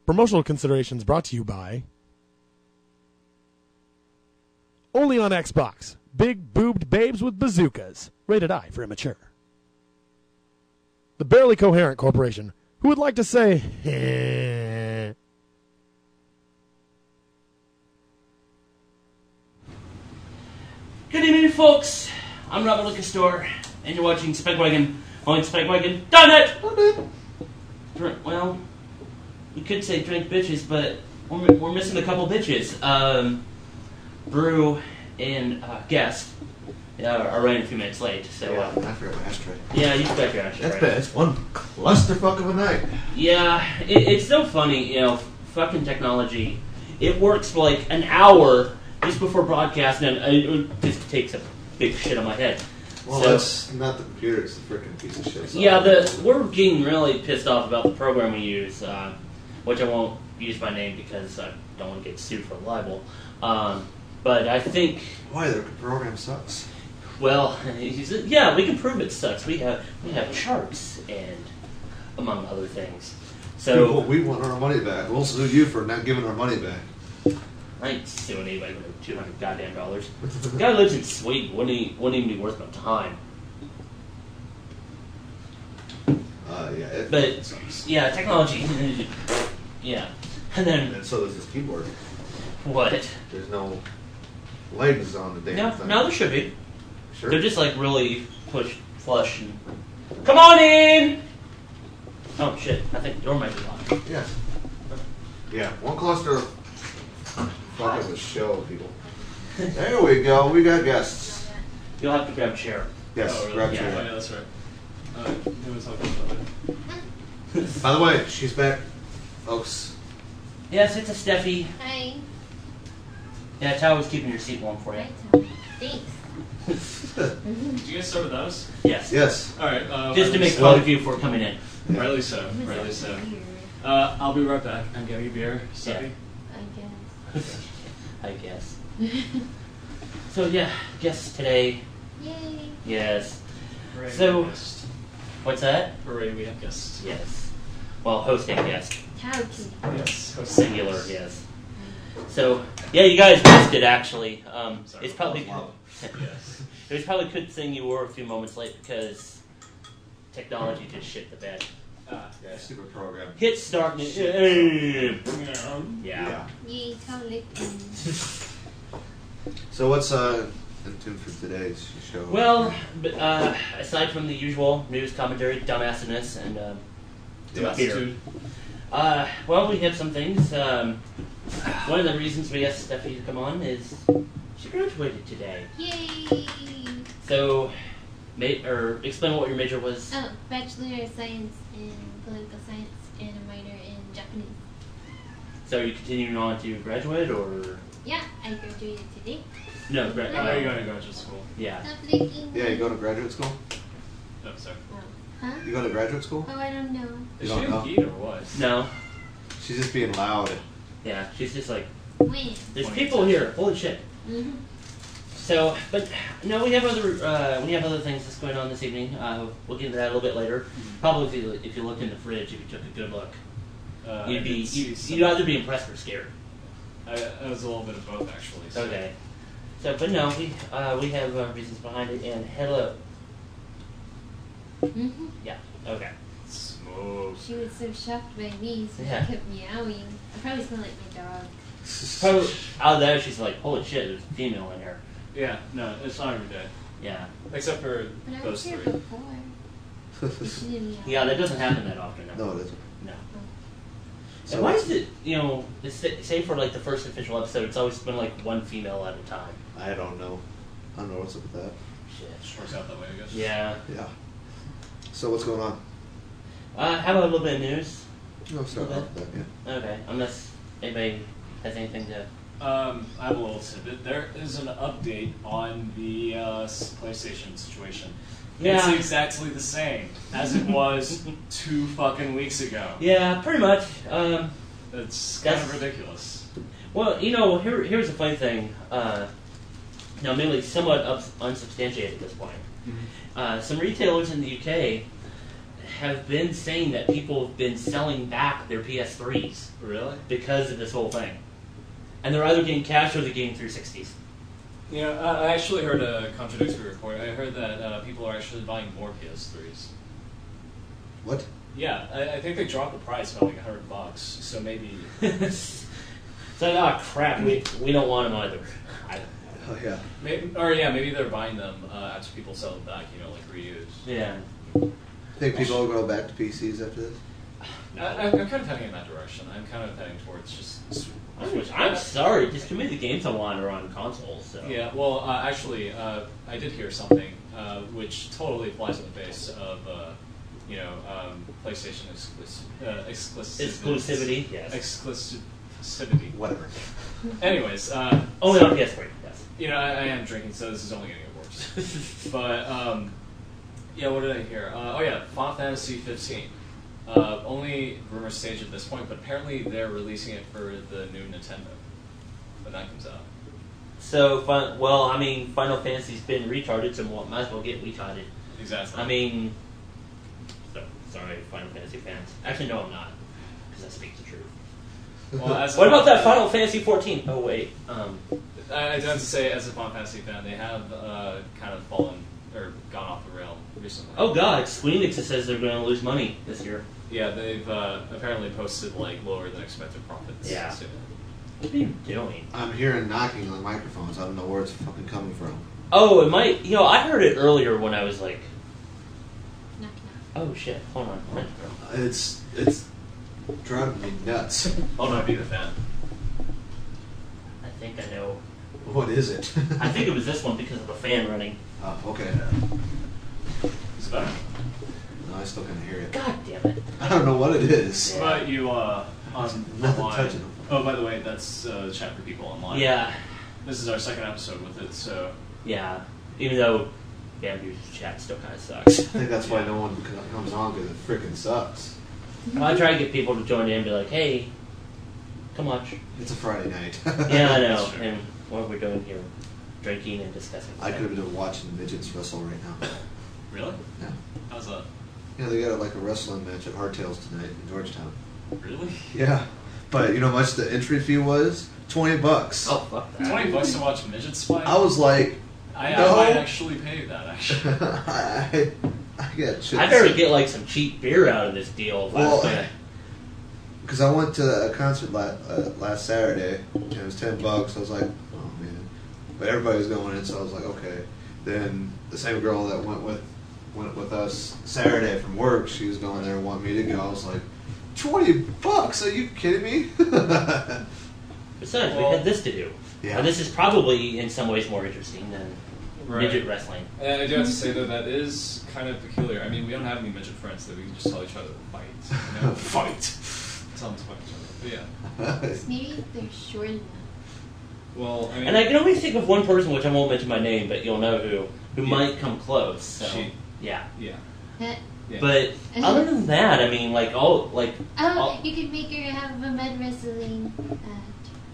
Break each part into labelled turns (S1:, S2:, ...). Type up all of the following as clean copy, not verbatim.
S1: Promotional considerations brought to you by only on Xbox. Big boobed babes with bazookas. Rated I for immature. The Barely Coherent Corporation. Who would like to say, eh?
S2: Good evening, folks. I'm Robert Lucastor, and you're watching Spikewagon on Spikewagon.net. Well, you could say drink bitches, but we're missing a couple bitches. Brew and Guest are running a few minutes late, so...
S3: Yeah, I forgot my ashtray.
S2: Yeah, you forgot your ashtray.
S3: That's bad. It's one clusterfuck of a night.
S2: Yeah, it's so funny, fucking technology. It works for like an hour just before broadcast, and it just takes a big shit on my head.
S3: Well,
S2: so,
S3: that's not the computer, it's the frickin' piece of shit. So.
S2: Yeah, we're getting really pissed off about the program we use, which I won't use by name because I don't want to get sued for libel. But I think...
S3: Why? The program sucks.
S2: Well, yeah, we can prove it sucks. We have charts and among other things. So
S3: we want our money back. We'll sue you for not giving our money back.
S2: I ain't suing anybody for $200 goddamn dollars. The guy lives in Sweden. Wouldn't even be worth my time.
S3: Yeah.
S2: But
S3: sucks.
S2: yeah, technology. Yeah, and then
S3: And so does this keyboard.
S2: what?
S3: There's no legs on the damn thing.
S2: No, there should be.
S3: Sure.
S2: They're just like really flush and come on in. Oh shit! I think the door might be locked.
S3: Yeah. Yeah. One cluster. Fuck of a show, people. There we go. We got guests.
S2: You'll have to grab a chair.
S3: Yes.
S4: Oh, really?
S3: Grab
S2: Yeah.
S3: chair.
S4: Oh, yeah, that's right. It was talking about that.
S3: By the way, she's back, folks.
S2: Yes, it's a Steffi.
S5: Hi.
S2: Yeah, Tao was keeping your seat warm for you.
S5: Hi, Tom. Thanks.
S4: Did you guys start with us?
S2: Yes.
S3: Yes.
S4: All right.
S2: Just to make fun of you for coming in.
S4: Rightly so. Rightly so. I'll be right back. I'm getting a beer. Steffi.
S5: I guess.
S2: I guess. So yeah, guests today.
S5: Yay.
S2: Yes.
S4: Hooray,
S2: So-
S4: we have guests.
S2: What's that?
S4: Hooray, we have guests.
S2: Yes. Well, hosting guest.
S5: Cow kitty.
S4: Yes.
S2: Singular, yes. So, yeah, you guys missed it, actually.
S4: Sorry.
S2: It's probably...
S4: Yes.
S2: It was probably a good thing you were a few moments late because technology just shit the bed.
S3: Yeah, stupid program.
S2: Hit start. Yeah.
S5: Yay, Tom licked me.
S3: So what's in tune for today's show?
S2: Well, aside from the usual news, commentary, dumbassiness, and
S3: Yeah.
S2: beer. Well, we have some things. One of the reasons we asked Steffi to come on is she graduated today.
S5: Yay.
S2: So, explain what your major was.
S5: Oh, Bachelor of Science in Political Science and a minor in Japanese.
S2: So, are you continuing on to graduate, or
S5: Yeah, I graduated today.
S2: no?
S4: Are you going to graduate school?
S2: Yeah.
S5: Stop licking.
S3: Yeah, you go to graduate school?
S4: No, sorry.
S5: Oh. Huh?
S3: You go to graduate school?
S5: Oh, I don't know.
S4: Is
S3: You
S4: she
S3: don't
S4: in
S3: know?
S4: heat or what?
S2: No.
S3: She's just being loud.
S2: Yeah. She's just like,
S5: When?
S2: there's people here. Holy shit.
S5: Mm-hmm.
S2: So, but no, we have other things that's going on this evening. We'll get into that a little bit later. Probably if you look in the fridge, if you took a good look, you'd either be impressed or scared.
S4: It was a little bit of both, actually. So.
S2: Okay. So, but no, we have reasons behind it. And hello.
S5: Mm-hmm.
S2: Yeah. Okay.
S4: Smooth.
S5: She was so shocked by me, so
S2: Yeah.
S5: she kept meowing. I probably smell like my dog.
S2: Probably out there, she's like, holy shit, there's a female in here.
S4: Yeah, no, it's not every day.
S2: Yeah.
S4: Except for
S5: But I
S4: those
S5: was here
S4: three.
S5: before. She didn't meow.
S2: Yeah, that doesn't happen that often.
S3: No, it isn't.
S2: No.
S3: So
S2: And why is it, say for like the first official episode, it's always been like one female at a time.
S3: I don't know. I don't know what's up with that.
S4: It just works out that way, I guess.
S2: Yeah.
S3: Yeah. So what's going on?
S2: How about a little bit of news?
S3: No, start
S2: Okay.
S3: off with that, yeah.
S2: Okay, unless anybody has anything to...
S4: I have a little tidbit. There is an update on the PlayStation situation. It's
S2: Yeah.
S4: exactly the same as it was 2 fucking weeks ago.
S2: Yeah, pretty much.
S4: It's kind of ridiculous.
S2: Well, here's the funny thing. Now, maybe somewhat unsubstantiated at this point. Some retailers in the UK have been saying that people have been selling back their PS3s.
S4: Really?
S2: Because of this whole thing. And they're either getting cash or they're getting 360s.
S4: You know, I actually heard a contradictory report. I heard that people are actually buying more PS3s.
S3: What?
S4: Yeah, I think they dropped the price by like $100, so maybe...
S2: So, crap, we don't want them either.
S3: Oh, yeah.
S4: Maybe they're buying them after people sell them back, you know, like reused.
S2: Yeah.
S3: Think people will go back to PCs after this?
S4: I'm kind of heading in that direction. I'm kind of heading towards just...
S2: I'm sorry, just too many of the games I want are on consoles. So.
S4: Yeah, well, actually, I did hear something which totally flies in the face of, PlayStation
S2: exclusivity. Yes.
S4: Exclusivity.
S3: Whatever.
S4: Anyways,
S2: only on PS3. Yes.
S4: You know, I am drinking, so this is only going to get worse. But what did I hear? Final Fantasy 15. Only rumor stage at this point, but apparently they're releasing it for the new Nintendo when that comes out.
S2: So, Final Fantasy's been retarded, so might as well get retarded.
S4: Exactly.
S2: I mean, sorry, Final Fantasy fans. Actually, no, I'm not, because I speak the truth.
S4: Well,
S2: what about that Final Fantasy 14? Oh, wait.
S4: I do have to say, as a Final Fantasy fan, they have kind of fallen or gone off the rail recently.
S2: Oh God, Square Enix says they're going to lose money this year.
S4: Yeah, they've apparently posted like lower than expected profits.
S2: Yeah.
S4: So.
S2: What are you doing?
S3: I'm hearing knocking on the microphones. I don't know where it's fucking coming from.
S2: Oh, it might. I heard it earlier when I was like.
S5: Knock,
S2: Oh shit! Hold on.
S3: It's driving me nuts.
S4: Hold on, be the fan.
S2: I think I know.
S3: What is it?
S2: I think it was this one because of the fan running.
S3: Oh, okay.
S4: Is it better?
S3: No, I still can't hear it.
S2: God damn it!
S3: I don't know what it is.
S2: Yeah.
S4: But you on
S3: Nothing
S4: online.
S3: touching them.
S4: Oh, by the way, that's chat for people online.
S2: Yeah.
S4: This is our second episode with it, so.
S2: Yeah. Even though Bambu's chat still kind of sucks.
S3: I think that's why no one comes on, because it freaking sucks.
S2: I try to get people to join in and be like, "Hey, come watch."
S3: It's a Friday night.
S2: Yeah, I know.
S4: That's true.
S2: And what we're doing here, drinking and discussing.
S3: I could have been watching midgets wrestle right now.
S4: Really?
S3: Yeah.
S4: How's that?
S3: Yeah, they got like a wrestling match at Hardtails tonight in Georgetown.
S4: Really?
S3: Yeah. But you know how much the entry fee was? $20.
S2: Oh, fuck that.
S4: $20 to watch midgets fight?
S3: I was like,
S4: I
S3: no.
S4: might actually pay that, actually.
S3: I got shit.
S2: I better get like some cheap beer out of this deal.
S3: Well, because I went to a concert last Saturday, and it was $10. I was like, oh man. But everybody was going in, so I was like, okay. Then the same girl that went with us Saturday from work, she was going there and wanted me to go. I was like, $20? Are you kidding me?
S2: Besides, we had this to do.
S3: Yeah.
S2: And this is probably in some ways more interesting than
S4: Right.
S2: midget wrestling.
S4: And I do have to say, though, that is kind of peculiar. I mean, we don't have any midget friends that we can just tell each other to fight. You know?
S3: Fight.
S4: Tell them to fight each other. But yeah.
S5: Maybe they're short enough.
S4: Well, I mean...
S2: And I can only think of one person, which I won't mention by name, but you'll know who
S4: Yeah.
S2: might come close. So,
S4: She.
S2: yeah.
S4: Yeah.
S5: Heh.
S4: Yeah.
S2: But other than that, I mean, like all
S5: You could make her have a med wrestling.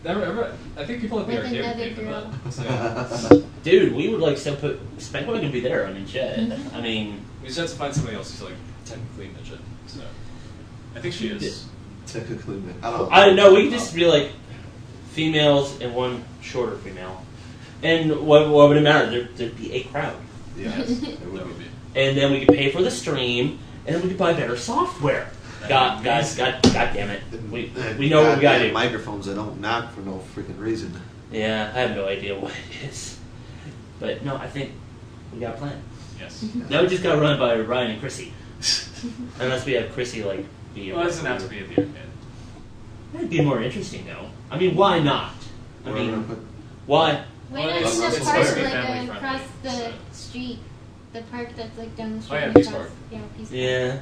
S4: I think people at the
S5: With
S4: arcade
S5: another
S4: would pay for
S5: girl.
S4: that. So,
S2: dude, we would like Spankwag can be there. I mean, shit. I mean,
S4: we just have to find somebody else who's, like, technically midget. So, I think she is.
S3: Technically, I don't know.
S2: I don't know. We could just be like females and one shorter female, and what would it matter? There'd be a crowd,
S3: Yes,
S4: Yes,
S3: it would
S4: that would
S3: be.
S4: be.
S2: and then we could pay for the stream, and then we could buy better software. God damn it. We know what we gotta do.
S3: Microphones that don't knock for no freaking reason.
S2: Yeah, I have no idea what it is, but no, I think we got a plan.
S4: Yes.
S2: Now we just got run by Ryan and Chrissy, unless we have Chrissy like be.
S4: Well, it doesn't have to be at the arcade.
S2: That'd be more interesting though. I mean, why not? I
S3: Where am I
S2: mean,
S3: put-
S2: why?
S5: Why
S4: Well,
S5: not
S4: it's-
S5: in the
S4: it's
S5: park
S4: supposed to be
S5: like
S4: family
S5: across
S4: friendly,
S5: the
S4: so.
S5: street? The park that's like down the street.
S4: Oh, yeah,
S5: and
S4: Peace
S5: across-
S4: Park.
S5: Yeah, Peace Park.
S2: Yeah.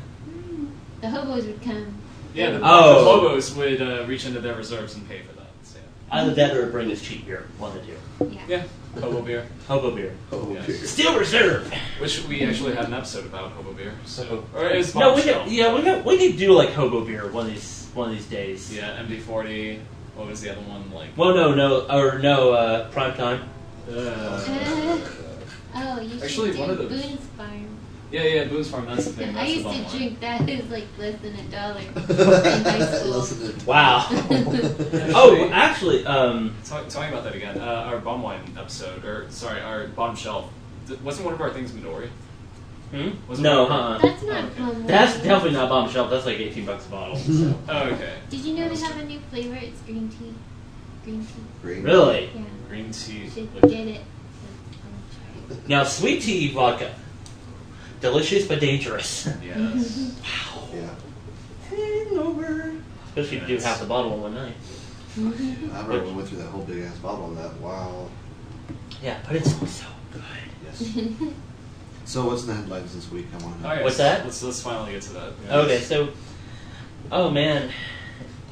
S5: The hobos would come.
S4: Yeah, the
S2: Oh.
S4: Lobos would reach into their reserves and pay for that. So,
S2: Either that or bring us cheap beer. One of the two.
S5: Yeah.
S4: yeah. Hobo beer.
S2: Hobo beer.
S3: Oh,
S4: Yes.
S3: okay.
S2: Still reserved.
S4: Which we actually had an episode about hobo beer. So, or it's
S2: No, we
S4: bombshell.
S2: could, yeah, we could do like hobo beer one of these days.
S4: Yeah, MD40. What was the other one like?
S2: Well, no, prime time.
S5: Oh, you
S4: Actually,
S5: should
S4: one
S5: do
S4: of those-
S5: Boone's Farm.
S4: Yeah, Boone's Farm, that's the thing.
S5: I
S4: That's
S5: used
S4: the
S5: to
S4: bum wine.
S5: drink that. It was like less than $1 in high school.
S3: Listen to
S2: Wow. Oh, actually,
S4: Talking about that again, our bum wine episode, or sorry, our bottom shelf, wasn't one of our things Midori? Was it
S2: no,
S4: one of our-
S5: That's not
S4: okay.
S5: plum
S2: That's
S5: wine.
S2: definitely not bomb shelf. That's like $18 a bottle. So.
S4: Oh, okay.
S5: Did you know they have a new flavor? It's green tea. Green tea.
S3: Green.
S2: Really?
S5: Yeah.
S4: Green tea.
S5: You should
S4: liquid.
S5: get it.
S2: Now, sweet tea vodka. Delicious but dangerous.
S4: Yes.
S2: Wow.
S3: Yeah.
S2: Hangover. Especially if you do half the bottle in one night.
S3: I remember we went through that whole big ass bottle of that. Wow.
S2: Yeah, but it's so good.
S3: Yes. So what's in the headlines this week? I want to know.
S4: Oh, yes.
S2: What's that?
S4: Let's finally get to that.
S2: Okay, so, oh man,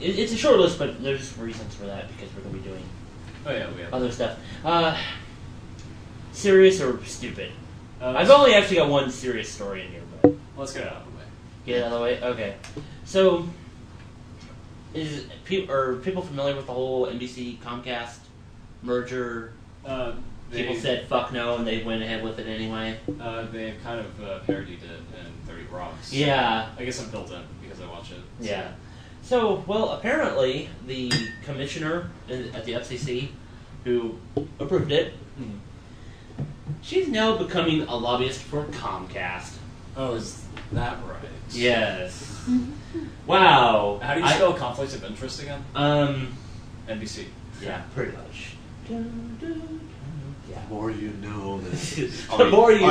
S2: it's a short list, but there's reasons for that because we're gonna be doing
S4: Oh yeah, we have.
S2: other stuff. Serious or stupid? I've
S4: let's-
S2: only actually got one serious story in here, but
S4: Let's get it out of the way.
S2: get it out of the way. Okay, so are people familiar with the whole NBC Comcast merger? People said fuck no, and they went ahead with it anyway.
S4: They've kind of parodied it in 30 Rock. So
S2: Yeah.
S4: I guess I'm built in because I watch it. So.
S2: Yeah. So, well, apparently the commissioner at the FCC who approved it, she's now becoming a lobbyist for Comcast.
S4: Oh, is that right?
S2: Yes. Wow.
S4: How do you spell conflict of interest again? NBC.
S2: Yeah, pretty much. Yeah.
S3: The more you know,
S2: The more you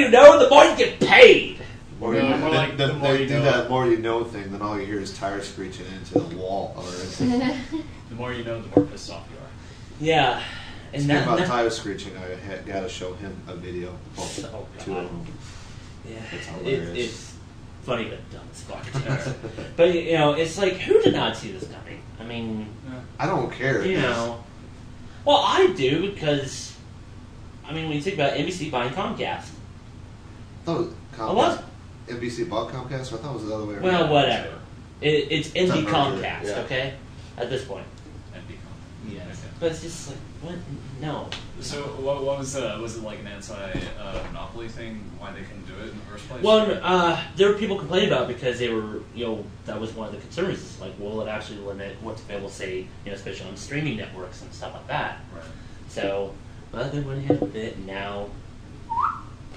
S2: know, the more you get paid.
S3: More
S4: No,
S3: you,
S4: more like
S3: they,
S4: the more
S3: they
S4: you
S3: do
S4: know.
S3: that more you know thing, then all you hear is tires screeching into the wall. Or
S4: The more you know, the more pissed off you are.
S2: Yeah. And
S3: Speaking about
S2: that,
S3: tires screeching, I got to show him a video. Well,
S2: Oh,
S3: two
S2: God.
S3: of them.
S2: yeah,
S3: It's hilarious.
S2: it's funny but dumb as fuck. But you know, it's like, who did not see this coming? I mean,
S3: I don't care.
S2: you know. Well, I do because, I mean, when you think about NBC buying Comcast.
S3: I thought it was
S2: Oh, what?
S3: NBC bought Comcast. I thought it was the other way around.
S2: Well, whatever. It's NB
S3: It's a merger,
S2: Comcast,
S3: yeah.
S2: okay? At this point.
S4: NBC.
S2: Yes.
S4: Okay.
S2: But it's just like, what? No.
S4: So what was it like an anti-monopoly thing? Why they couldn't do it in the first place?
S2: Well, there were people complaining about it because they were, that was one of the concerns. It's like, will it actually limit what's available, say, especially on streaming networks and stuff like that.
S4: Right.
S2: So, but they went ahead with it, and now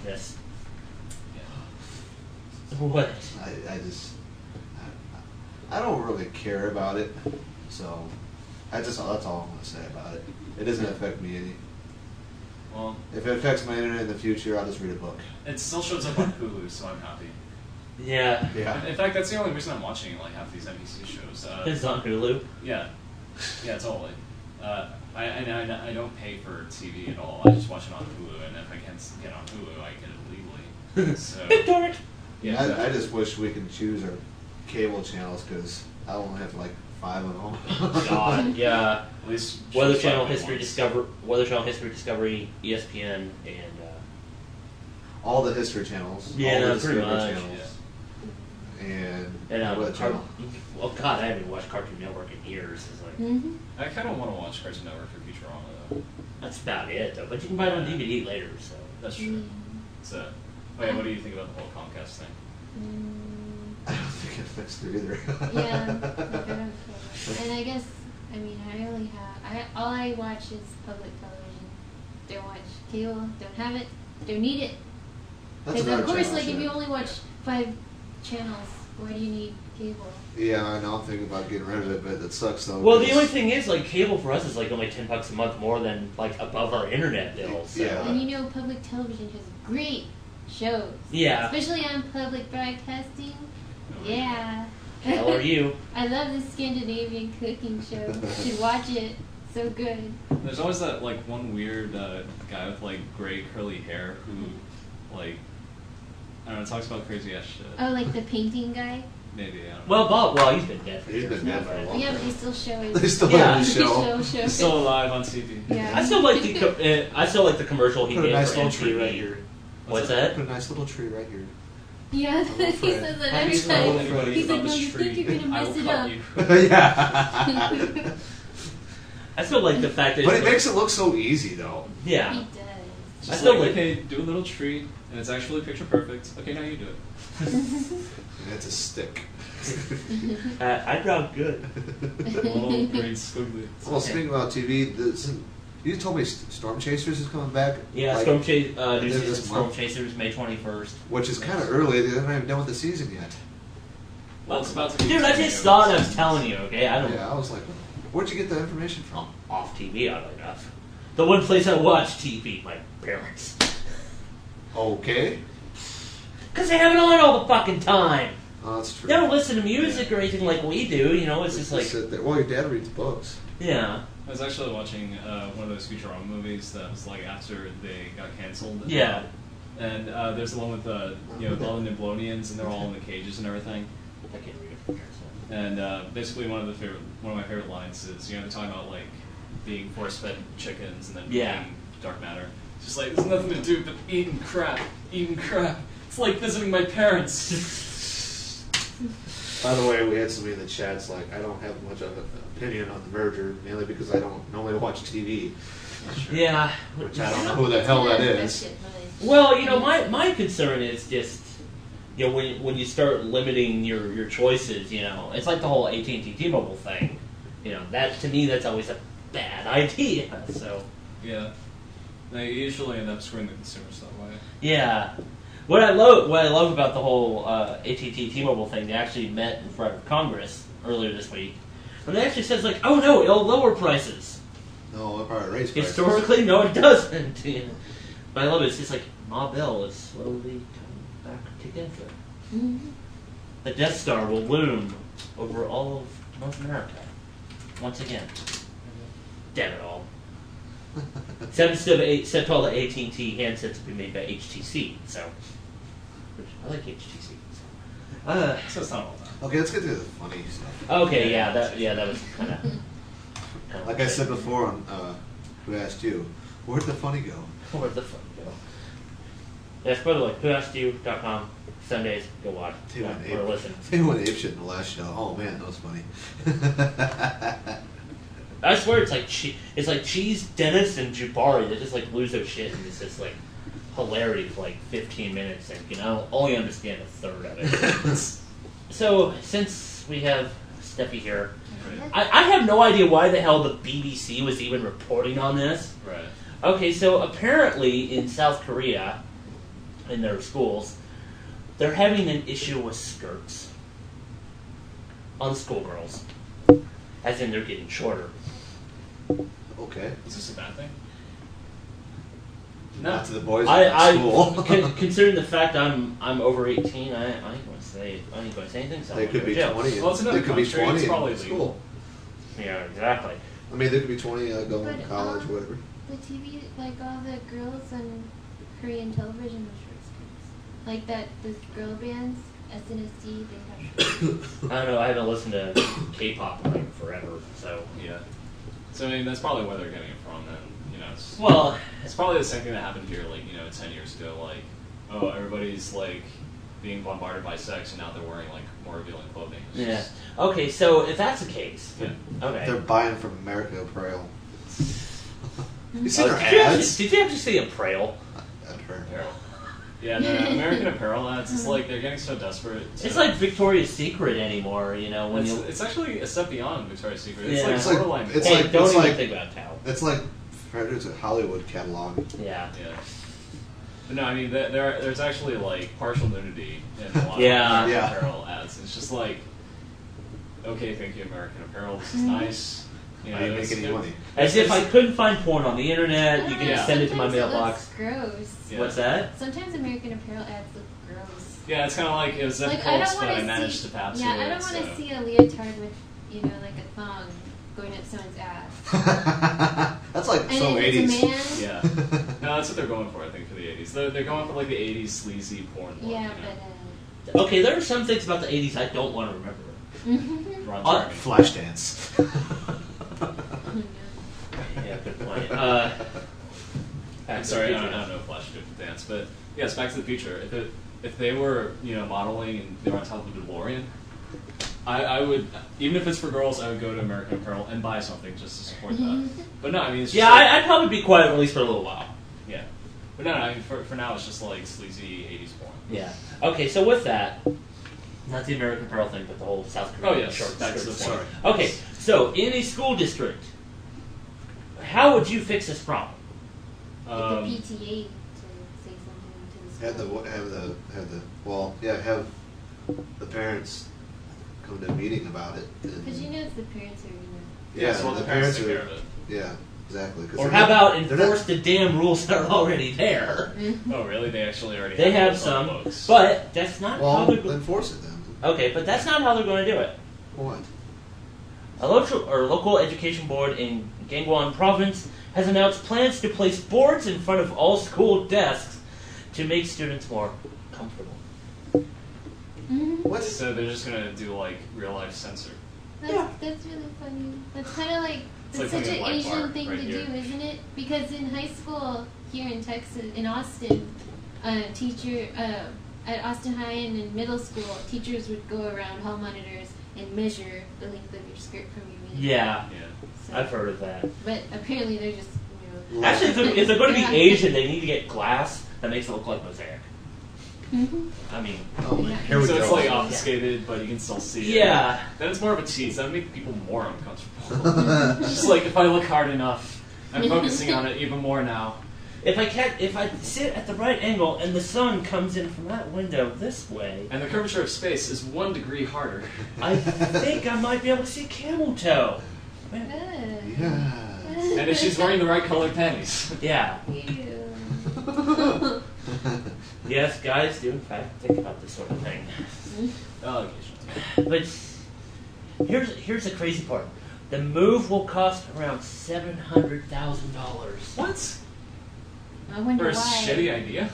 S2: this. What?
S3: I don't really care about it. So, that's all I'm going to say about it. It doesn't affect me any.
S4: Well,
S3: If it affects my internet in the future, I'll just read a book.
S4: it still shows up on Hulu, so I'm happy.
S2: Yeah.
S3: Yeah.
S4: In fact, that's the only reason I'm watching like half these NBC shows.
S2: It's on Hulu.
S4: Yeah, totally. I don't pay for TV at all. I just watch it on Hulu, and if I can't get on Hulu, I get it legally. So
S2: Darn it.
S4: yeah,
S3: I just wish we could choose our cable channels because I only have like 5 of them.
S2: God, yeah.
S4: at least
S2: Weather
S4: shows
S2: Channel,
S4: like
S2: History
S4: once.
S2: Discovery, ESPN, and
S3: All the history channels.
S2: Yeah,
S3: all
S2: no,
S3: the
S2: pretty
S3: Discovery
S2: much,
S3: channels. And
S2: Car-
S3: Weather Channel.
S2: well, God, I haven't watched Cartoon Network in years. It's like
S4: I kind of want to watch Cartoon Network for Futurama though.
S2: that's about it, though. But you can buy it on DVD later, so.
S4: That's true. So, yeah, what do you think about the whole Comcast thing?
S3: I don't think it affects her either.
S5: Yeah, like, I don't care. And I guess, I mean, I only have, all I watch is public television. Don't watch cable, don't have it, don't need it.
S3: That's
S5: Because
S3: another
S5: of course,
S3: channel,
S5: like, if
S3: too.
S5: you only watch 5 channels, why do you need cable?
S3: Yeah, I know. I'm thinking about getting rid of it, but it sucks though.
S2: Well, the
S3: because-
S2: only thing is, like, cable for us is like only $10 a month more than like above our internet bill. So.
S3: Yeah.
S5: And you know, public television has great shows.
S2: Yeah.
S5: Especially on public broadcasting. Yeah.
S2: Hell are you?
S5: I love the Scandinavian cooking show. You should watch it. So good.
S4: There's always that like one weird guy with like gray curly hair who like I don't know talks about crazy ass shit.
S5: Oh, like the painting guy?
S4: Maybe I don't know.
S2: Well, Bob, he's been dead for
S3: He's
S2: years
S3: been
S2: now,
S3: dead for a
S2: but-
S3: long
S5: Yeah, but they still show it.
S3: They still
S2: Yeah.
S3: have the show.
S5: show
S4: He's still alive on TV.
S5: Yeah.
S2: I still like the commercial he
S3: Put a
S2: did
S3: nice
S2: for
S3: little tree
S2: MTV.
S3: right here.
S2: What's that?
S3: Put a nice little tree right here.
S5: Yeah,
S3: I'm
S5: he
S3: afraid.
S5: says that
S4: How do
S5: every
S4: you tell
S5: time.
S4: anybody
S5: He's
S4: about
S5: like, no,
S4: this
S5: you think
S4: tree?
S5: you're gonna
S4: I
S5: mess
S4: will
S5: it
S4: cut
S5: up.
S4: you.
S3: Yeah.
S2: I still like the fact that
S3: But it makes it look so easy though.
S5: He
S2: yeah.
S5: does.
S4: Just
S2: I still
S4: like,
S2: like-
S4: okay, do a little treat, and it's actually picture perfect. Okay, now you do it.
S3: And it's a stick.
S2: I draw good.
S4: Little green squiggly.
S3: Well,
S2: Okay.
S3: speaking about TV, you told me Storm Chasers is coming back.
S2: Yeah,
S3: like,
S2: Storm Chase.
S3: end
S2: New
S3: of
S2: season
S3: this
S2: Storm
S3: month?
S2: Chasers, May 21st.
S3: Which is kind of early. They haven't even done with the season yet.
S4: Well, it's about to be.
S2: Dude, I just thought I was telling you. Okay, I don't.
S3: Yeah, I was like, where'd you get the information from?
S2: Off TV, oddly enough. The one place I watch TV, my parents.
S3: Okay.
S2: Because they have it on all the fucking time.
S3: Oh, that's true.
S2: They don't listen to music or anything like we do, you know, it's just like,
S3: sit there. Well, your dad reads books.
S2: yeah.
S4: I was actually watching one of those Futurama movies that was like after they got canceled.
S2: Yeah.
S4: And there's the one with the all the Niblonians, and they're all in the cages and everything.
S2: I can't read it from here, so.
S4: And basically one of my favorite lines is they're talking about like being force-fed chickens and then
S2: Yeah.
S4: being dark matter. It's just like there's nothing to do but eating crap. It's like visiting my parents.
S3: By the way, we had somebody in the chats like, I don't have much of an opinion on the merger, mainly because I don't normally watch TV,
S2: Yeah.
S3: which I don't know who the hell that is.
S2: Well, you know, my concern is just, you know, when you start limiting your choices, you know, it's like the whole AT&T T-Mobile thing. You know, that to me, that's always a bad idea. So,
S4: Yeah. They usually end up screwing the consumers that way.
S2: yeah. What I love about the whole AT&T T-Mobile thing, they actually met in front of Congress earlier this week, and they actually says like, oh no, it'll lower prices.
S3: No, they'll probably raise prices.
S2: Historically, no, it doesn't. You know? But I love it. It's just like Ma Bell is slowly coming back together. The Death Star will loom over all of North America once again. Damn it all. Except all the AT&T handsets will be made by HTC. So, which I like HTC.
S4: So it's not all that.
S3: Okay, let's get to the funny stuff.
S2: Okay, yeah, that was kind of.
S3: Like I said before on Who Asked You, where'd the funny go?
S2: Where'd the fuck go? Yes, by the way, whoaskedyou.com. Sundays, go watch.
S3: They went
S2: Or listen.
S3: apeshit in the last show. Oh man, that was funny.
S2: I swear it's like Cheese, Dennis, and Jabari. They just like lose their shit and it's just like hilarity for like 15 minutes and you know only understand a third of it. So since we have Steffi here, I have no idea why the hell the BBC was even reporting on this.
S4: Right.
S2: Okay, so apparently in South Korea, in their schools, they're having an issue with skirts on schoolgirls, as in they're getting shorter.
S3: Okay.
S4: Is this a bad thing?
S3: Not to the boys
S2: I
S3: in school.
S2: considering the fact I'm over 18, I ain't gonna say anything. So
S3: They could be
S2: jail.
S3: 20.
S4: Well, it's another
S3: They could be
S4: country,
S3: 20
S4: it's probably
S3: in
S4: legal.
S3: school.
S2: Yeah, exactly.
S3: I mean, they could be 20 going
S5: But,
S3: to college, whatever.
S5: The TV, like all the girls on Korean television with short skirts. Like that, those girl bands, SNSD, they have short
S2: I don't know. I haven't listened to K-pop in like forever. So
S4: Yeah. So I mean, that's probably where they're getting it from. And it's
S2: well,
S4: it's probably the same thing that happened here, like 10 years ago. Like, oh, everybody's like being bombarded by sex, and now they're wearing like more revealing clothing. It's
S2: yeah.
S4: just-
S2: Okay, so if that's the case,
S4: Yeah.
S2: okay.
S3: They're buying from American Apparel. You see
S2: Oh,
S3: their
S2: did you actually-
S3: ads?
S2: Did you actually see a Prail?
S4: Apparel. Yeah, no, American Apparel ads. It's like they're getting so desperate. To,
S2: It's like Victoria's Secret anymore, you know, when you...
S4: it's actually a step beyond Victoria's Secret. It's
S2: Yeah.
S4: like
S2: It's
S3: like-
S4: borderline.
S3: it's
S2: hey,
S3: like-
S2: don't even
S3: like-
S2: think about Tao.
S3: It's like Frederick's a Hollywood catalog.
S2: Yeah.
S4: Yeah. But no, I mean there's actually like partial nudity in a lot
S2: Yeah.
S4: of American
S3: Yeah.
S4: Apparel ads. It's just like, okay, thank you, American Apparel. This is nice. You
S3: I didn't
S4: it's-
S3: make any
S4: it-
S3: money.
S2: As if I couldn't find porn on the internet, you can
S4: Yeah.
S2: just send it to my
S5: Sometimes
S2: mailbox.
S5: looks gross.
S4: Yeah.
S2: What's that?
S5: Sometimes American Apparel ads look gross.
S4: Yeah, it's kind of like it was
S5: Like I
S4: impulse,
S5: don't
S4: but
S5: want
S4: I
S5: to
S4: managed
S5: see.
S4: to pass
S5: Yeah,
S4: it.
S5: I don't want
S4: so.
S5: to see a leotard with like a thong going up someone's ass.
S3: That's like
S5: And
S3: so
S5: if
S3: 80s.
S5: it's a man.
S4: Yeah. No, that's what they're going for, I think, for the 80s. They're going for like the 80s sleazy porn look.
S5: Yeah,
S4: you know?
S5: but
S2: Okay, there are some things about the 80s I don't want to remember.
S4: Ron
S2: Uh,
S4: Jeremy.
S3: Flashdance.
S2: Yeah, good point.
S4: I'm sorry, I don't know Flash Dance, but yes, Back to the Future. If they were modeling and they were on top of a DeLorean, I would, even if it's for girls, I would go to American Apparel and buy something just to support that. But no, I mean, it's just
S2: Yeah,
S4: like,
S2: I'd probably be quiet at least for a little while.
S4: yeah. But no, I mean, for now, it's just like sleazy 80s porn.
S2: Yeah. Okay, so with that, not the American Apparel thing, but the whole South Korean
S4: Oh, yes.
S2: short
S4: Back to
S2: skirt.
S4: the point.
S2: Okay, so in a school district, how would you fix this problem?
S5: Get the PTA to say something to the school.
S3: Have the parents come to a meeting about it.
S5: Because you know it's the parents who are
S3: Yeah,
S4: so
S3: the
S4: the parents
S3: parents
S4: take
S3: are.
S4: care of it.
S3: Yeah, exactly. 'Cause
S2: Or
S3: they're
S2: how
S3: not-
S2: about
S3: they're not-
S2: enforce the damn rules that are already there?
S4: Oh, really? They actually already
S2: They have
S4: those on the
S2: some,
S4: books.
S2: but that's not how
S3: Well,
S2: they're
S3: enforce it then.
S2: okay. But that's not how they're going to do it.
S3: What?
S2: A local education board in Gangwon Province has announced plans to place boards in front of all school desks to make students more comfortable.
S3: What?
S4: So they're just gonna do like real life censor.
S5: That's really funny. That's kind of like,
S4: It's
S5: that's
S4: like
S5: such
S4: putting a
S5: an
S4: black
S5: Asian
S4: bar
S5: thing
S4: right
S5: to
S4: here.
S5: do, isn't it? Because in high school here in Texas, in Austin, at Austin High and in middle school, teachers would go around hall monitors and measure the length of your skirt from your uniform.
S2: Yeah,
S4: Yeah.
S5: So,
S2: I've heard of that.
S5: But apparently they're just, you know.
S2: Actually, if they're going to be
S5: Yeah.
S2: Asian, they need to get glass that makes it look like mosaic.
S5: Mhm.
S2: I mean,
S3: Oh,
S5: Yeah.
S3: here we
S4: So
S3: go.
S4: it's like obfuscated, but you can still see it.
S2: yeah.
S4: Then it's more of a tease. That would make people more uncomfortable. It's just like if I look hard enough, I'm focusing on it even more now.
S2: If I sit at the right angle and the sun comes in from that window this way,
S4: And the curvature of space is 1 degree harder.
S2: I think I might be able to see camel toe. Man,
S5: Good.
S3: Yeah.
S4: And if she's wearing the right colored panties.
S2: yeah.
S5: Ew.
S2: Yes, guys do in fact think about this sort of thing.
S4: Allegations.
S2: But here's the crazy part. The move will cost around $700,000.
S4: What?
S5: I wonder
S4: For a
S5: why.
S4: shitty idea?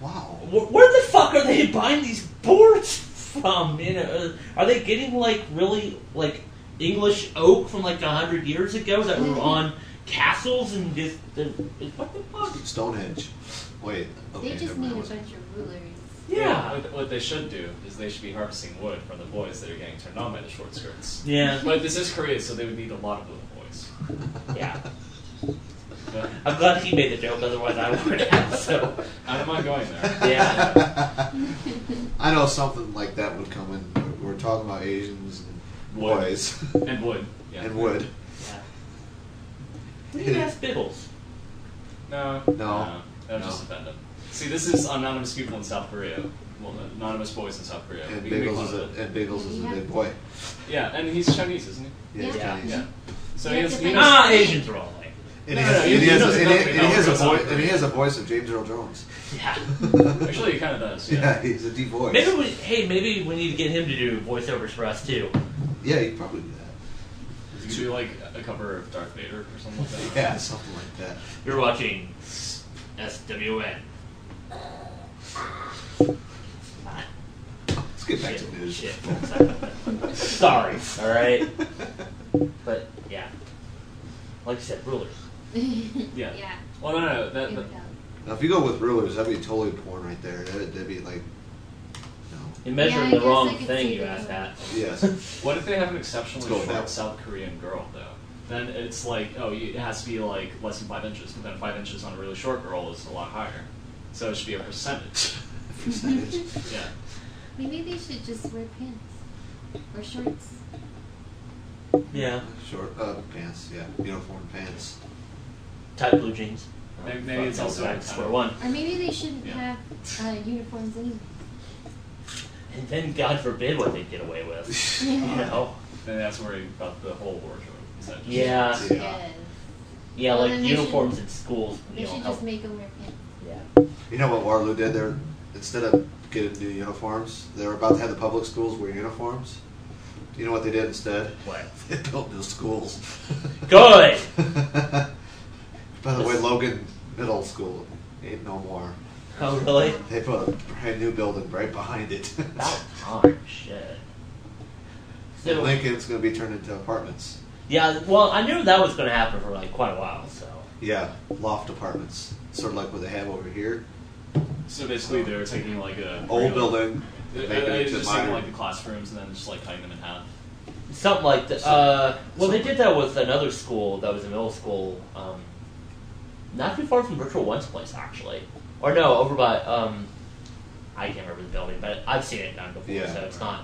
S3: Wow.
S2: Where the fuck are they buying these boards from? You know, are they getting like really like English oak from like 100 years ago that were on castles and just what the fuck?
S3: Stonehenge. Wait. Okay.
S5: They just
S3: never
S5: need a
S3: mind.
S5: bunch of rulers.
S2: Yeah.
S4: What they should do is they should be harvesting wood from the boys that are getting turned on by the short skirts.
S2: Yeah.
S4: But this is Korea, so they would need a lot of little boys.
S2: Yeah.
S4: But
S2: I'm glad he made the joke, otherwise I would have. So
S4: I don't mind going there.
S2: yeah.
S3: I know something like that would come in. We're talking about Asians and
S4: Wood.
S3: boys
S4: And wood. Yeah.
S3: and wood.
S2: Yeah. You can ask Biggles.
S4: No.
S3: No.
S4: That would just offend them. See, this is anonymous people in South Korea. Well, anonymous boys in South Korea.
S3: And
S4: We can make
S3: Biggles
S4: fun
S3: is
S4: of
S3: a
S4: it.
S3: and Biggles is a big boy.
S4: Yeah, and he's Chinese, isn't he?
S3: Yeah, he's
S5: Yeah.
S3: Chinese.
S4: Yeah. So
S5: Yeah,
S4: he has.
S5: it's
S4: He
S5: a
S4: knows,
S2: Asians are all like.
S3: And
S4: No,
S3: he
S4: no,
S3: has,
S4: he-
S3: and he
S4: he
S3: has,
S4: knows
S3: and
S4: nothing
S3: he has a
S4: about
S3: voice,
S4: South
S3: and he
S4: Korea.
S3: has a voice of James Earl Jones.
S2: Yeah.
S4: Actually, he kind of does.
S3: Yeah, he's a deep voice.
S2: Maybe we need to get him to do voiceovers for us too.
S3: Yeah, he'd probably do that.
S4: You could do like a cover of Darth Vader or something like that.
S3: Yeah, something like that.
S2: You're watching SWN.
S3: Let's get back to news.
S2: Shit. Sorry. All right. But yeah, like you said, rulers.
S4: Yeah.
S5: Yeah.
S4: Well, no.
S5: It
S4: That,
S5: would help.
S3: Now, if you go with rulers, that'd be totally porn right there. That'd be like, no.
S2: You're measuring
S5: Yeah, I
S2: the wrong
S5: guess I could
S2: thing.
S5: see
S2: You
S5: that.
S2: asked that.
S3: Yes.
S4: what if they have an exceptionally
S3: Let's go with
S4: short
S3: that.
S4: South Korean girl, though? Then it's like, oh, it has to be like less than 5 inches. But then 5 inches on a really short girl is a lot higher. So it should be a percentage.
S3: Percentage.
S4: Yeah.
S5: Maybe they should just wear pants or shorts.
S2: Yeah.
S3: Short pants. Yeah, uniform pants.
S2: Tight blue jeans.
S4: Maybe it's also
S2: back to square one.
S5: Or maybe they shouldn't
S4: Yeah.
S5: have uniforms anyway.
S2: And then, God forbid, what they'd get away with. You know?
S4: Then that's worried about the whole wardrobe. Is that just-
S2: Yeah.
S3: Yeah.
S5: Yes.
S2: Yeah,
S5: Well,
S2: like
S5: then they
S2: uniforms
S5: should-
S2: in schools.
S5: They
S2: You know,
S5: should
S2: help.
S5: just make them wear pants.
S2: Yeah.
S3: You know what Waterloo did? They're instead of getting new uniforms, they were about to have the public schools wear uniforms. You know what they did instead?
S2: What?
S3: They built new schools.
S2: Good.
S3: By the way, Logan Middle School ain't no more.
S2: Oh, really?
S3: They put a brand new building right behind it.
S2: About time. Shit.
S3: And
S2: So,
S3: Lincoln's going to be turned into apartments.
S2: yeah, well, I knew that was going to happen for like quite a while, so.
S3: Yeah, loft apartments. Sort of like what they have over here.
S4: So basically, they're taking like a
S3: Old building.
S4: They're
S3: making it to
S4: just taking
S3: modern.
S4: like the classrooms and then just like cutting them in half.
S2: Something like that. Well, they did that with another school that was a middle school. not too far from Virtual One's place, actually. Or no, over by, I can't remember the building, but I've seen it done before,
S3: Yeah.
S2: so it's not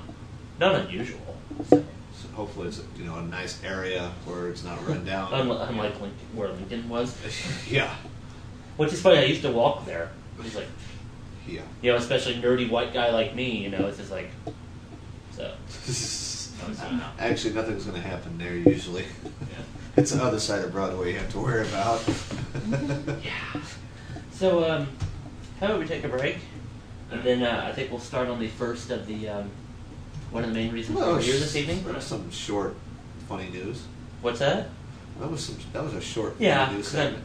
S2: unusual. So,
S3: So hopefully it's a nice area where it's not run down.
S2: unlike Lincoln, where Lincoln was.
S3: Yeah.
S2: Which is funny, I used to walk there. It's like,
S3: Yeah.
S2: especially nerdy white guy like me, it's just like, so.
S3: Actually, nothing's going to happen there usually.
S4: Yeah.
S3: It's the other side of Broadway you have to worry about.
S2: Yeah. So, how about we take a break? And then I think we'll start on the first of the, one of the main reasons we're here this evening.
S3: Some short, funny news.
S2: What's that?
S3: That was a short,
S2: Yeah,
S3: funny news segment.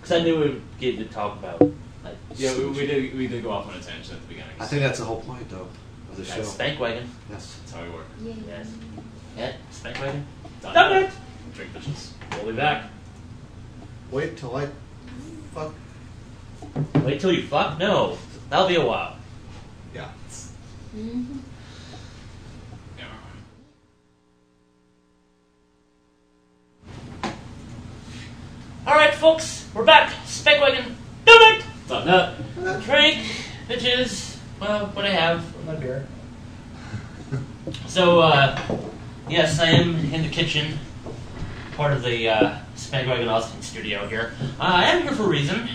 S2: because I knew we'd get to talk about, like,
S4: Yeah, we did go off on a tangent at the beginning.
S3: I think that's the whole point, though, of the show.
S2: Spank Wagon.
S3: Yes.
S4: That's how we work.
S5: Yeah.
S2: Yes. Yeah, Spank Wagon.
S4: Done it. Drink bitches. We'll be back.
S3: Wait till I fuck.
S2: Wait till you fuck? No. That'll be a while.
S3: Yeah.
S5: Mm-hmm.
S4: Yeah.
S2: Alright, folks, we're back. Spank Wagon. Do it!
S4: Done that.
S2: Drink, bitches. Well, what I have for my beer. So, yes, I am in the kitchen, part of the Spank Wagon Austin studio here. I am here for a reason.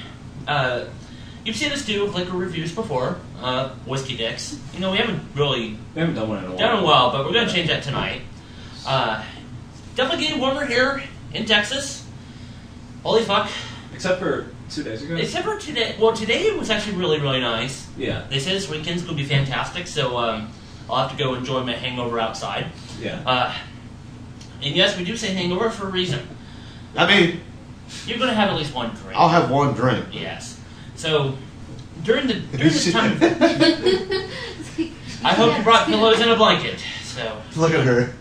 S2: You've seen us do liquor reviews before, Whiskey Dicks. We haven't really
S4: We haven't done one in a while.
S2: done in a while, but we're going to change that tonight. Definitely getting warmer here in Texas. Holy fuck.
S4: Except for 2 days ago.
S2: Except for today. Well, today it was actually really, really nice.
S4: Yeah.
S2: They say this weekend's going to be fantastic, so I'll have to go enjoy my hangover outside.
S4: Yeah.
S2: And yes, we do say hangover for a reason.
S3: I mean,
S2: You're going to have at least one drink.
S3: I'll have one drink.
S2: Yes. So, during this time, I hope you brought pillows and a blanket. So.
S3: Look at her.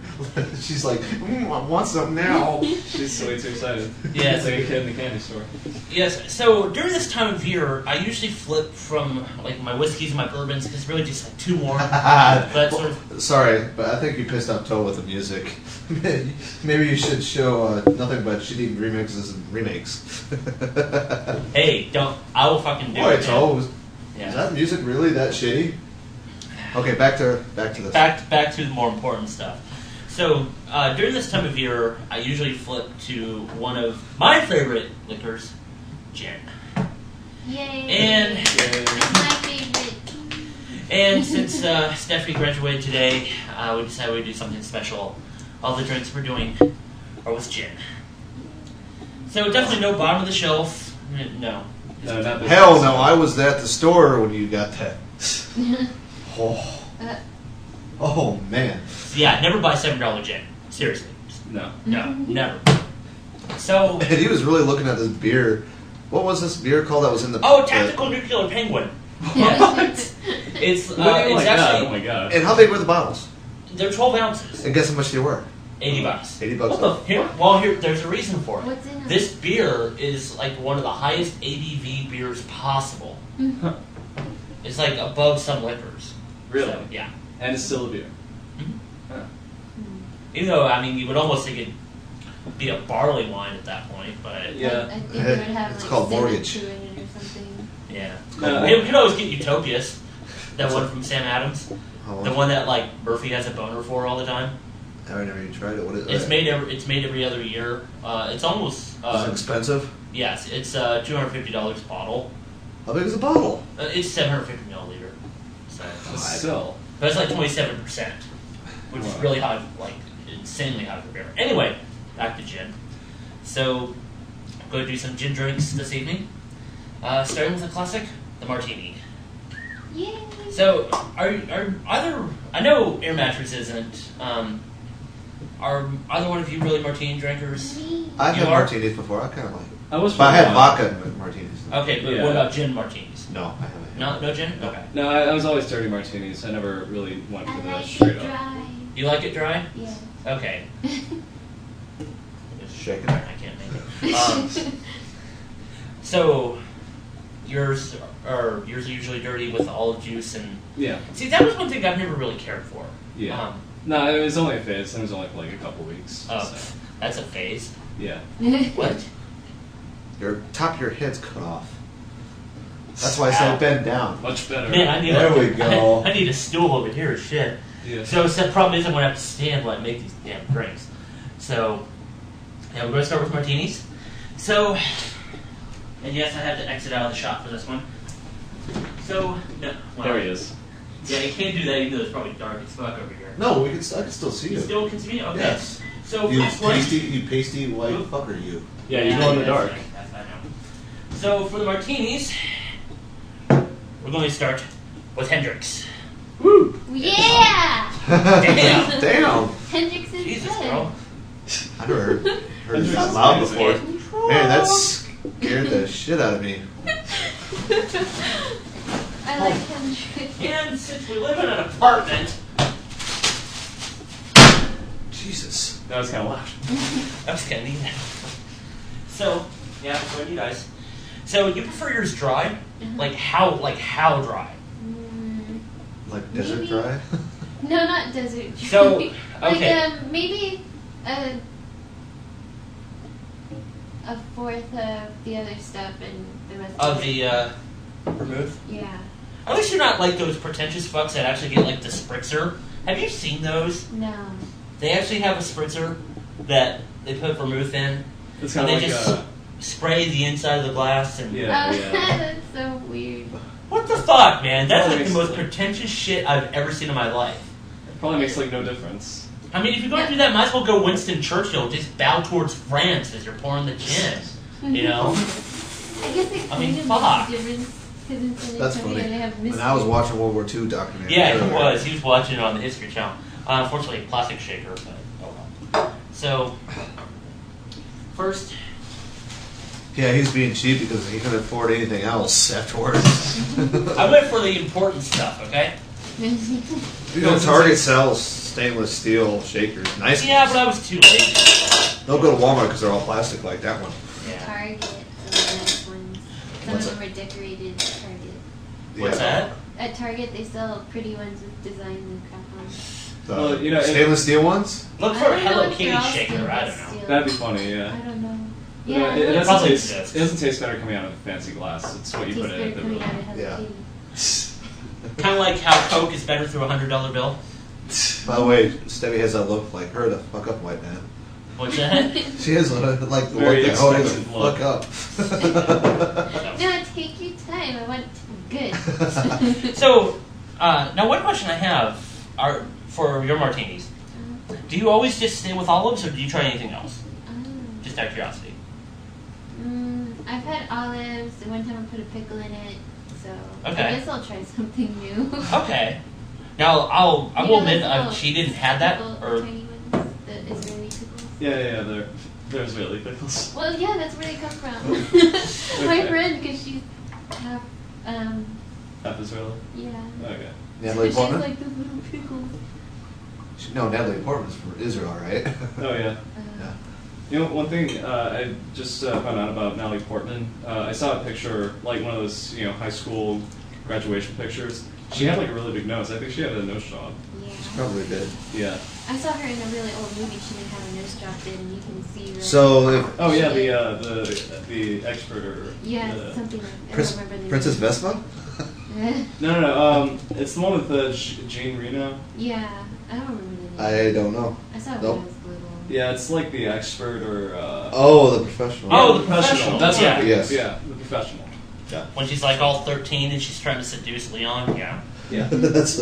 S3: She's like, I want something now.
S4: She's way too excited.
S2: Yes.
S4: It's like a kid in the candy store.
S2: Yes. So during this time of year, I usually flip from like my whiskeys and my bourbons because it's really just like too warm. But sort of.
S3: Sorry, but I think you pissed off Toe with the music. Maybe you should show nothing but shitty remixes and remakes.
S2: Hey, don't! I will fucking do
S3: Boy,
S2: it. man.
S3: Toe, is
S2: Yeah.
S3: that music really that shitty? Okay, back to this.
S2: Back to the more important stuff. So during this time of year, I usually flip to one of my favorite liquors, gin.
S5: Yay.
S2: And
S5: That's my favorite.
S2: and since Stephanie graduated today, we decided we'd do something special. All the drinks we're doing are with gin. So definitely no bottom of the shelf. No.
S4: No, not this
S3: Hell
S4: one.
S3: no, I was at the store when you got that. Oh man.
S2: Yeah, never buy $7 gin. Seriously.
S4: No.
S2: No, never. So.
S3: And he was really looking at this beer. What was this beer called that was in the...
S2: Oh, Tactical Nuclear Penguin. Yes. It's
S4: What do you
S2: it's
S4: like that?
S2: actually
S4: Oh my god.
S3: And how big were the bottles?
S2: they're 12 ounces.
S3: And guess how much they were?
S2: $80.
S3: $80
S2: What the here, there's a reason for it.
S5: What's in it?
S2: This beer is like one of the highest ABV beers possible.
S4: Huh.
S2: It's like above some liquors.
S4: Really?
S2: So, yeah.
S4: And it's still a beer.
S2: Mhm.
S4: Huh.
S2: Even though, I mean, you would almost think it'd be a barley wine at that point, but
S4: Yeah.
S5: I think it would have
S3: It's
S5: like
S3: called
S5: 7
S3: mortgage.
S5: to it or something.
S2: yeah.
S4: No.
S2: You could always get Utopias. That one from Sam Adams.
S3: How
S2: The
S3: much?
S2: one that like Murphy has a boner for all the time.
S3: I never even tried it. What is
S2: It's
S3: it?
S2: made every other year. It's almost
S3: Is it expensive?
S2: yes. It's $250 a bottle.
S3: How big is the bottle?
S2: It's 750 milliliter. So,
S4: But still.
S2: but it's like 27%, which is
S4: Wow.
S2: really high, like insanely high for beer. Anyway, back to gin. So, I'm going to do some gin drinks this evening. Starting with a classic, the martini.
S5: Yay!
S2: So, are either I know Air Mattress isn't. Are either one of you really martini drinkers?
S5: Me.
S3: I've
S2: You
S3: had
S2: are?
S3: martinis before. I kind of like it.
S4: I was.
S3: But I had
S4: for a while.
S3: vodka in martinis.
S2: Okay, but
S4: Yeah.
S2: what about gin martinis?
S3: No, I haven't.
S2: No gin. Okay.
S4: No, I was always dirty martinis. I never really went for
S5: I
S4: the
S5: like
S4: straight
S5: it
S4: up.
S5: dry.
S2: You like it dry?
S5: Yeah.
S2: Okay.
S3: Just shake it.
S2: I can't make it. So, yours are usually dirty with olive juice and.
S4: Yeah.
S2: See, that was one thing I've never really cared for.
S4: Yeah. No, it was only a phase. It was only for like a couple weeks.
S2: Oh,
S4: So,
S2: that's a phase.
S4: yeah.
S2: What?
S3: your top of your head's cut off. That's why I said bend down.
S4: Much better.
S2: Man, I need
S3: There we go.
S2: I need a stool over here. Shit.
S4: Yeah.
S2: So the problem is I'm gonna have to stand while I make these damn drinks. So yeah, we're gonna start with martinis. So, and yes, I have to exit out of the shop for this one. So no, well,
S4: There he is.
S2: Yeah, you can't do that even though it's probably dark as fuck over here.
S3: No, I can still see
S2: You
S3: you.
S2: still can see me? Okay.
S3: Yes.
S2: So
S3: You
S2: first one.
S3: pasty white fucker, you.
S4: Yeah, you go in the dark.
S2: I know. So for the martinis, we're going to start with Hendrix.
S3: Woo!
S5: Yeah!
S2: Damn.
S3: Damn.
S5: Hendrix is
S2: Jesus,
S5: good.
S2: bro.
S3: I never heard it that
S4: Hendrix
S3: loud
S4: is
S3: before.
S5: Control.
S3: Man, that scared the shit out of me.
S5: I like Hendrix.
S2: And since we live in an apartment,
S3: Jesus.
S4: That was kind of loud.
S2: I was gonna need that. So, yeah, I'm going to you guys. So you prefer yours dry? Like how dry?
S5: Mm,
S3: Like desert
S5: Maybe.
S3: dry?
S5: no, not desert.
S2: So,
S5: like
S2: okay.
S5: maybe a fourth of the other stuff and the rest
S2: Of
S5: it.
S2: the vermouth?
S5: Yeah.
S2: At least you're not like those pretentious fucks that actually get like the spritzer. Have you seen those?
S5: No.
S2: They actually have a spritzer that they put vermouth in,
S4: It's
S2: and
S4: kind
S2: they
S4: of like
S2: just spray the inside of the glass. And
S4: Yeah,
S5: Oh,
S4: yeah.
S5: that's so weird.
S2: what the fuck, man? That's like the
S4: Probably
S2: most
S4: makes-
S2: pretentious shit I've ever seen in my life.
S4: It probably makes like no difference.
S2: I mean, if you're going to do that, might as well go Winston Churchill. Just bow towards France as you're pouring the gin. You know?
S5: I guess it
S2: I mean,
S5: kind of
S2: fuck.
S5: makes a difference because in San
S3: That's
S5: Antonio
S3: funny.
S5: they have
S3: When I was
S5: mystery.
S3: watching World War II documentary.
S2: Yeah, he
S3: earlier.
S2: was. He was watching it on the History Channel. Unfortunately, a plastic shaker, but oh well. So, first,
S3: Yeah, he was being cheap because he couldn't afford anything else afterwards.
S2: I went for the important stuff, okay?
S3: You know, Target sells stainless steel shakers. Nice
S2: Yeah,
S3: ones.
S2: but I was too lazy.
S3: Don't go to Walmart because they're all plastic like that one.
S2: Yeah.
S5: Target, some nice ones. Some
S3: What's
S5: of them are decorated at Target.
S2: What's
S3: Yeah.
S2: that?
S5: At Target, they sell pretty ones with designs and crap on them.
S3: The
S4: Well, you know, it-
S3: stainless steel ones?
S2: Look
S5: I
S2: for a
S5: don't know
S2: Hello
S5: if they're
S2: Kitty
S5: all
S2: shaker. I don't
S5: stainless
S2: know.
S5: steel.
S4: That'd be funny, yeah.
S5: I don't know.
S4: But,
S5: Yeah,
S4: it, doesn't
S2: Probably
S4: taste,
S2: exists.
S4: it doesn't taste better coming out of fancy glass. It's what you
S5: tastes
S4: put in
S5: better
S4: it.
S5: coming
S4: that
S5: out of Hello
S3: Yeah.
S5: Kitty.
S2: Kind of like how Coke is better through a $100 bill.
S3: By the way, Stevie has that look like her to fuck up white man.
S2: What's that?
S3: She has like the look
S4: Very
S3: that oh,
S4: expensive
S3: fuck
S4: look.
S3: up.
S5: No, take your time. I want good.
S2: So, now one question I have are for your martinis. Do you always just stay with olives, or do you try anything else? Just out of curiosity.
S5: I've had olives, and one time I put a pickle in it, so
S2: Okay.
S5: I guess I'll try something new.
S2: Okay. Now I will
S5: You know
S2: admit
S5: those little
S2: she didn't have that,
S5: pickle-
S2: or
S5: tiny ones, the Israeli pickles.
S4: Yeah, there's really pickles.
S5: Well, yeah, that's where they come from.
S4: Okay.
S5: My friend, because she's half,
S4: Half Israeli?
S5: yeah.
S4: Okay.
S3: Natalie
S5: She's
S3: Portman?
S5: like the little pickles.
S3: No, Natalie Portman's from Israel, right?
S4: Oh, yeah.
S3: Yeah.
S4: You know, one thing I just found out about Natalie Portman, I saw a picture, like one of those, high school graduation pictures. She had like a really big nose. I think she had a nose job.
S5: Yeah.
S3: Probably did.
S4: Yeah.
S5: I saw her in a really old movie. She didn't have a nose job in, and you can see. Right
S3: So, if
S4: Oh yeah, the expert or
S5: Yeah,
S4: the,
S5: something like I
S3: Prince,
S5: don't remember the
S3: Princess Vespa?
S4: No. It's the one with Jean Reno.
S5: Yeah, I don't remember the name.
S3: I don't know.
S5: I saw it
S3: Nope.
S5: when I was little.
S4: Yeah, it's like the expert or.
S3: Oh, the professional.
S2: Oh, the professional.
S4: That's
S2: Yeah.
S4: right.
S3: Yes.
S4: Yeah, the professional.
S3: Yeah.
S2: when she's like all 13 and she's trying to seduce Leon. Yeah.
S4: Yeah.
S3: That's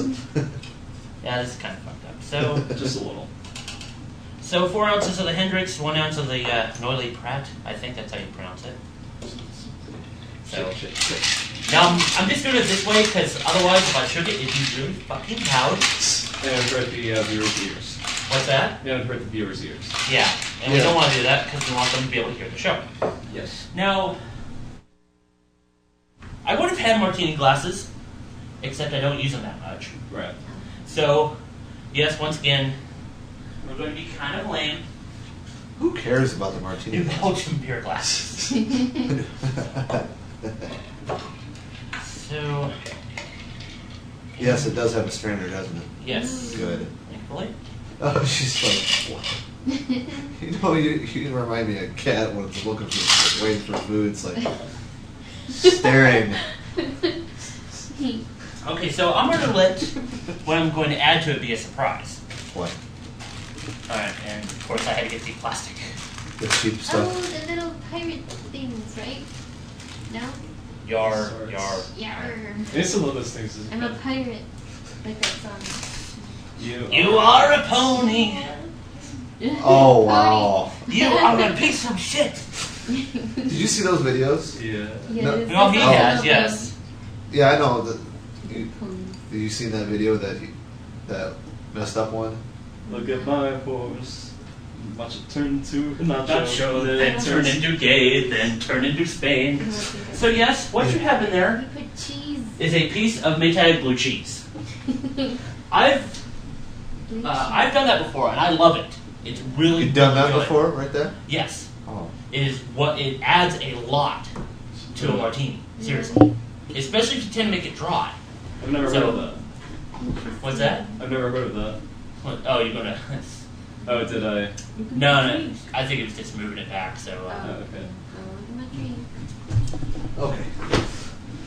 S2: Yeah, this is kind of fucked up. So,
S4: Just a little.
S2: so 4 ounces of the Hendrix, 1 ounce of the Noilly Prat. I think that's how you pronounce it. So, now I'm just doing it this way because otherwise, if I shook it, it'd be really fucking loud.
S4: And it hurt the viewers' ears.
S2: What's that?
S4: Yeah, it hurt the viewers' ears.
S2: Yeah, and we
S3: Yeah.
S2: don't want to do that because we want them to be able to hear the show.
S4: Yes.
S2: Now, I would have had martini glasses, except I don't use them that much.
S4: Right.
S2: So, yes, once again, we're going to be kind of lame.
S3: Who cares about the martini?
S2: New Belgian beer glasses. So,
S3: Yes, it does have a strainer, doesn't it?
S2: yes.
S3: Good.
S2: Thankfully.
S3: Oh, she's like, You know, you remind me of a cat when it's looking for, waiting for food. It's like staring.
S2: Okay, so I'm going to let what I'm going to add to it be a surprise.
S3: What?
S2: Alright, and of course I had to get the plastic.
S3: The cheap
S5: Oh,
S3: stuff.
S5: the little pirate things, right? No?
S2: Yar.
S5: Yarr.
S4: I used to love those things. As a
S5: I'm a
S4: kid.
S5: pirate. Like that song.
S2: You are a pony.
S3: Oh wow!
S2: You are a piece of shit.
S3: Did you see those videos?
S4: Yeah.
S5: Yeah,
S3: No.
S5: this
S2: No,
S5: is
S2: he
S5: all
S2: has,
S5: of
S2: yes.
S3: Yeah, I know. Did
S5: them.
S3: you see that video that messed up one?
S4: Look at my horse. Watch it turn to
S2: Not show, then turn into gay, then turn into Spain. So yes, what you have in there
S5: You put cheese.
S2: is a piece of Maytag blue cheese. I've done that before, and I love it. It's really
S3: You've done
S2: really
S3: that
S2: good.
S3: before, right there?
S2: Yes,
S3: Oh.
S2: it adds a lot to a martini. Seriously, especially if you tend to make it dry.
S4: I've never heard of that.
S2: What's that?
S4: I've never heard of that.
S2: What, oh, you're gonna?
S4: Oh, did I?
S2: No. I think it was just moving it back. So,
S4: Oh, okay.
S5: Oh, look at my drink.
S3: Okay.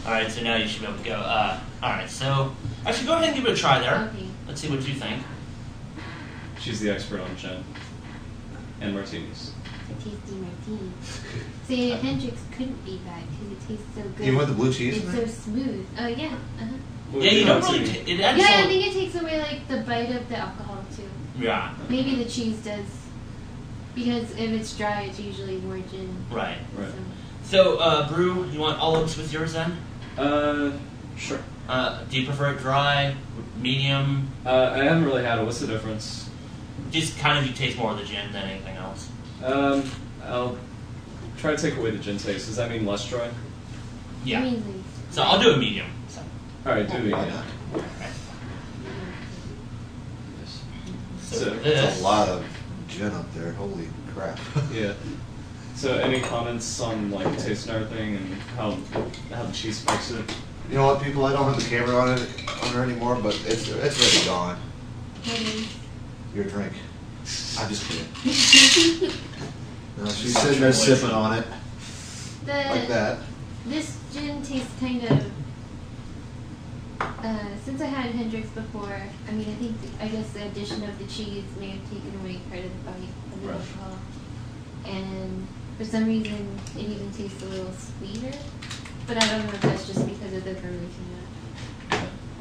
S2: all right. So now you should be able to go. All right. So actually, go ahead and give it a try there.
S5: Okay.
S2: Let's see what you think.
S4: She's the expert on gin and martinis.
S5: A tasty martini. See, Hendrix couldn't be bad because it tastes so good.
S3: Even with the blue cheese?
S5: It's so smooth. Oh, yeah. Uh-huh.
S2: Yeah, you don't really. It adds
S5: Yeah, I
S2: some-
S5: think it takes away, like, the bite of the alcohol, too.
S2: Yeah.
S5: Maybe the cheese does. Because if it's dry, it's usually more gin.
S2: Right.
S4: Right.
S2: So, Brew, you want olives with yours then?
S4: Sure.
S2: Do you prefer it dry, medium?
S4: I haven't really had it. What's the difference?
S2: Just kind of you taste more of the gin than anything else.
S4: I'll try to take away the gin taste. Does that mean less dry?
S2: Yeah.
S5: Amazing.
S2: So I'll do a medium. So.
S4: Alright, do it.
S3: Why
S4: Yeah.
S3: not?
S2: So
S3: That's
S2: this.
S3: a lot of gin up there. Holy crap.
S4: Yeah. So, any comments on like the taste and everything, and how the cheese makes it?
S3: You know what, people? I don't have the camera on her anymore, but it's already gone.
S5: What is?
S3: Your drink. I'm just kidding. No, she's sitting there sipping on it like that.
S5: This gin tastes kind of. Since I had Hendrix before, I mean, I guess the addition of the cheese may have taken away part of the bite of the
S4: Right.
S5: alcohol. And for some reason, it even tastes a little sweeter. But I don't know if that's just because of the fermenting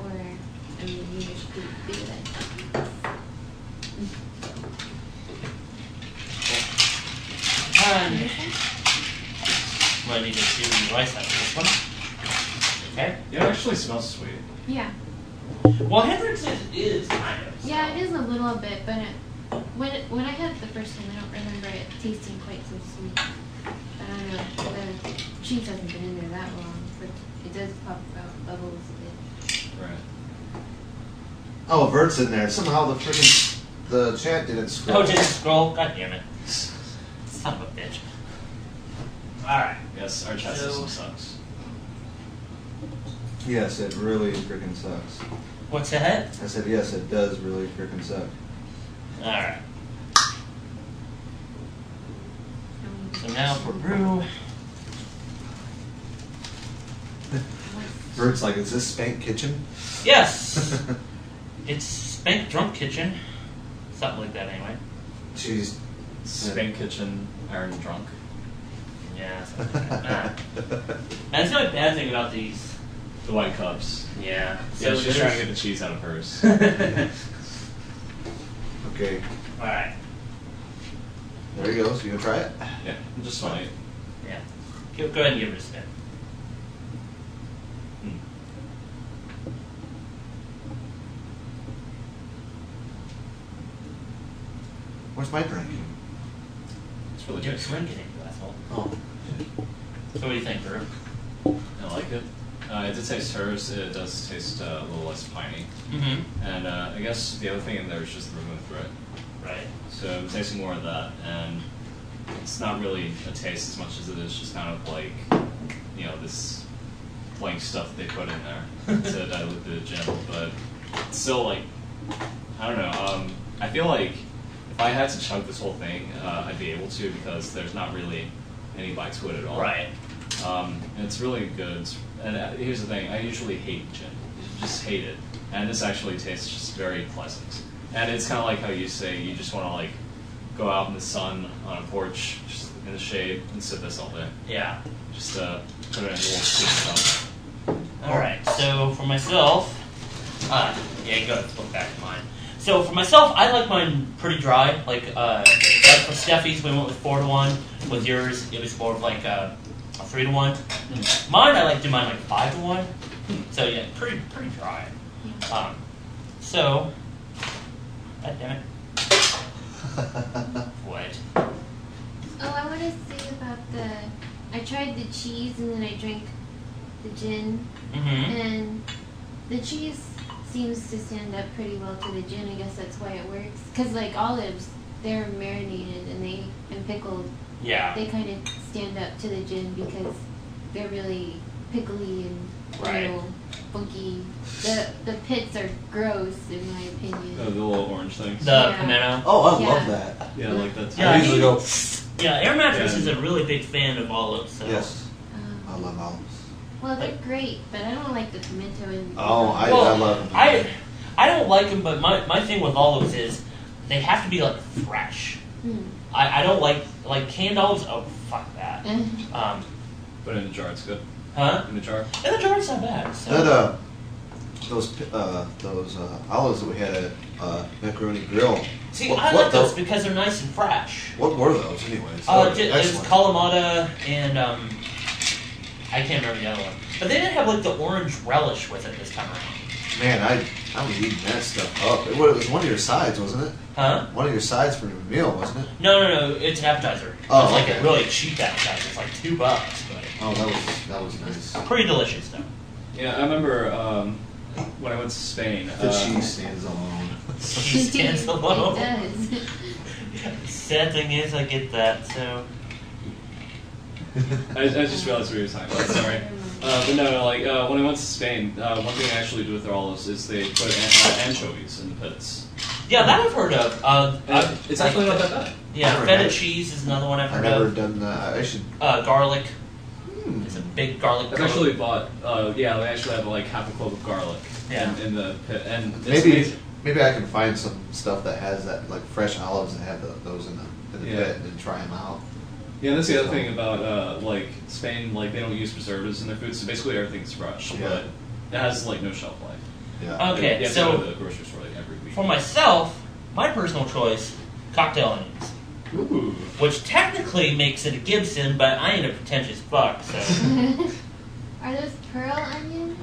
S5: or, I mean, maybe I should figure that out.
S2: And ready to do the rice after this one. Okay.
S4: Yeah, it actually smells sweet.
S5: Yeah.
S2: Well, Hendrix is kind of. So.
S5: Yeah, it is a little bit, but when I had it the first time, I don't remember it tasting quite so sweet. I don't know. The cheese hasn't been in there that long, but it does pop out bubbles a bit.
S4: Right.
S3: Oh, Vert's in there. Somehow the chat didn't scroll.
S2: Oh, just scroll. God damn it. Son of a bitch. Alright.
S4: Yes, our chat
S2: So-
S4: system sucks.
S3: Yes, it really freaking sucks.
S2: What's that?
S3: I said yes, it does really freaking suck.
S2: Alright. So now for Brew.
S3: Vert's like, is this Spank Kitchen?
S2: Yes! It's Spank Drunk Kitchen. Something like that, anyway.
S3: She's
S4: Spank Kitchen, Iron Drunk.
S2: Yeah, something like that. That's the only bad thing about these.
S4: The white cups.
S2: Yeah.
S4: Yeah, she's
S2: there's-
S4: trying to get the cheese out of hers.
S3: Okay,
S2: Alright.
S3: there you go. So you gonna try it?
S4: Yeah, just funny.
S2: Yeah. Go ahead and give it a spin.
S3: Where's my drink?
S4: It's really
S2: You're
S4: good.
S2: drinking it, you asshole.
S3: Oh,
S2: So what do you think, Drew?
S4: I like it. It did taste hers. It does taste a little less piney.
S2: Mm-hmm.
S4: And I guess the other thing in there is just the vermouth, right?
S2: Right.
S4: So I'm tasting more of that, and it's not really a taste as much as it is just kind of like, you know, this blank stuff they put in there to dilute the gin. But it's still like, I don't know. I feel like if I had to chug this whole thing, I'd be able to because there's not really any bite to it at all.
S2: Right.
S4: And it's really good. And here's the thing: I usually hate gin, just hate it. And this actually tastes just very pleasant. And it's kind of like how you say you just want to like go out in the sun on a porch, just in the shade, and sip this all day.
S2: Yeah.
S4: Just put it in a little sweet stuff.
S2: All right. So for myself, yeah, you go ahead, look back to mine. So for myself, I like mine pretty dry. Like for Steffi's, we went with 4-to-1. With yours, it was more of like a 3-to-1. Mine, I like to do mine like 5-to-1. So yeah, pretty dry. So, God damn it. What?
S5: Oh, I want to say about I tried the cheese and then I drank the gin.
S2: Mm-hmm.
S5: And the cheese seems to stand up pretty well to the gin. I guess that's why it works. Because like olives, they're marinated and pickled.
S2: Yeah.
S5: They kind of stand up to the gin because they're really pickly and
S2: Right.
S5: funky. The pits are gross in my opinion.
S4: The little orange things.
S2: The
S5: Yeah.
S2: pimento.
S3: Oh, I
S5: Yeah.
S3: love that.
S4: Yeah, I like that too.
S2: Yeah,
S3: I usually go.
S2: Yeah, Air Mattress
S4: Yeah.
S2: is a really big fan of olives. So.
S3: Yes, I love olives.
S5: Well, they're great, but I don't like the pimento and.
S3: Oh, I
S2: Well,
S3: love them.
S2: I don't like them, but my thing with olives is they have to be like fresh. I don't like canned olives. Oh, fuck that.
S4: But in a jar, it's good.
S2: Huh?
S4: In a jar.
S2: In the jar, it's not bad. So.
S3: That those olives that we had at Macaroni Grill.
S2: See,
S3: what-
S2: I
S3: what
S2: like those
S3: the-
S2: because they're nice and fresh.
S3: What were those, anyways?
S2: It's Kalamata and I can't remember the other one, but they didn't have like the orange relish with it this time around.
S3: Man, I was eating that stuff up. It was one of your sides, wasn't it?
S2: Huh?
S3: One of your sides for your meal, wasn't it?
S2: No, it's an appetizer.
S3: Oh,
S2: It's like
S3: okay.
S2: a really cheap appetizer. It's like $2, but
S3: Oh, that was nice.
S2: pretty delicious though.
S4: Yeah, I remember when I went to Spain.
S3: The cheese stands alone.
S2: She stands alone.
S5: It does.
S2: Sad thing is, I get that. So
S4: I just realized what you were talking about. Sorry. But no, like when I went to Spain, one thing I actually do with their olives is they put anchovies in the pits.
S2: yeah, that I've heard of.
S4: And it's actually not that bad.
S2: Yeah,
S3: Never
S2: feta
S3: had.
S2: cheese is another one I've
S3: I've
S2: heard
S3: never
S2: of.
S3: done that. I should.
S2: Garlic. It's a big garlic.
S4: I've actually bought. Yeah, they actually have like half a clove of garlic
S2: Yeah.
S4: in the pit, and it's
S3: Maybe
S4: amazing.
S3: maybe I can find some stuff that has that, like fresh olives that have those in the
S4: Yeah.
S3: pit, and then try them out.
S4: Yeah, that's the other thing about like Spain. Like they don't use preservatives in their food, so basically everything's fresh,
S3: Yeah.
S4: but it has like no shelf life.
S3: Yeah.
S2: Okay,
S4: you have
S2: so-
S4: to go to the grocery store like every week.
S2: For myself, my personal choice, cocktail onions.
S4: Ooh.
S2: Which technically makes it a Gibson, but I ain't a pretentious fuck, so.
S5: Are those pearl onions?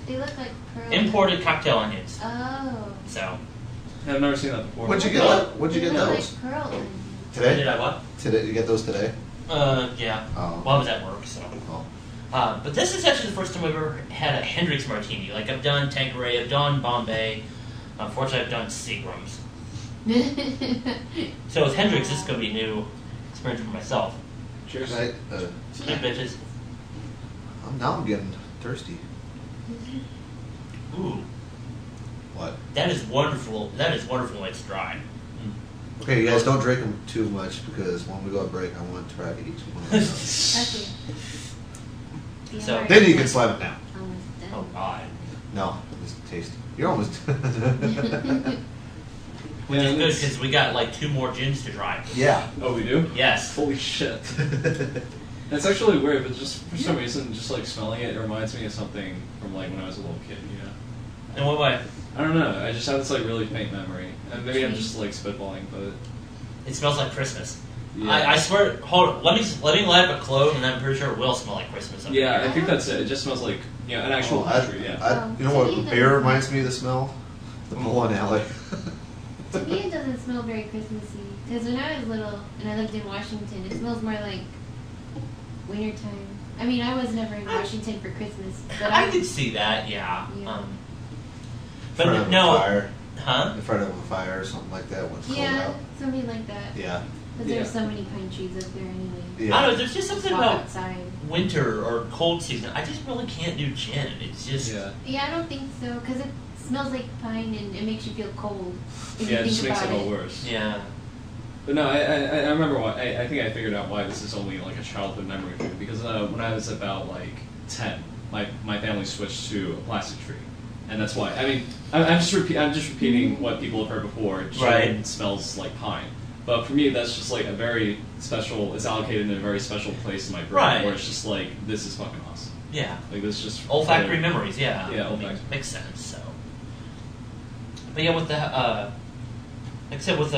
S5: They look like pearl.
S2: Imported cocktail onions.
S5: Oh.
S2: So.
S4: I've never seen that before.
S3: What'd you get? What'd you
S5: They
S3: get
S5: look
S3: those
S5: like pearl onions.
S2: Did
S3: today?
S2: I what?
S3: Today, you get those today?
S2: Yeah.
S3: Oh.
S2: Well, I was at work, so.
S3: Oh.
S2: But this is actually the first time I've ever had a Hendrix martini. Like, I've done Tanqueray, I've done Bombay. Unfortunately, I've done Seagram's. So with Hendrix, this is going to be a new experience for myself.
S4: Cheers.
S3: Right,
S2: Hey, bitches.
S3: now I'm getting thirsty.
S2: Ooh,
S3: What?
S2: that is wonderful. That is wonderful when it's dry.
S3: Okay, you guys don't drink them too much because when we go on break, I want to try to eat one of those.
S5: Okay.
S2: So-
S3: Then you can slam it down.
S5: Almost done.
S2: Oh, God.
S3: No, it's tasty. You're almost.
S2: Which is good because we got like 2 more gins to try.
S3: Yeah.
S4: Oh, we do?
S2: Yes.
S4: Holy shit. That's actually weird, but just for some reason, just like smelling it, it reminds me of something from like when I was a little kid, you know?
S2: And what about
S4: I don't know, I just have this like really faint memory. And maybe I'm just like spitballing, but
S2: it smells like Christmas.
S4: yeah.
S2: I swear. Hold on. Let me light up a clove, and I'm pretty sure it will smell like Christmas. Up
S4: Yeah,
S2: here.
S4: I think that's it. It just smells like, you know, an actual country, yeah.
S3: You know what beer reminds me of the smell? The Mullen Alley.
S5: To me, it doesn't smell very Christmassy. Because when I was little and I lived in Washington, it smells more like wintertime. I mean, I was never in Washington for Christmas, but
S2: I could see that. Yeah.
S5: Yeah.
S3: In
S2: But
S3: front of
S2: no.
S3: a fire.
S2: Huh?
S3: In front of a fire or something like that when it's cold
S5: yeah,
S3: out.
S5: something like that.
S3: Yeah.
S5: But there's so many pine trees up there anyway.
S3: Yeah.
S2: I don't know. There's just something
S5: Walk
S2: about
S5: outside.
S2: winter or cold season. I just really can't do gin. It's just.
S4: Yeah.
S5: Yeah, I don't think so, because it's smells like pine and it makes you feel cold. If
S4: Yeah, it
S5: you
S4: just
S5: think
S4: makes it
S5: about
S4: all worse.
S2: Yeah.
S4: But no, I remember why. I think I figured out why this is only like a childhood memory for me. Because when I was about like 10, my family switched to a plastic tree, and that's why. I mean, I'm just repeating what people have heard before. Gin
S2: Right.
S4: smells like pine, but for me, that's just like a very special. It's allocated in a very special place in my brain,
S2: Right.
S4: where it's just like this is fucking awesome.
S2: Yeah.
S4: Like this just
S2: Olfactory memories, yeah.
S4: Yeah, olfactory.
S2: Makes sense. So, but yeah, with the like I said, with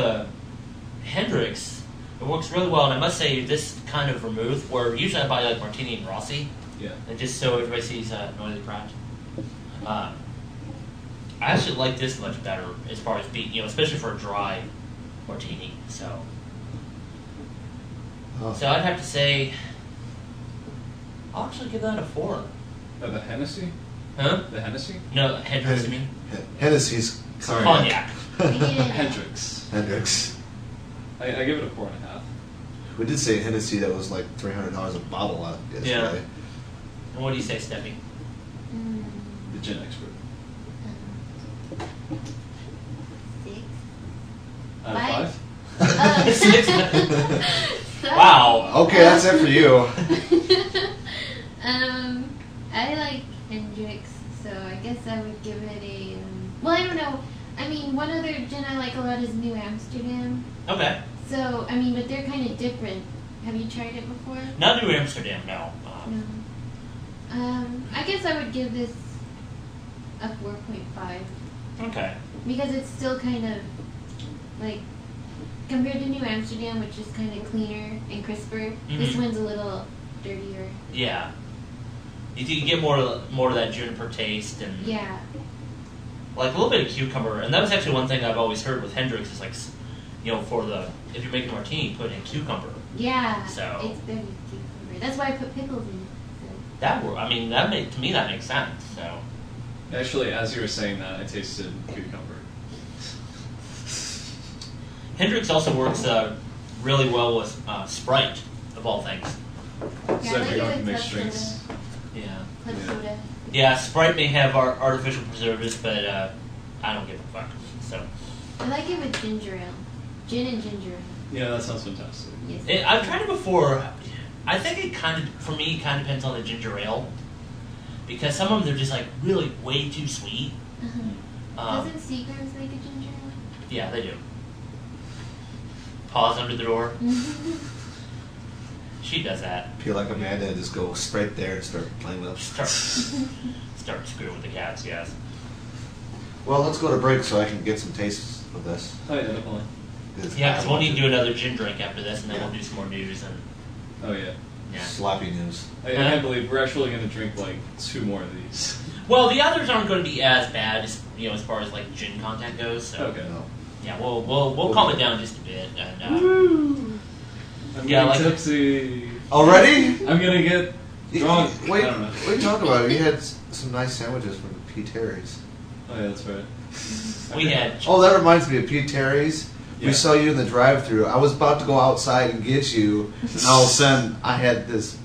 S2: Hendrix, it works really well. And I must say, this kind of vermouth, where usually I buy like Martini and Rossi,
S4: Yeah.
S2: and just so everybody sees Noisy Pride. I actually like this much better as far as being, especially for a dry Martini. So, so I'd have to say, I'll actually give that a 4.
S4: The Hennessy?
S2: Huh?
S4: The Hennessy?
S2: No, Hendrix, I mean.
S3: Hennessy's
S4: Sorry.
S2: Cognac.
S5: Yeah.
S4: Hendrix.
S3: Hendrix.
S4: I give it a 4.5.
S3: We did say Hennessy that was like $300 a bottle yesterday.
S2: Yeah. And what do you say, Steffi?
S4: The gin expert.
S5: 6.
S4: Out of 5?
S2: Wow.
S3: Okay, that's it for you.
S5: I like Hendrix, so I guess I would give it a. Well, I don't know. I mean, one other gin I like a lot is New Amsterdam.
S2: Okay.
S5: So, I mean, but they're kind of different. Have you tried it before?
S2: Not New Amsterdam, no.
S5: No. I guess I would give this a 4.5
S2: Okay.
S5: because it's still kind of like compared to New Amsterdam, which is kind of cleaner and crisper. This
S2: Mhm.
S5: one's a little dirtier.
S2: Yeah. You get more of that juniper taste and
S5: Yeah.
S2: like a little bit of cucumber. And that was actually one thing I've always heard with Hendrix is like, for if you're making a martini, put in cucumber.
S5: Yeah.
S2: So-
S5: It's better with cucumber. That's why I put pickles in it.
S2: I mean, to me that makes sense. So.
S4: Actually, as you were saying that, I tasted cucumber.
S2: Hendrix also works really well with Sprite, of all things.
S5: Yeah,
S4: So
S5: I
S4: if
S5: like
S4: you're
S5: it
S4: going to
S5: with
S4: mix
S5: club
S4: drinks.
S5: soda.
S2: Yeah.
S5: Club
S4: Yeah.
S5: soda.
S2: Yeah, Sprite may have artificial preservatives, but I don't give a fuck. So.
S5: I like it with ginger ale. Gin and ginger ale.
S4: Yeah, that sounds fantastic.
S5: Yes.
S2: I've tried it before. I think for me, it kind of depends on the ginger ale. Because some of them, they're just like really way too sweet.
S5: Doesn't Seagram's make a ginger ale?
S2: Yeah, they do. Pause under the door. She does that.
S3: If you're like Amanda, just go straight there and start playing with them.
S2: Start screwing with the cats, yes.
S3: Well, let's go to break so I can get some tastes of this.
S4: Oh yeah, definitely.
S2: Yeah, because we'll need to do another gin drink after this, and then we'll do some more news. And
S4: Oh yeah.
S2: yeah.
S3: Sloppy news.
S4: I can't believe we're actually going to drink like 2 more of these.
S2: Well, the others aren't going to be as bad as as far as like gin content goes. So
S4: Okay.
S3: No.
S2: yeah, we'll calm it down just a bit. And
S4: I'm
S2: Yeah,
S4: getting
S2: like-
S4: tipsy.
S3: Already?
S4: I'm gonna get drunk.
S3: Wait,
S4: I don't know.
S3: what are you talking about? You had some nice sandwiches from Pete Terry's.
S4: Oh yeah, that's right.
S2: we had
S3: Oh, that reminds me of Pete Terry's.
S4: Yeah.
S3: We saw you in the drive-thru. I was about to go outside and get you, and all of a sudden, I had this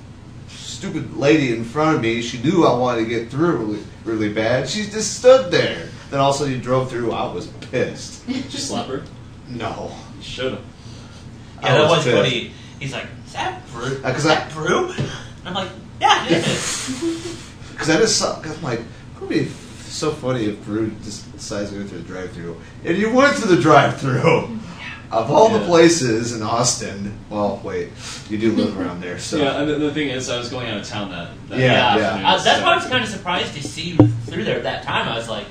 S3: stupid lady in front of me. She knew I wanted to get through really, really bad. She just stood there. Then all of a sudden, you drove through. I was pissed.
S4: Did you slap her?
S3: No.
S4: You should have.
S2: yeah, that was
S3: pissed.
S2: funny. He's like, is that Brew? Is
S3: 'cause
S2: that Brew? And I'm like, yeah, it is.
S3: Because I just saw, cause I'm like, it would be so funny if Brew just decides to go through the drive-thru. And you went through the drive-thru. Of all the
S4: Yeah.
S3: places in Austin, well, wait, you do live around there, so.
S4: Yeah, and the thing is, I was going out of town that
S3: Yeah,
S4: afternoon,
S2: That's
S4: so-
S2: why I was kind of surprised to see you through there at that time. I was like,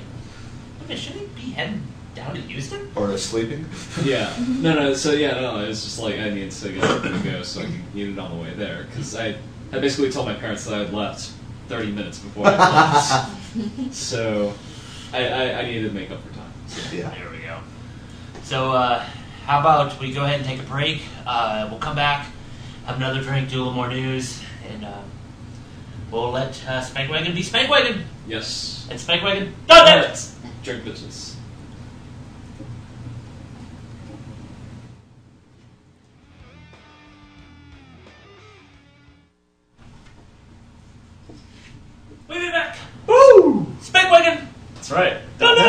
S2: okay, should he be heading down to Houston?
S3: Or sleeping.
S4: Yeah. No, so yeah, no, it was just like I needed to get something to go so I could get it on the way there. Because I basically told my parents that I had left 30 minutes before I left. So I needed to make up for time.
S3: Yeah.
S2: There we go. So, how about we go ahead and take a break? We'll come back, have another drink, do a little more news, and we'll let Spankwagon be Spankwagon.
S4: Yes.
S2: And Spankwagon, don't do it!
S4: Drink bitches.
S2: We'll be back. Woo! Spankwagon,
S4: That's right.
S2: don't do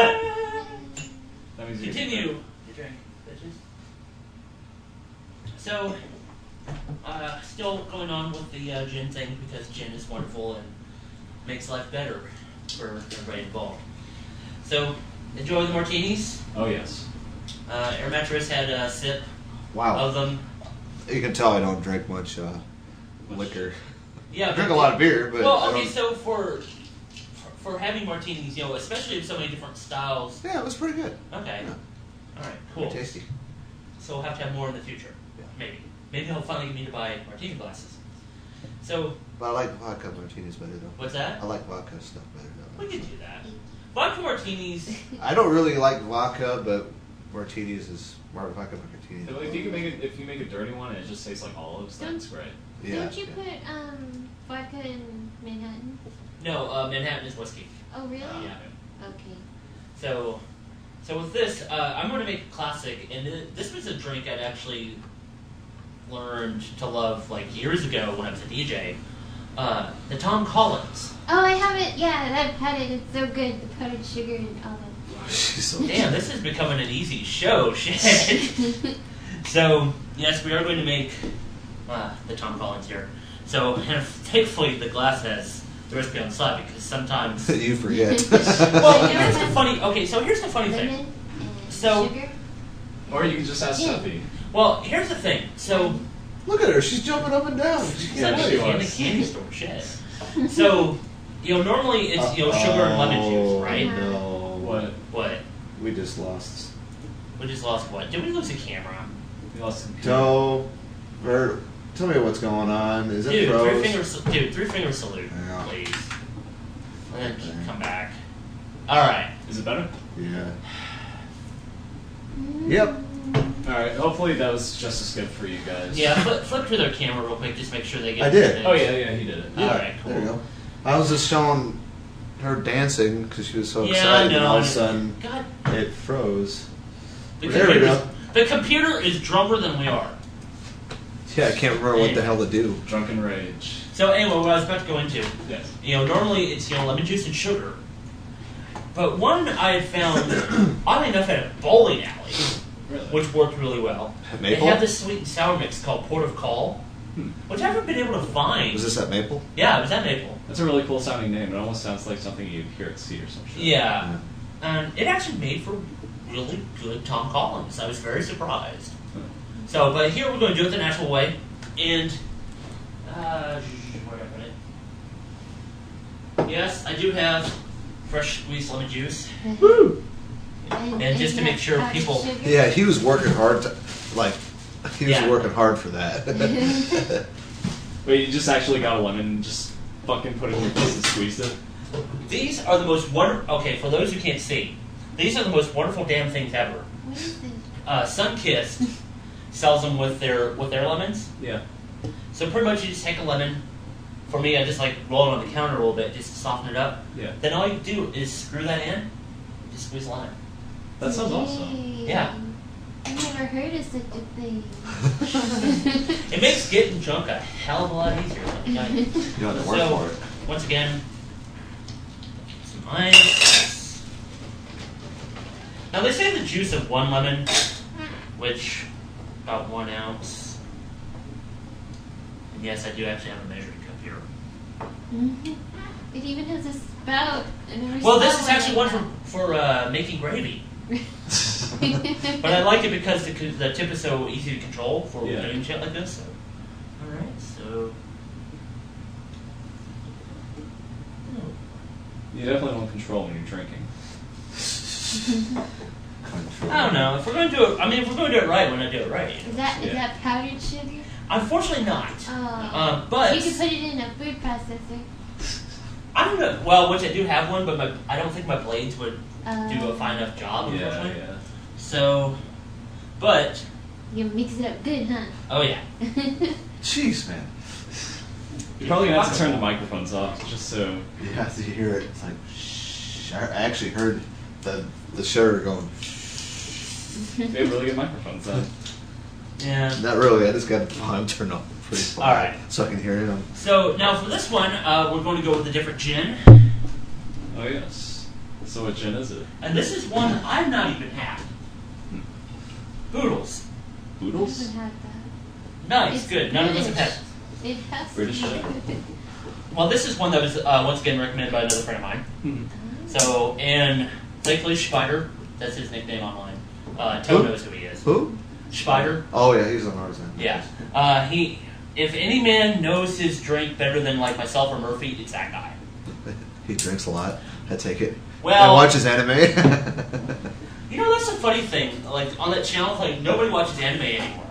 S2: So, still going on with the gin thing because gin is wonderful and makes life better for everybody involved. So, enjoy the martinis.
S4: Oh yes.
S2: Air Mattress had a sip
S3: Wow.
S2: of them.
S3: You can tell I don't drink much liquor.
S2: Yeah,
S3: I drink a lot of beer, but
S2: well,
S3: I
S2: okay,
S3: don't...
S2: so for having martinis, you know, especially with so many different styles.
S3: Yeah, it was pretty good.
S2: Okay.
S3: Yeah.
S2: All right. Cool.
S3: Pretty tasty.
S2: So we'll have to have more in the future.
S3: Yeah.
S2: Maybe he'll finally get me to buy martini glasses. So.
S3: But I like vodka martinis better though.
S2: What's that?
S3: I like vodka stuff better though.
S2: We can do that. Vodka martinis.
S3: I don't really like vodka, but martinis is vodka martinis.
S4: If you make a dirty one and it just tastes like olives, that's great.
S3: Yeah.
S5: Don't you put vodka in Manhattan?
S2: No, Manhattan is whiskey.
S5: Oh really?
S2: Yeah.
S5: Okay.
S2: So with this, I'm going to make a classic, and this was a drink I'd actually learned to love like years ago when I was a DJ. The Tom Collins.
S5: Oh, I have it. Yeah, I've had it. It's so good. The powdered sugar and all that.
S3: She's so
S2: Damn, this is becoming an easy show. Shit. So yes, we are going to make the Tom Collins here. So and thankfully the glass has the recipe on the side because sometimes.
S3: You forget.
S2: Well, here's the funny. Okay, so here's the funny thing.
S5: Lemon and
S2: So-
S5: sugar.
S4: Or you can just ask
S5: Yeah.
S4: Steffi.
S2: Well, here's the thing. So.
S3: Look at her. She's jumping up and down.
S4: Yeah,
S2: It's
S4: she
S2: like
S4: was.
S2: a candy store shit. So, normally it's sugar and lemon juice, right?
S3: No.
S2: What?
S3: We just lost.
S2: We just lost what? Did we lose a camera?
S4: We lost some.
S3: Tell me what's going on. Is it
S2: Dude,
S3: froze?
S2: three finger salute,
S3: Yeah.
S2: please. And then come back. All right.
S4: Is it better?
S3: Yeah. Yep.
S4: All right. Hopefully that was just as good for you guys.
S2: Yeah, flip to their camera real quick. Just make sure they get.
S3: I did.
S4: Oh yeah, he did it.
S2: All right, cool.
S3: There you go. I was just showing her dancing because she was so
S2: Yeah,
S3: excited,
S2: I
S3: and
S2: know.
S3: all of a sudden
S2: God,
S3: it froze.
S2: the
S3: There we
S2: computer's-
S3: go.
S2: The computer is drummer than we are.
S3: Yeah, I can't remember what the hell to do.
S4: Drunken rage.
S2: So anyway, what I was about to go into.
S4: Yes.
S2: Normally it's lemon juice and sugar. But one I had found, oddly enough, at a bowling alley,
S4: Really?
S2: which worked really well.
S3: Maple?
S2: They have this sweet and sour mix called Port of Call, which I haven't been able to find.
S3: Was this at Maple?
S2: Yeah, it was at Maple.
S4: That's a really cool sounding name. It almost sounds like something you'd hear at sea or some shit.
S2: Yeah. And it actually made for really good Tom Collins. I was very surprised. So, but here we're going to do it the natural way. And, where did I put it? Yes, I do have fresh squeezed lemon juice.
S3: Woo!
S2: And just to make sure
S5: powdered
S2: people-
S5: sugar.
S3: Yeah, he was working hard he was
S2: Yeah.
S3: working hard for that.
S4: Wait, you just actually got a lemon and just fucking put it in your face and squeezed it?
S2: These are the most wonderful. Okay, for those who can't see, these are the most wonderful damn things ever.
S5: What is this?
S2: Sunkist sells them with their lemons.
S4: Yeah.
S2: So pretty much you just take a lemon. For me, I just roll it on the counter a little bit just to soften it up.
S4: Yeah.
S2: Then all you do is screw that in, just squeeze lemon.
S4: That sounds awesome.
S5: Yay.
S2: Yeah.
S5: I never heard of such a thing.
S2: It makes getting drunk a hell of a lot easier.
S3: You don't have to work
S2: So,
S3: for it.
S2: once again, some ice. Now they say the juice of one lemon, which about 1 ounce. And yes, I do actually have a measuring cup here.
S5: Mhm. It even has a spout. I never
S2: Well,
S5: saw
S2: this is actually one
S5: like
S2: for making gravy.
S5: that.
S2: But I like it because the tip is so easy to control for
S4: Yeah.
S2: doing shit like this. So. All right, so.
S4: You definitely want control when you're drinking.
S2: I don't know. If we're going to do it, if we're going to do it right, we're going to do it right.
S5: Is that
S4: Yeah.
S5: powdered sugar?
S2: Unfortunately, not.
S5: Oh.
S2: But
S5: You could put it in a food processor.
S2: I don't know. Well, which I do have one, but I don't think my blades would do a fine enough job.
S4: Yeah,
S2: Unfortunately.
S4: yeah.
S2: So, but
S5: You mix it up good, huh?
S2: oh yeah.
S3: Jeez, man.
S4: You're probably gonna have to turn the microphones off just so.
S3: You have to hear it. It's like, shh. I actually heard the sugar going.
S4: They have really good microphones then.
S2: Yeah.
S3: Not really. I just got the volume turned off pretty far.
S2: All right.
S3: So I can hear it.
S2: So now for this one, we're going to go with a different gin,
S4: Oh yes. So what gin is it?
S2: and this is one I've not even had. Boodles.
S5: I
S4: Boodles?
S5: haven't had that.
S2: Nice,
S5: It's
S2: good. None of us have
S5: British.
S2: had.
S5: It has
S4: British
S5: to be
S4: shit.
S5: good.
S2: Well, this is one that was once again recommended by another friend of mine. So, and thankfully Spider, that's his nickname online. Toe
S3: Who?
S2: knows who he is.
S3: Who?
S2: Spider.
S3: Oh yeah, he's on ours then.
S2: Yeah. If any man knows his drink better than like myself or Murphy, it's that guy.
S3: He drinks a lot. I take it.
S2: Well-
S3: and watches anime.
S2: You know, that's a funny thing. Like on that channel, like nobody watches anime anymore.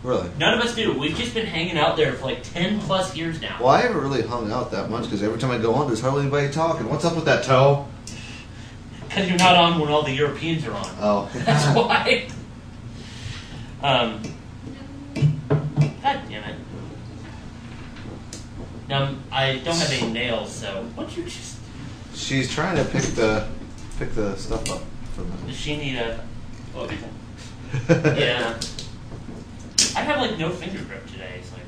S3: Really?
S2: None of us do. We've just been hanging out there for like 10 plus years now.
S3: Well, I haven't really hung out that much because every time I go on, there's hardly anybody talking. What's up with that toe?
S2: Because you're not on when all the Europeans are on.
S3: Oh.
S2: That's why. God damn it. Now, I don't have any nails, so why don't you just...
S3: She's trying to pick the stuff up from
S2: Does
S3: the.
S2: she need a...
S4: Oh,
S2: Yeah. I have like no finger grip today. It's like...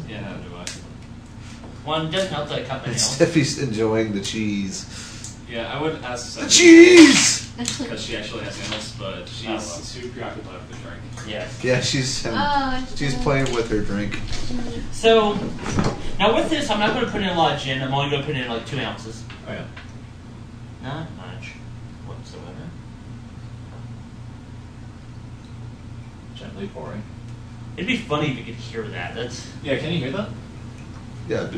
S4: yeah, how do I?
S2: One doesn't help that I cut my nails.
S3: Steffi's enjoying the cheese.
S4: Yeah, I would ask
S3: The
S4: Stephanie
S3: cheese.
S4: because she actually has nails, but she's
S2: Oh, well.
S4: too preoccupied with the drink.
S2: Yes.
S3: Yeah, she's
S5: Oh,
S3: playing with her drink.
S2: So, now with this, I'm not going to put in a lot of gin. I'm only going to put in like 2 ounces.
S4: Oh yeah.
S2: Not much whatsoever.
S4: Gently pouring.
S2: It'd be funny if you could hear that. That's...
S4: Yeah, can you hear that?
S3: Yeah.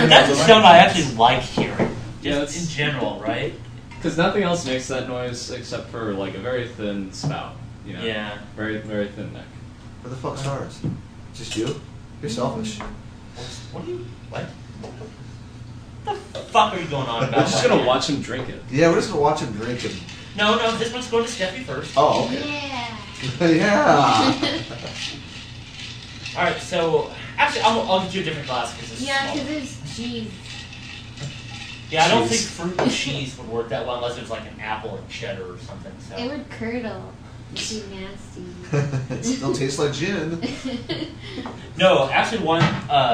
S2: That's a sound I actually like hearing.
S4: Yeah,
S2: Just
S4: it's-
S2: in general, right?
S4: Because nothing else makes that noise except for like a very thin spout. You know?
S2: Yeah.
S4: Very, very thin neck.
S3: Where the fuck's ours? Just you? You're selfish.
S2: What are you... What? What the fuck are you going on about?
S4: We're just
S2: right
S4: gonna
S2: now?
S4: watch him drink it.
S3: Yeah, we're just gonna watch him drink and.
S2: No, this one's going to Steffi first.
S3: Oh, okay.
S5: Yeah.
S3: Yeah.
S2: Alright, so... Actually, I'll get you a different glass because it's
S5: Yeah,
S2: small.
S5: because it's cheese.
S2: Yeah, I don't think
S3: Cheese.
S2: fruit and cheese would work that well unless it was like an apple or cheddar or something. So.
S5: It would curdle. It'd be nasty.
S3: It still tastes like gin.
S2: No, actually one,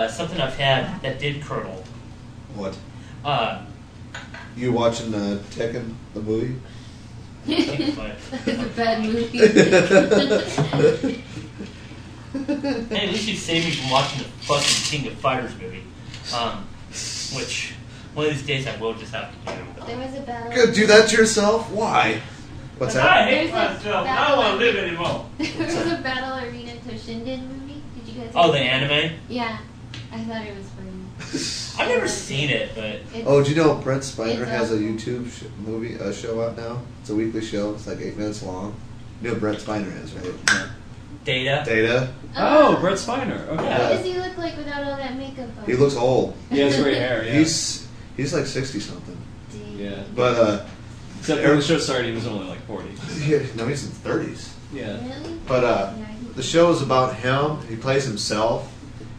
S2: something I've had that did curdle.
S3: What?
S2: Uh,
S3: You watching Tekken, the movie?
S5: That's a bad movie.
S2: Hey, at least you saved me from watching the fucking King of Fighters movie. Which, one of these days I will just have to do.
S5: There was a battle.
S3: Good, do that to yourself? Why? What's that?
S2: I hate
S5: There's a
S2: myself. I
S5: battle
S2: don't want to live
S5: arena.
S2: anymore.
S5: There was a Battle Arena Toshinden movie. Did you guys?
S2: Oh, the anime?
S5: Yeah, I thought it was funny.
S2: I've never seen it, but...
S5: It's,
S3: Oh, do you know Brent Spiner
S5: It's
S3: has a
S5: awful.
S3: YouTube show out now? It's a weekly show. It's like 8 minutes long. You know who Brent Spiner is, right? Yeah.
S2: Data?
S3: Data.
S4: Oh, Brett Spiner. Okay.
S2: Yeah.
S5: What does he look like without all that makeup on?
S3: He looks old.
S4: He has gray hair. Yeah.
S3: He's like 60 something.
S5: Dang.
S4: Yeah.
S3: But
S4: Except when the show started, he was only like 40.
S3: no, he's in 30s.
S4: Yeah.
S5: Really?
S3: But
S5: Yeah,
S3: the show is about him. He plays himself,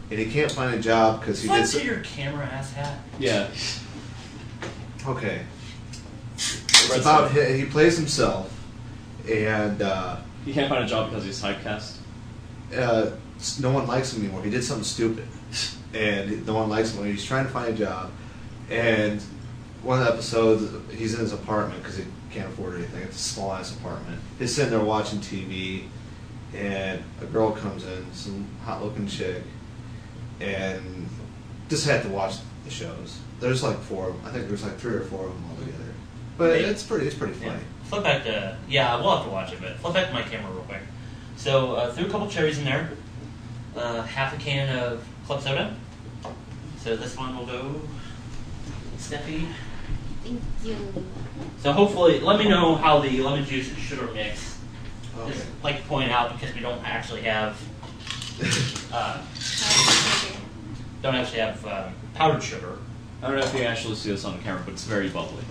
S3: and he can't find a job because he
S2: Flex
S3: did.
S2: to your camera ass hat.
S4: Yeah.
S3: Okay. It's about he plays himself, and
S4: He can't find a job because he's typecast.
S3: no one likes him anymore. He did something stupid, and no one likes him. He's trying to find a job, and one of the episodes, he's in his apartment because he can't afford anything. It's a small ass apartment. He's sitting there watching TV, and a girl comes in, some hot looking chick, and just had to watch the shows. There's like 4 of them. I think there's like 3 or 4 of them altogether. But
S2: Hey.
S3: it's pretty funny.
S2: Yeah. Flip back to... Yeah, we'll have to watch it, but flip back to my camera real quick. So, threw a couple cherries in there. Half a can of club soda. So this one will go... Steffi.
S5: Thank you.
S2: So hopefully, let me know how the lemon juice and sugar mix.
S3: Okay.
S2: Just like to point out because we don't actually have powdered sugar.
S4: I don't know if you actually see this on camera, but it's very bubbly.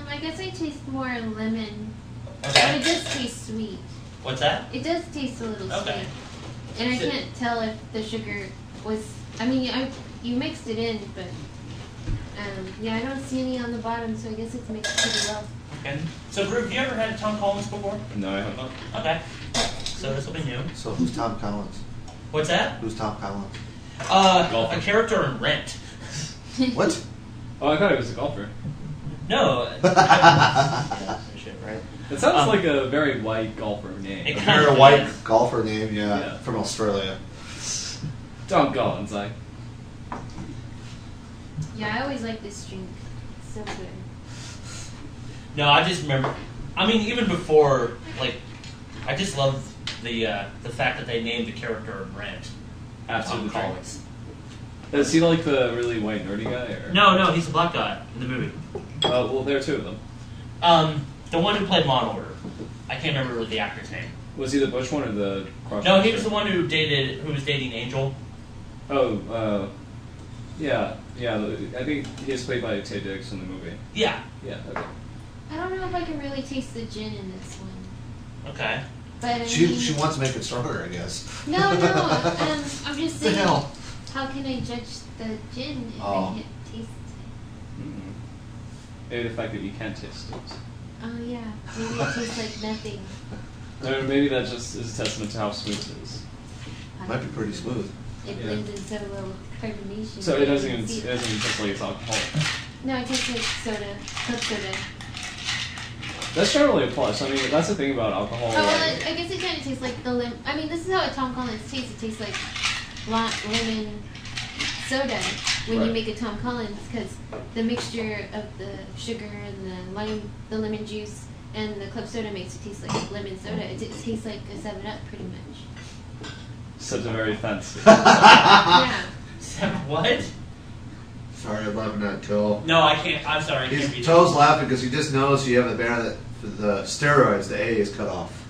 S5: I guess I taste more lemon, but
S2: Okay.
S5: it does taste sweet.
S2: What's that?
S5: It does taste a little
S2: Okay.
S5: sweet, and I
S2: So-
S5: can't tell if the sugar was. I mean, you mixed it in, but yeah, I don't see any on the bottom, so I guess it's mixed pretty well.
S2: Okay. So, Groove, have you ever had Tom Collins before?
S4: No, I have not.
S2: Okay. So this will be new.
S3: So who's Tom Collins?
S2: What's that?
S3: Who's Tom Collins?
S2: A character in Rent.
S3: What?
S4: Oh, I thought he was a golfer.
S2: No. Shit, right?
S4: It sounds like a very white golfer name.
S2: It
S3: A
S2: kind
S3: very
S2: of
S3: white
S2: is.
S3: golfer name,
S4: Yeah.
S3: from Australia.
S4: Tom Collins, like.
S5: Yeah, I always like this drink. It's so good.
S2: No, I just remember. I mean, even before, like, I just love the fact that they named the character Brent
S4: After
S2: Tom
S4: the drink.
S2: Collins.
S4: Is he like the really white nerdy guy? Or?
S2: No, he's the black guy in the movie.
S4: Well, there are two of them.
S2: The one who played Law and Order. I can't remember the actor's name.
S4: Was he the Bush one or the Crush?
S2: No, he was the one who was dating Angel.
S4: Oh, yeah. I think he was played by Tay Diggs in the movie.
S2: Yeah.
S4: Yeah, okay.
S5: I don't know if I can really taste the gin in this one.
S2: Okay.
S5: But I mean,
S3: She wants to make it stronger, I guess.
S5: No, I'm just
S3: What the
S5: saying.
S3: hell?
S5: How can I judge the gin if
S3: Oh.
S5: I can't taste it?
S4: Mm-hmm. Maybe the fact that you can't taste it.
S5: Oh yeah, maybe it tastes like nothing.
S4: Or maybe that just is a testament to how smooth it is.
S3: Might be pretty smooth.
S5: It
S4: Yeah.
S5: blends in so well with carbonation.
S4: So it doesn't even
S5: See
S4: it doesn't even taste like it's alcohol.
S5: No, it tastes like soda, club soda.
S4: That's generally a plus. I mean, that's the thing about alcohol.
S5: Oh, well,
S4: like-
S5: I guess it kind of tastes like the lemon. I mean, this is how a Tom Collins tastes. It tastes like lemon soda when you
S4: Right.
S5: make a Tom Collins, because the mixture of the sugar and the lemon juice, and the club soda makes it taste like lemon soda. It tastes like a 7-Up pretty much.
S4: Such a very fancy.
S5: Yeah.
S2: What?
S3: Sorry, I'm laughing at Toe.
S2: No, I can't. I'm sorry. I can't be
S3: Toe's laughing because he just knows you have a banner that the steroids, the A is cut off.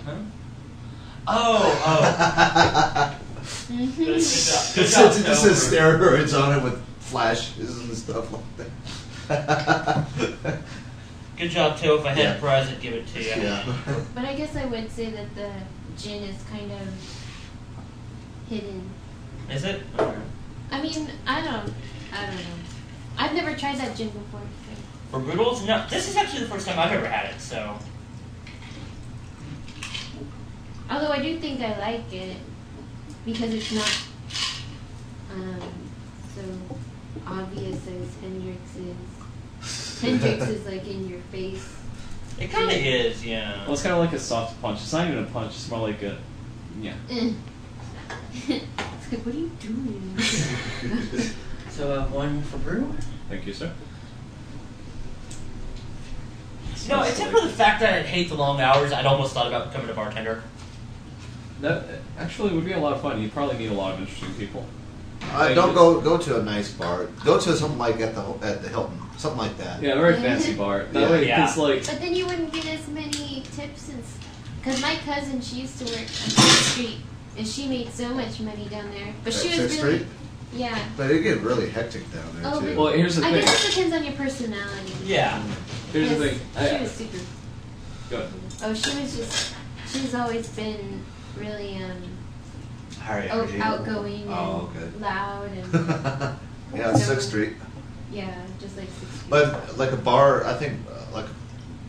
S2: Huh? Oh.
S5: Mhm.
S2: Good job.
S3: It
S2: Good
S3: says,
S2: job,
S3: it just
S2: Phil.
S3: says steroids on it with flashes and stuff like that.
S2: Good job, Toe. If I had
S3: Yeah.
S2: a prize, I'd give it to you.
S3: Yeah.
S5: But I guess I would say that the gin is kind of hidden.
S2: Is it? Okay.
S5: I mean, I don't know. I've never tried that gin before.
S2: For Boodles? No. This is actually the first time I've ever had it, so.
S5: Although I do think I like it because it's not so obvious as Hendrix is. Hendrix is like in your face.
S2: It kind of is, yeah.
S4: Well, it's kind of like a soft punch. It's not even a punch. It's more like a, yeah.
S5: It's like, what are you doing?
S2: So, one for Brew?
S4: Thank you, sir.
S2: No, except for the fact that I hate the long hours, I'd almost thought about becoming a bartender.
S4: That actually would be a lot of fun. You'd probably meet a lot of interesting people.
S3: Don't go to a nice bar. Go to something like at the Hilton, something like that.
S4: Yeah, a very fancy bar. That way,
S2: Yeah.
S4: it's like
S5: But then you wouldn't get as many tips because my cousin, she used to work on 6th Street and she made so much money down there. But she was
S3: Sixth
S5: really
S3: Street?
S5: yeah.
S3: But it get really hectic down there
S5: Oh,
S3: too.
S4: well. Here's the
S5: I
S4: thing.
S5: guess it depends on your personality.
S2: Yeah.
S4: Here's the
S5: Yes,
S4: thing.
S5: She was super.
S4: Go ahead.
S5: Oh, she's always been really
S3: Higher energy.
S5: outgoing and
S3: Oh, okay.
S5: loud and
S3: Yeah,
S5: So-
S3: 6th Street.
S5: yeah, just like 6th Street.
S3: But like a bar, I think like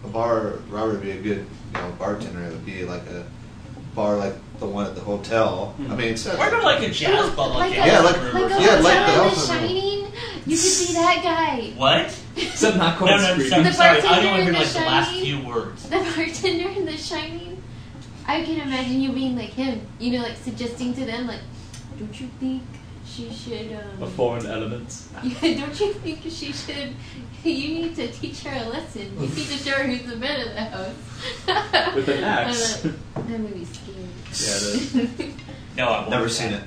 S3: a bar, Robert would be a good bartender. It would be like a bar like the one at the hotel. I mean, it's
S2: Or go to like a jazz club, like
S5: Like
S2: the
S5: a-
S3: Yeah,
S2: Elvis
S3: like-
S2: Room or
S5: like a
S2: something.
S3: yeah, like the
S5: hotel in The
S3: Elvis Room.
S5: Shining, you could be that guy.
S2: What?
S4: Except not
S2: No,
S4: quite
S2: no,
S4: screaming.
S2: I'm
S5: The
S2: sorry. I
S5: bartender
S2: don't want to
S5: in
S2: hear
S5: The
S2: like the last
S5: Shining?
S2: few words.
S5: The bartender in The Shining. I can imagine you being like him. Like suggesting to them, like, don't you think she should?
S4: A foreign element.
S5: Yeah, don't you think she should? You need to teach her a lesson. You need to show her who's the man of the house.
S4: With an axe.
S5: That movie's scary.
S4: Yeah, it is.
S2: No, I've
S3: never seen it.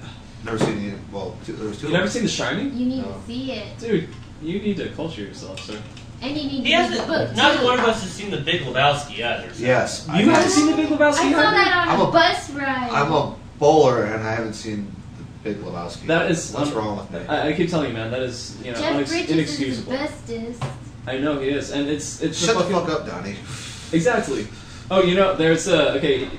S3: Never seen it. Well, there was two.
S4: You never seen The Shining?
S5: You need
S3: No.
S5: to see it,
S4: Dude, you need to culture yourself, sir.
S5: and you need
S2: He
S5: to read
S2: hasn't.
S5: the book
S2: Neither
S5: too.
S2: one of us has seen The Big Lebowski either. So.
S3: Yes.
S4: You haven't seen The Big Lebowski?
S5: I saw
S4: Harvey?
S5: that on
S3: I'm
S5: a
S3: a-
S5: bus ride.
S3: I'm a bowler and I haven't seen the Big Lebowski.
S4: That is
S3: What's wrong with me?
S4: I keep telling you, man. That is
S5: Jeff Bridges is the
S4: inexcusable.
S5: bestest.
S4: I know he is, and it's
S3: Shut the fuck up, Donnie.
S4: Exactly. Oh, there's okay.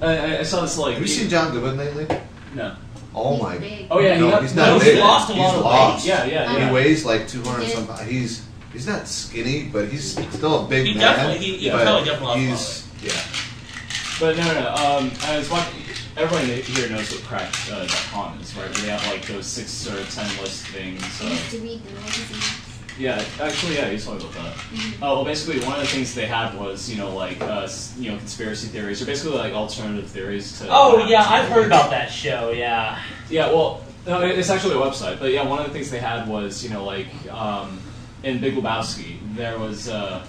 S4: I saw this like.
S3: Have you seen John Goodman lately?
S4: No.
S3: Oh
S5: He's
S3: my.
S5: big.
S4: Oh yeah,
S3: No, he's not
S2: No,
S3: big.
S2: he lost a lot
S3: He's
S2: of
S3: lost.
S2: weight.
S4: Yeah, yeah,
S5: Uh-huh.
S4: yeah.
S3: He weighs like 200
S5: He did.
S3: something. He's not skinny, but he's still a big
S2: He
S3: man.
S2: definitely- he
S3: but
S2: probably definitely
S3: he's yeah.
S4: But no. I was watching. Everybody here knows what crack.com is, right? They have like those 6 or 10 listings.
S5: I used to read the magazines.
S4: Yeah, actually, yeah, you told me about that. Oh, well, basically, one of the things they had was, conspiracy theories, or basically like alternative theories to.
S2: Oh yeah, I've heard about that show. Yeah.
S4: Yeah, well, no, it's actually a website, but yeah, one of the things they had was, in Big Lebowski, there was a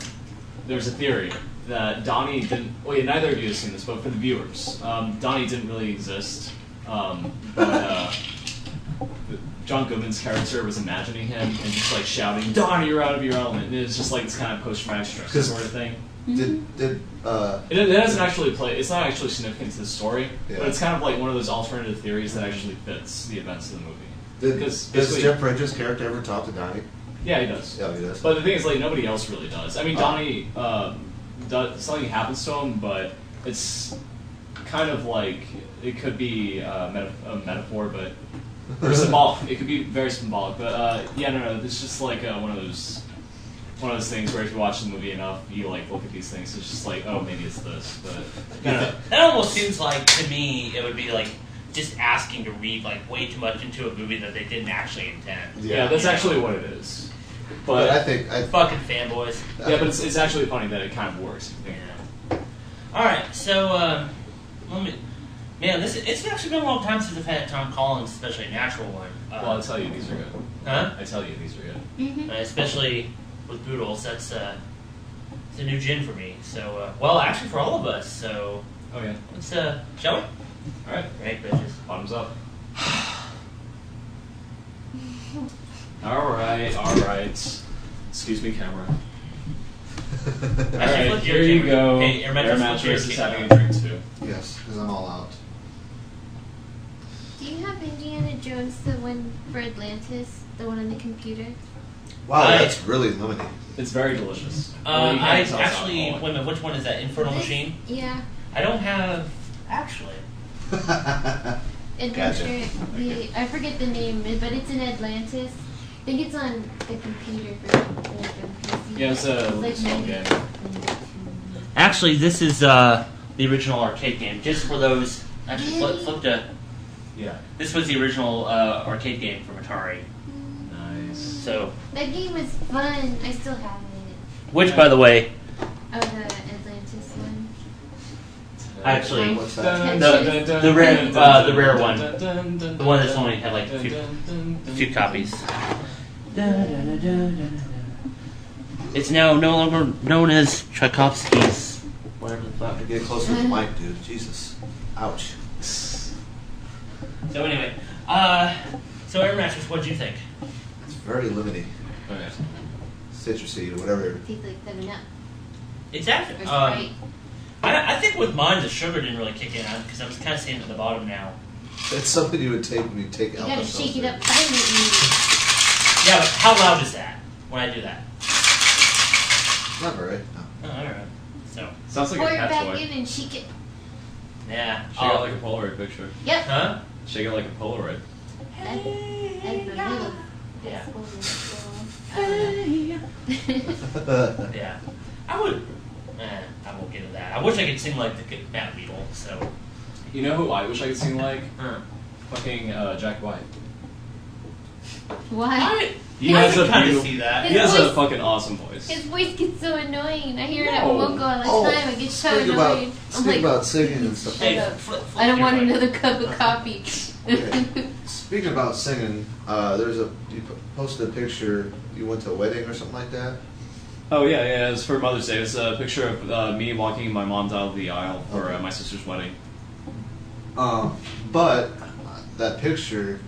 S4: theory that Donnie didn't. Well, yeah, neither of you have seen this, but for the viewers, Donnie didn't really exist, but. John Goodman's character was imagining him and just like shouting, "Donnie, you're out of your element." And it's just like this kind of post-traumatic stress sort of thing.
S3: It
S4: doesn't actually play. It's not actually significant to the story,
S3: yeah.
S4: but it's kind of like one of those alternative theories that actually fits the events of the movie.
S3: Does Jeff Bridges' character ever talk to Donnie?
S4: Yeah, he does.
S3: Yeah, he does.
S4: But the thing is, like, nobody else really does. I mean, Donnie, something happens to him, but it's kind of like it could be a metaphor, but. Or symbolic. It could be very symbolic, but no. It's just like one of those things where if you watch the movie enough, you like look at these things. It's just like, oh, maybe it's this. But
S2: that almost seems like to me it would be like just asking to read like way too much into a movie that they didn't actually intend.
S4: Yeah, that's actually what it is.
S3: But I think
S2: fucking fanboys.
S4: Yeah, but it's actually funny that it kind of works.
S2: Yeah. All right, so let me. Man, it's actually been a long time since I've had Tom Collins, especially a natural one.
S4: Well, I'll tell you, these are good.
S2: Huh?
S4: I tell you, these are good.
S5: Mm-hmm.
S2: Especially with Boodles, that's it's a new gin for me. So, well, actually for all of us. So,
S4: oh yeah,
S2: let's shall we?
S4: All right,
S2: bitches.
S4: Bottoms up. All right. Excuse me, camera. All right, here you go.
S2: Hey, Air Mattress
S4: is having a drink too.
S3: Yes, because I'm all out.
S5: Do you have Indiana Jones, the one for Atlantis, the one on the computer?
S3: Wow, that's really limited.
S4: It's very delicious.
S2: I actually, wait a minute, which one is that? Infernal Machine?
S5: Yeah.
S2: I don't have, actually.
S5: Adventure, I forget the name, but it's in Atlantis. I think it's on the computer for PC.
S4: Yeah, it's a small game.
S2: Actually, this is the original arcade game. Just for those, actually, flip to.
S4: Yeah.
S2: This was the original arcade game from Atari.
S4: Nice.
S2: So.
S5: That game was fun. I still have it.
S2: Which, by the way.
S5: Oh, the Atlantis one.
S2: Actually,
S3: what's that?
S2: the rare one, the one that's only had like two copies. It's now no longer known as Tchaikovsky's. Whatever the fuck.
S3: Get closer to the mic, dude. Jesus. Ouch.
S2: So anyway, so Air Mattress, what'd you think?
S3: It's very limiting.
S4: Okay.
S3: Citrusy or whatever.
S5: Tastes like 7-Up.
S2: It's actually.
S5: Or Sprite.
S2: I think with mine the sugar didn't really kick in because I was kind of seeing it at the bottom now.
S3: It's something you would take when you take
S5: You
S3: alcohol.
S5: gotta shake it up violently.
S2: Yeah, but how loud is that when I do that?
S3: Not very. No.
S2: Oh, alright. So.
S4: Sounds like
S5: Pour
S4: a
S5: it
S4: cat
S5: back
S4: toy.
S5: in and shake it.
S2: Yeah.
S4: Shake it like a Polaroid picture.
S5: Yep.
S2: Huh?
S4: Shake it like a Polaroid.
S5: That's the little.
S2: Yeah.
S5: Yeah.
S2: I would. I won't get into that. I wish I could sing like the Matt Beetle. So.
S4: You know who I wish I could sing like?
S2: Huh.
S4: Fucking Jack White.
S5: Why?
S4: He has a
S2: kind of
S4: beautiful.
S2: see that.
S4: He has a
S5: voice-
S4: fucking awesome voice.
S5: His voice gets so annoying. I hear it at
S4: No.
S5: Wonko all the
S3: Oh,
S5: time. I get so
S3: speak about,
S5: annoyed. I'm
S3: speak
S5: like,
S3: about singing and stuff.
S2: Hey,
S5: Shut up.
S2: flip
S5: I don't
S2: your
S5: want
S2: mic.
S5: another cup of coffee.
S3: Okay. Speaking about singing, you posted a picture. You went to a wedding or something like that.
S4: Oh yeah. It's for Mother's Day. It's a picture of me walking my mom down the aisle for my sister's wedding.
S3: But that picture,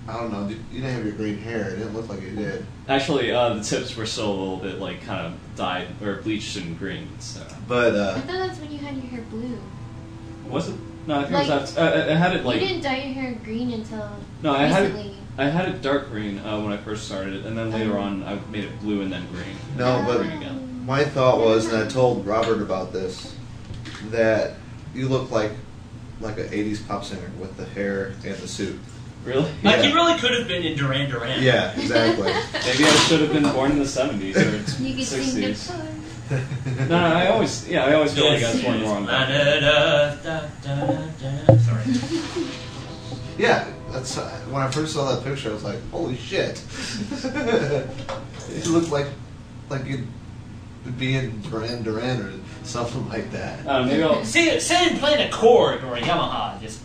S3: I don't know. You didn't have your green hair. It didn't look like you did.
S4: Actually, the tips were still a little bit like kind of dyed or bleached in green. So.
S3: But
S5: I thought that's when you had your hair blue.
S4: Was it? No, I think
S5: Like,
S4: it was after. I had it like.
S5: You didn't dye your hair green until
S4: No, I had
S5: recently.
S4: it. I had it dark green when I first started, and then later on I made it blue and then green.
S3: No, but
S4: green again.
S3: my thought was, and I told Robert about this, that you look like an '80s pop singer with the hair and the suit.
S4: Really?
S2: Like
S3: Yeah.
S2: he really could have been in Duran Duran.
S3: Yeah, exactly.
S4: Maybe I should have been born in the 70s or
S5: You could sing the
S4: 60s.
S5: part.
S4: No, I always feel like I was born wrong.
S2: Sorry.
S3: Yeah, that's when I first saw that picture. I was like, "Holy shit!" You look like you'd be in Duran Duran or something like that.
S4: Maybe I'll
S2: sit and play a chord or a Yamaha. Just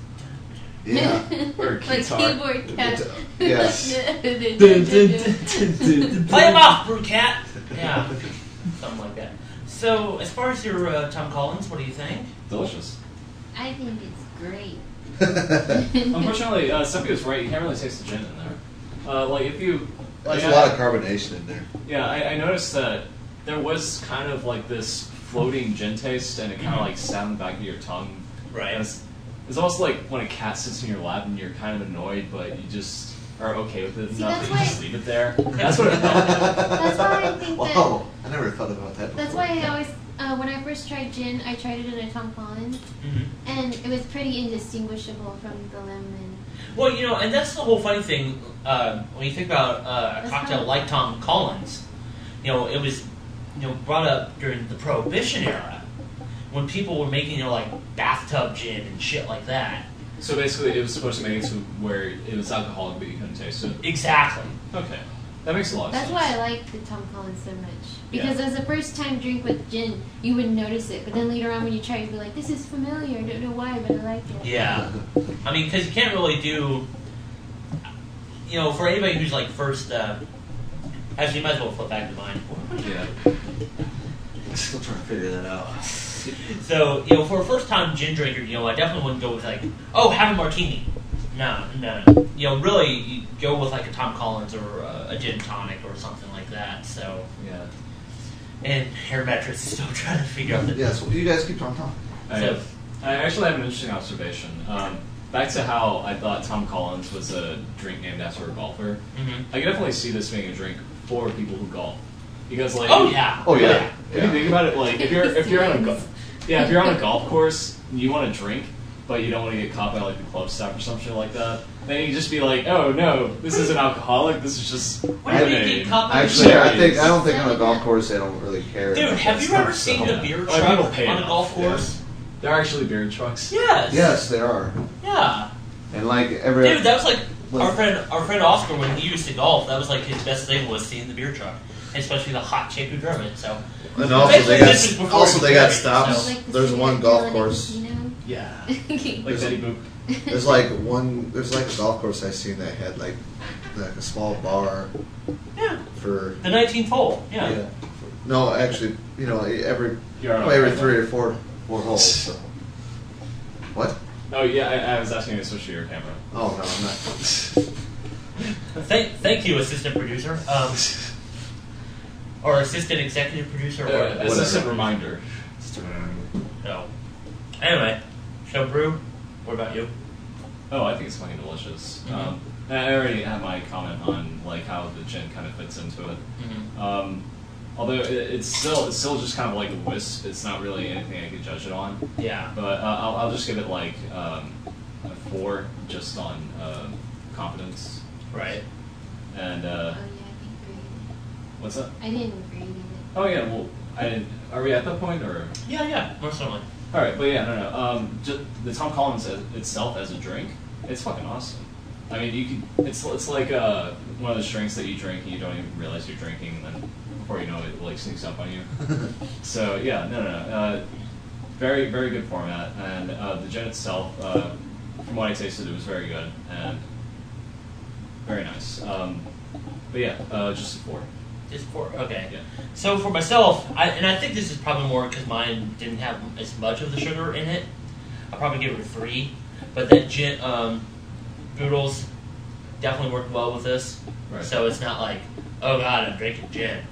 S3: Yeah.
S4: or a
S5: Like
S4: guitar.
S5: keyboard cat.
S3: Yes.
S2: play them off, Brew Cat. Yeah, something like that. So, as far as your Tom Collins, what do you think?
S4: Delicious.
S5: I think it's great.
S4: Unfortunately, Sophie was right. You can't really taste the gin in there. Like if you, like,
S3: There's a lot of carbonation in there.
S4: yeah, I noticed that there was kind of like this floating gin taste, and it kind of like sat in the back of your tongue.
S2: Right.
S4: And it's almost like when a cat sits in your lap and you're kind of annoyed, but you just are okay with it
S5: See,
S4: enough
S5: that's
S4: that you just
S5: why-
S4: leave it there. That's what it felt like.
S5: That's why I think that.
S3: Wow, I never thought about that before.
S5: That's why I always, when I first tried gin, I tried it in a Tom Collins, and it was pretty indistinguishable from the lemon.
S2: Well, you know, and that's the whole funny thing when you think about a
S5: That's
S2: cocktail
S5: fine.
S2: like Tom Collins. You know, it was brought up during the Prohibition era when people were making like bathtub gin and shit like that.
S4: So basically, it was supposed to make it to where it was alcoholic, but you couldn't taste it.
S2: Exactly.
S4: Okay, that makes a lot of
S5: That's
S4: sense.
S5: why I like the Tom Collins so much. Because as a first time drink with gin, you wouldn't notice it. But then later on when you try it, you'd be like, this is familiar. I don't know why, but I like it.
S2: Yeah. I mean, because you can't really do, for anybody who's like first, actually, you might as well flip back to mine.
S4: Yeah.
S3: I'm still trying to figure that out.
S2: So, for a first time gin drinker, I definitely wouldn't go with like, oh, have a martini. No. Really, you go with like a Tom Collins or a gin tonic or something like that. So,
S4: Yeah.
S2: and Hermetrics is still trying to figure out the.
S3: Yes, well, you guys keep on talking.
S4: I actually have an interesting observation. Back to how I thought Tom Collins was a drink named after a golfer. I can definitely see this being a drink for people who golf, because like
S2: Oh yeah.
S3: Oh yeah.
S4: if you think about it, like if you're on a golf course and you want to drink, but you don't want to get caught by like the club staff or something like that, then you can just be like, oh no, this isn't alcoholic. This is just
S2: What do you mean get caught by the
S3: Actually,
S2: cherries?
S3: I don't think on a golf course they don't really care.
S2: Dude,
S3: about
S2: have
S3: that
S2: you ever
S3: stuff,
S2: seen
S3: so-
S2: the beer
S4: Well,
S2: truck
S4: people pay
S2: on a
S4: enough,
S2: golf course?
S4: There are actually beer trucks.
S2: Yes.
S3: Yes, they are.
S2: Yeah.
S3: And like every
S2: Dude, that was like
S3: Was-
S2: our friend Oscar when he used to golf. That was like his best thing was seeing the beer truck, especially the hot chick who drove it. So.
S3: and also
S2: Basically,
S3: they
S2: this is
S3: got
S2: before
S3: also
S2: it
S3: they got
S2: was
S3: stops.
S2: married,
S5: Like the
S3: There's
S5: cigarette
S3: one golf
S5: deal in a
S3: course.
S5: casino.
S2: Yeah.
S4: Like Betty Boop.
S3: There's like a golf course I seen that had like a small bar
S2: Yeah.
S3: for
S2: The 19th hole. Yeah.
S3: No, actually, every
S4: You're on
S3: every
S4: a-
S3: 3 or 4 holes. So. What?
S4: Oh yeah, I was asking you to switch to your camera.
S3: Oh no, I'm not.
S2: Thank you, assistant producer. Or assistant executive producer. Or whatever.
S4: Assistant reminder.
S2: No. Anyway, so Brew, what about you?
S4: Oh, I think it's fucking delicious.
S2: Mhm.
S4: I already had my comment on like how the gin kind of fits into it. Although it's still just kind of like a wisp. It's not really anything I could judge it on.
S2: Yeah.
S4: But I'll just give it like a 4 just on confidence.
S2: Right.
S4: And
S5: Oh yeah, I think graded.
S4: what's that?
S5: I didn't grade it.
S4: Oh yeah, well I didn't. Are we at that point or?
S2: Yeah, most certainly.
S4: All right, but yeah, no. Just the Tom Collins itself as a drink, it's fucking awesome. I mean, you could. It's like one of those drinks that you drink and you don't even realize you're drinking, and then before you know it, like sneaks up on you. So yeah, no. Very very good format, and the gin itself, from what I tasted, it was very good and very nice. But yeah, just a 4.
S2: Just 4. Okay.
S4: Yeah.
S2: So for myself, I think this is probably more because mine didn't have as much of the sugar in it. I'll probably give it a 3. But that gin, Boodles definitely worked well with this.
S4: Right.
S2: So it's not like, oh god, I'm drinking gin,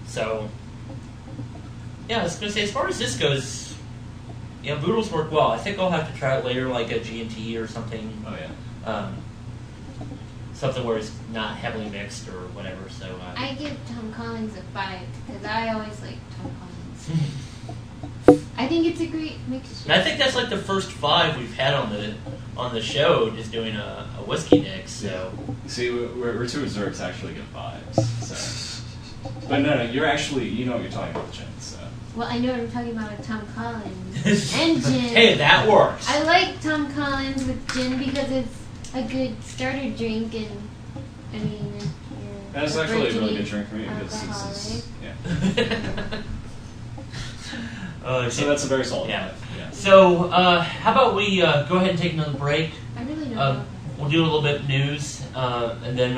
S2: So, yeah, I was going to say, as far as this goes, Boodles work well. I think I'll have to try it later, like a G&T or something.
S4: Oh yeah.
S2: Something where it's not heavily mixed or whatever. So
S5: I give Tom Collins a 5 because I always like Tom Collins. I think it's a great mixture.
S2: and I think that's like the first 5 we've had on the show, just doing a whiskey mix. So
S4: See, we're too reserved to actually give 5s. So. But no, you're actually, you know what you're talking about, Jen. So.
S5: Well, I know what I'm talking about with Tom Collins and gin.
S2: hey, that works.
S5: I like Tom Collins with gin because it's a good starter drink, and I mean,
S4: That's actually a really good drink for me because
S5: alcohol,
S4: it's
S5: right?
S4: yeah. So that's a very solid
S2: Yeah.
S4: 5. Yeah.
S2: So, how about we go ahead and take another break?
S5: I really don't know.
S2: We'll do a little bit of news, and then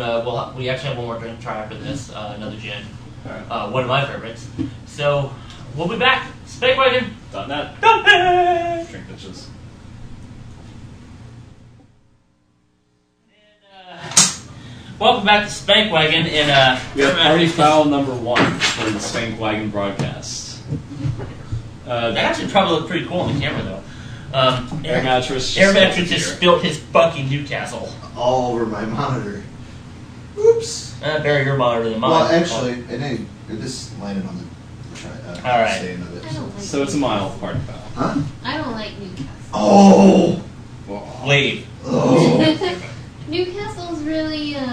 S2: we actually have one more drink to try after this, another gin,
S4: Alright.
S2: one of my favorites. So, we'll be back. SpakeWagon.net.
S4: Drink bitches.
S2: Welcome back to Spank Wagon. And
S4: we have party foul number 1 for the Spank Wagon broadcast.
S2: That actually probably looked pretty cool on the camera, though.
S4: Air mattress.
S2: Air mattress just spilled his fucking Newcastle.
S3: All over my monitor. Oops.
S2: Bury your monitor than mine.
S3: Well, actually, it just landed on the
S2: All right.
S3: stand of it.
S5: I don't like
S4: So it's a mild party foul.
S3: Huh?
S5: I don't like Newcastle.
S3: Oh!
S2: Wait.
S3: Oh!
S5: Newcastle's really, I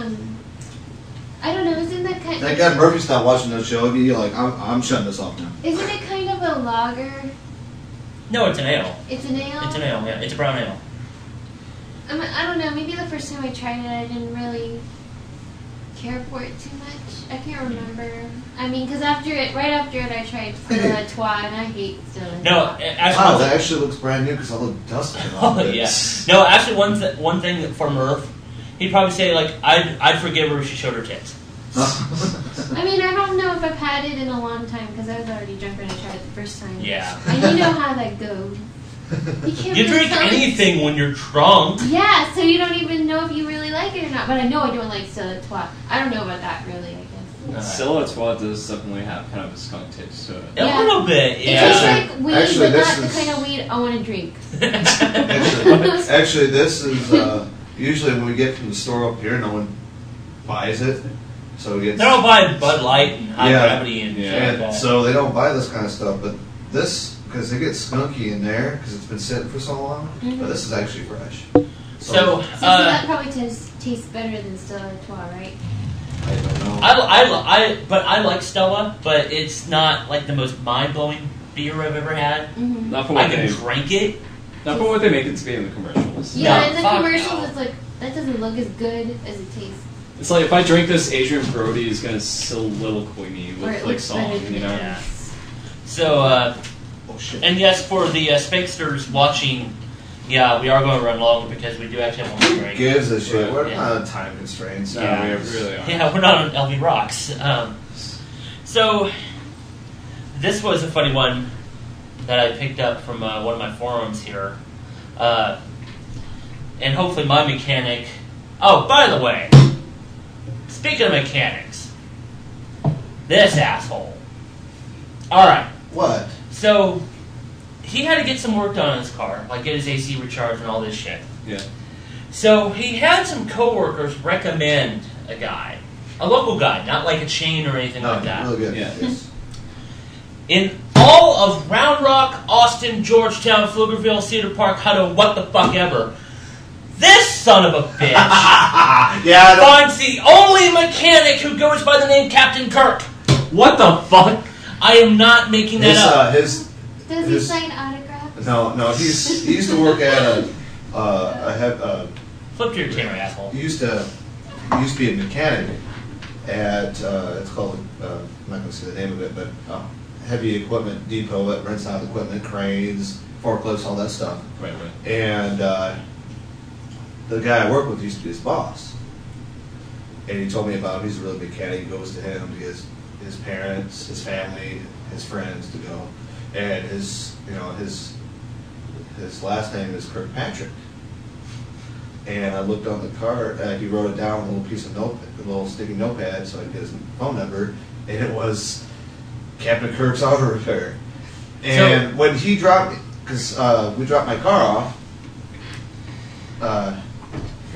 S5: don't know, isn't that kind
S3: Thank God Murphy's not watching this show. He'd be like, I'm shutting this off now.
S5: Isn't it kind of a lager?
S2: No, it's an ale.
S5: It's an ale?
S2: It's an ale, yeah. It's a brown ale.
S5: I don't know, maybe the first time I tried it, I didn't really care for it too much. I can't remember. I mean, because right after it, I tried SWLive, and I hate SWLive.
S2: No, actually,
S3: Wow, that actually looks brand new because all the dust is on
S2: oh
S3: it.
S2: yeah. No, actually, one thing for Murph, he'd probably say like, I'd forgive her if she showed her tits.
S5: I mean, I don't know if I've had it in a long time because I was already drunk when I tried it the first time.
S2: Yeah.
S5: And you know how that goes. You can't
S2: You
S5: really
S2: drink
S5: tell
S2: anything when you're drunk.
S5: Yeah, so you don't even know if you really like it or not. But I know I don't like SWLive. I don't know about that really, I guess.
S4: SWLive does definitely have kind of a skunk taste to it.
S5: Yeah.
S2: A little bit,
S5: It
S2: yeah.
S5: tastes like weed,
S3: actually,
S5: but
S3: this
S5: not the
S3: is-
S5: kind of weed I want to drink.
S3: Actually, this is usually when we get from the store up here, no one buys it, so we get.
S2: They're all buying Bud Light and High
S3: Yeah.
S2: Gravity and shit like
S3: And
S2: that.
S3: so they don't buy this kind of stuff, but this because it gets skunky in there because it's been sitting for so long.
S5: Mhm.
S3: But this is actually fresh.
S2: So,
S5: So that probably tastes better than SWLive, right?
S3: I don't know.
S2: I like Stella, but it's not like the most mind-blowing beer I've ever had.
S5: Mm-hmm.
S4: Not for
S2: I
S4: what
S2: can
S4: they
S2: drink it.
S4: not for what they make it to be in the commercials.
S5: Yeah,
S2: No,
S5: in the
S2: fuck
S5: commercials,
S2: no.
S5: it's like, that doesn't look as good as it tastes.
S4: It's like if I drink this, Adrian Brody is gonna soliloquy me
S5: Or
S4: with
S5: it
S4: like
S5: looks
S4: song,
S5: better than
S4: you
S5: it
S4: know.
S2: Yeah.
S5: is.
S2: So,
S3: Oh shit.
S2: and yes, for the Spakesters watching, yeah, we are going to run longer because we do actually have one more break.
S3: Gives a shit.
S4: Right.
S3: We're
S2: Yeah.
S3: not on time constraints.
S4: No,
S2: Yeah.
S4: we really are.
S2: Yeah, we're not on LV Rocks. So, this was a funny one that I picked up from one of my forums here. And hopefully my mechanic... Oh, by the way, speaking of mechanics, this asshole. Alright,
S3: What?
S2: so he had to get some work done on his car, like get his AC recharged and all this shit.
S4: Yeah.
S2: So he had some coworkers recommend a guy. A local guy, not like a chain or anything
S3: No,
S2: like that.
S3: really good.
S4: Yeah.
S3: Yes.
S2: In all of Round Rock, Austin, Georgetown, Pflugerville, Cedar Park, Hutto, what the fuck ever, this son of a bitch
S3: Yeah.
S2: finds the only mechanic who goes by the name Captain Kirk. What the fuck? I am not making that up.
S3: His
S5: Does he
S3: His-
S5: sign autographs?
S3: no. He used to work at
S2: Flip to your camera, asshole.
S3: he used to be a mechanic at it's called I'm not going to say the name of it, but heavy equipment depot that rents out equipment, cranes, forklifts, all that stuff.
S4: Right.
S3: And the guy I work with used to be his boss, and he told me about him. He's a really big mechanic. He goes to him because his parents, his family, his friends to go, and his last name is Kirkpatrick. And I looked on the card. He wrote it down on a little piece of a little sticky notepad, so I could get his phone number, and it was Captain Kirk's Auto Repair. And when he dropped me, because we dropped my car off,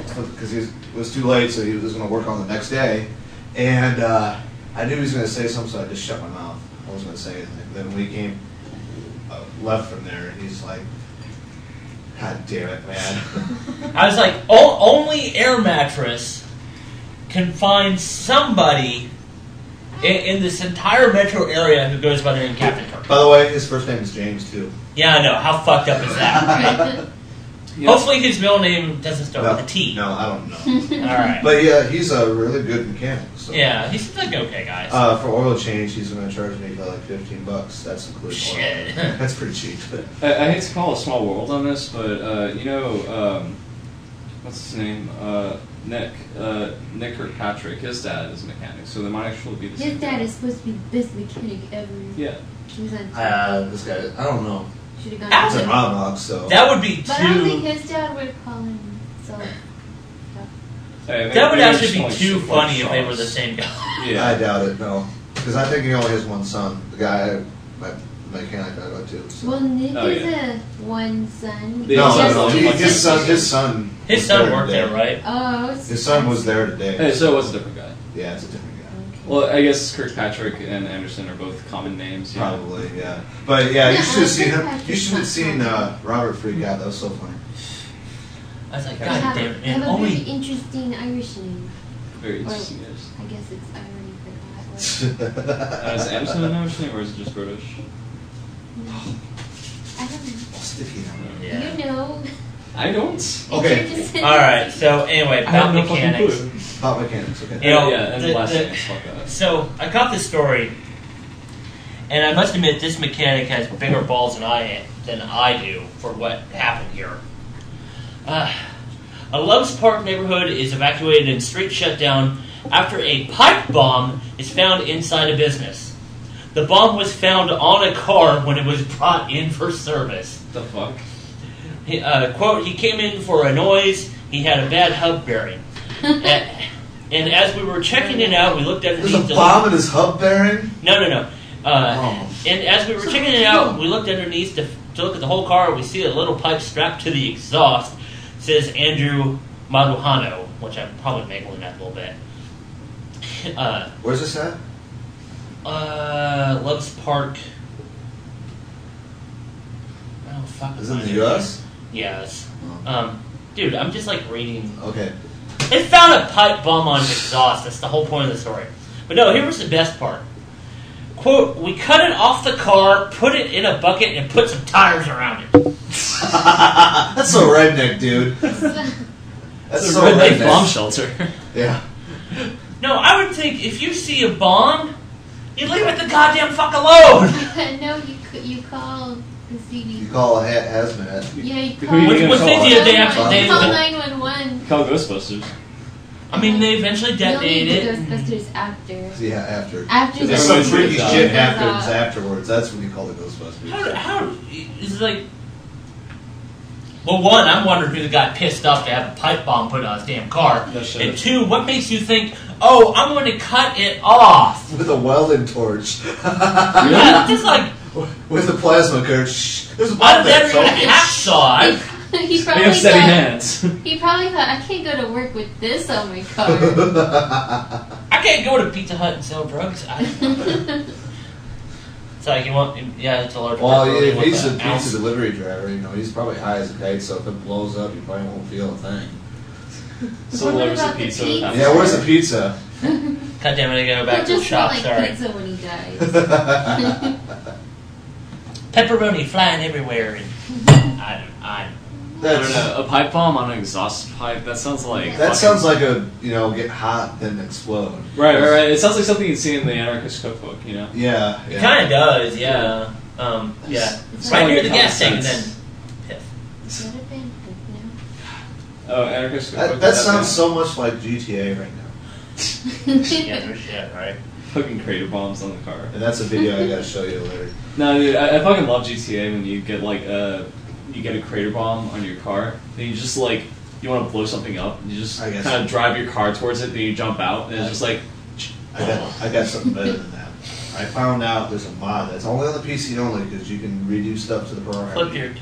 S3: because it was too late, so he was going to work on the next day, and I knew he was going to say something, so I just shut my mouth. I wasn't going to say anything. Then when he left from there, he's like, God damn it, man.
S2: I was like, only Air Mattress can find somebody in this entire metro area who goes by the name Captain Kirk.
S3: By the way, his first name is James, too.
S2: Yeah, I know. How fucked up is that, right? Hopefully his middle name doesn't start
S3: No,
S2: with a T.
S3: no, I don't know.
S2: Alright.
S3: But yeah, he's a really good mechanic. So.
S2: Yeah, he seems like an okay guy.
S3: For oil change, he's going to charge me like $15. That's including
S2: Shit.
S3: oil. That's pretty cheap.
S4: I hate to call a small world on this, but what's his name? Nick Kirkpatrick. His dad is a mechanic, so they might actually be the same.
S5: His dad is supposed to be the best mechanic ever.
S4: Yeah.
S5: He was on
S3: This guy, I don't know.
S5: should have
S2: That
S5: gone
S3: It's
S2: was
S3: a
S5: to
S3: monologue, so.
S2: That would be
S5: But I don't think
S2: too.
S5: his dad would call him so.
S2: That would actually be too funny if they were the same guy.
S4: Yeah.
S3: I doubt it, no. Because I think he only has one son. The guy, my mechanic I go to. So.
S5: Well, Nick
S4: Oh,
S5: is
S4: yeah.
S5: a one son.
S4: Yeah,
S3: No,
S4: Yes.
S3: no,
S4: Yes.
S3: his son.
S2: His
S3: was
S2: son
S3: there
S2: worked
S3: today.
S2: there, right?
S5: Oh,
S3: His son was there today.
S4: Hey, so it was a different guy.
S3: Yeah, it's a different guy.
S4: Well, I guess Kirkpatrick and Anderson are both common names. Yeah.
S3: Probably, yeah. But yeah, you
S5: Yeah,
S3: should have seen him.
S5: Kirkpatrick's
S3: You should have
S5: not
S3: seen
S5: common.
S3: Robert freak out. That was so funny.
S2: I was like,
S5: They
S2: God
S5: have,
S2: damn it,
S5: they have
S2: man.
S5: a very
S2: Only.
S5: interesting Irish name.
S4: Very interesting news.
S5: I guess it's I already forgot.
S4: Is Anderson an Irish name or is it just British?
S5: I don't know.
S3: Sticky now.
S2: Yeah.
S5: You know.
S4: I don't.
S3: Okay.
S5: You're just-
S2: Alright, so anyway,
S4: I have
S2: about
S4: no fucking
S2: mechanics.
S4: clue.
S3: Pop mechanics, okay.
S2: You know,
S4: yeah, and
S2: the-
S4: the last
S2: the-
S4: thing is fuck that.
S2: So I got this story, and I must admit this mechanic has bigger balls than I do for what happened here. A Loves Park neighborhood is evacuated and street shut down after a pipe bomb is found inside a business. The bomb was found on a car when it was brought in for service.
S4: The fuck?
S2: Quote, he came in for a noise, he had a bad hub bearing. And as we were checking it out, we looked underneath
S3: There's a bomb in his hub bearing?
S2: No.
S3: Oh.
S2: And as we were checking it out, we looked underneath to look at the whole car. We see a little pipe strapped to the exhaust. Says Andrew Maruhano, which I'm probably mangling that a little bit.
S3: Where's this at?
S2: Loves Park. Oh fuck.
S3: Is it in the U.S.?
S2: Yes.
S3: Oh.
S2: Dude, I'm just like reading.
S3: Okay.
S2: They found a pipe bomb on his exhaust. That's the whole point of the story. But no, here was the best part. Quote, we cut it off the car, put it in a bucket, and put some tires around it.
S3: That's so redneck, dude. That's so
S4: redneck
S3: redneck.
S4: bomb shelter.
S3: Yeah.
S2: No, I would think if you see a bomb, you leave it the goddamn fuck alone.
S5: No, you call the CD.
S3: You call a hazmat.
S5: Yeah, you
S4: Who
S5: call.
S4: are you gonna
S2: What's
S4: call?
S2: they did, they actually-
S5: You call 911.
S4: Call Ghostbusters.
S2: I mean, they eventually
S5: You'll need the
S2: detonated it.
S5: Ghostbusters after.
S3: Yeah, after.
S5: After
S3: There's
S5: the
S3: some freaky
S4: goes
S3: shit
S5: off.
S3: happens afterwards. That's when you call the Ghostbusters.
S2: How is it like? Well, one, I'm wondering who got pissed off to have a pipe bomb put on his damn car.
S4: No shit.
S2: And two, what makes you think, oh, I'm going to cut it off?
S3: With a welding torch.
S2: Yeah, just like,
S3: With a plasma curtain. Shh, there's a
S2: I've
S3: bomb there,
S2: never even a
S3: folks.
S2: hacksaw.
S5: He
S4: They
S5: probably
S4: have steady
S5: thought.
S4: hands.
S5: He probably thought I can't go to work with this on my car.
S2: I can't go to Pizza Hut and sell drugs. It's like you want, yeah, it's a large.
S3: Well,
S2: pepperoni
S3: if
S2: with
S3: he's a
S2: an ounce.
S3: pizza delivery driver, he's probably high as a kite, so if it blows up, you probably won't feel a thing.
S4: So
S5: What
S4: delivers a
S5: about the
S4: pizza.
S5: pizza?
S4: with
S3: Yeah, where's the pizza?
S2: God damn it, I gotta go back
S5: He'll
S2: to the
S5: just smell
S2: shop.
S5: like
S2: Sorry.
S5: pizza when he dies.
S2: Pepperoni flying everywhere. And I
S4: I don't know. A pipe bomb on an exhaust pipe. That sounds like.
S3: That sounds like a, get hot, then explode.
S4: Right. It sounds like something you'd see in the Anarchist Cookbook.
S3: Yeah.
S2: It kind of does, yeah. Yeah.
S5: It's
S2: Right
S4: like
S2: near the
S4: common
S2: gas tank and
S4: sense.
S2: then piff.
S5: Should have been, but
S4: Oh, Anarchist Cookbook.
S3: That sounds so much like GTA right now.
S2: Yeah, no shit, right?
S4: Fucking crater bombs on the car.
S3: And that's a video I gotta show you later.
S4: No, dude, I fucking love GTA when you get you get a crater bomb on your car, then you just you want to blow something up, and you just
S3: I guess
S4: kind
S3: so.
S4: of drive your car towards it, then you jump out, and it's just like.
S3: I got something better than that. I found out there's a mod that's only on the PC only because you can redo stuff to the program.
S2: Flip your.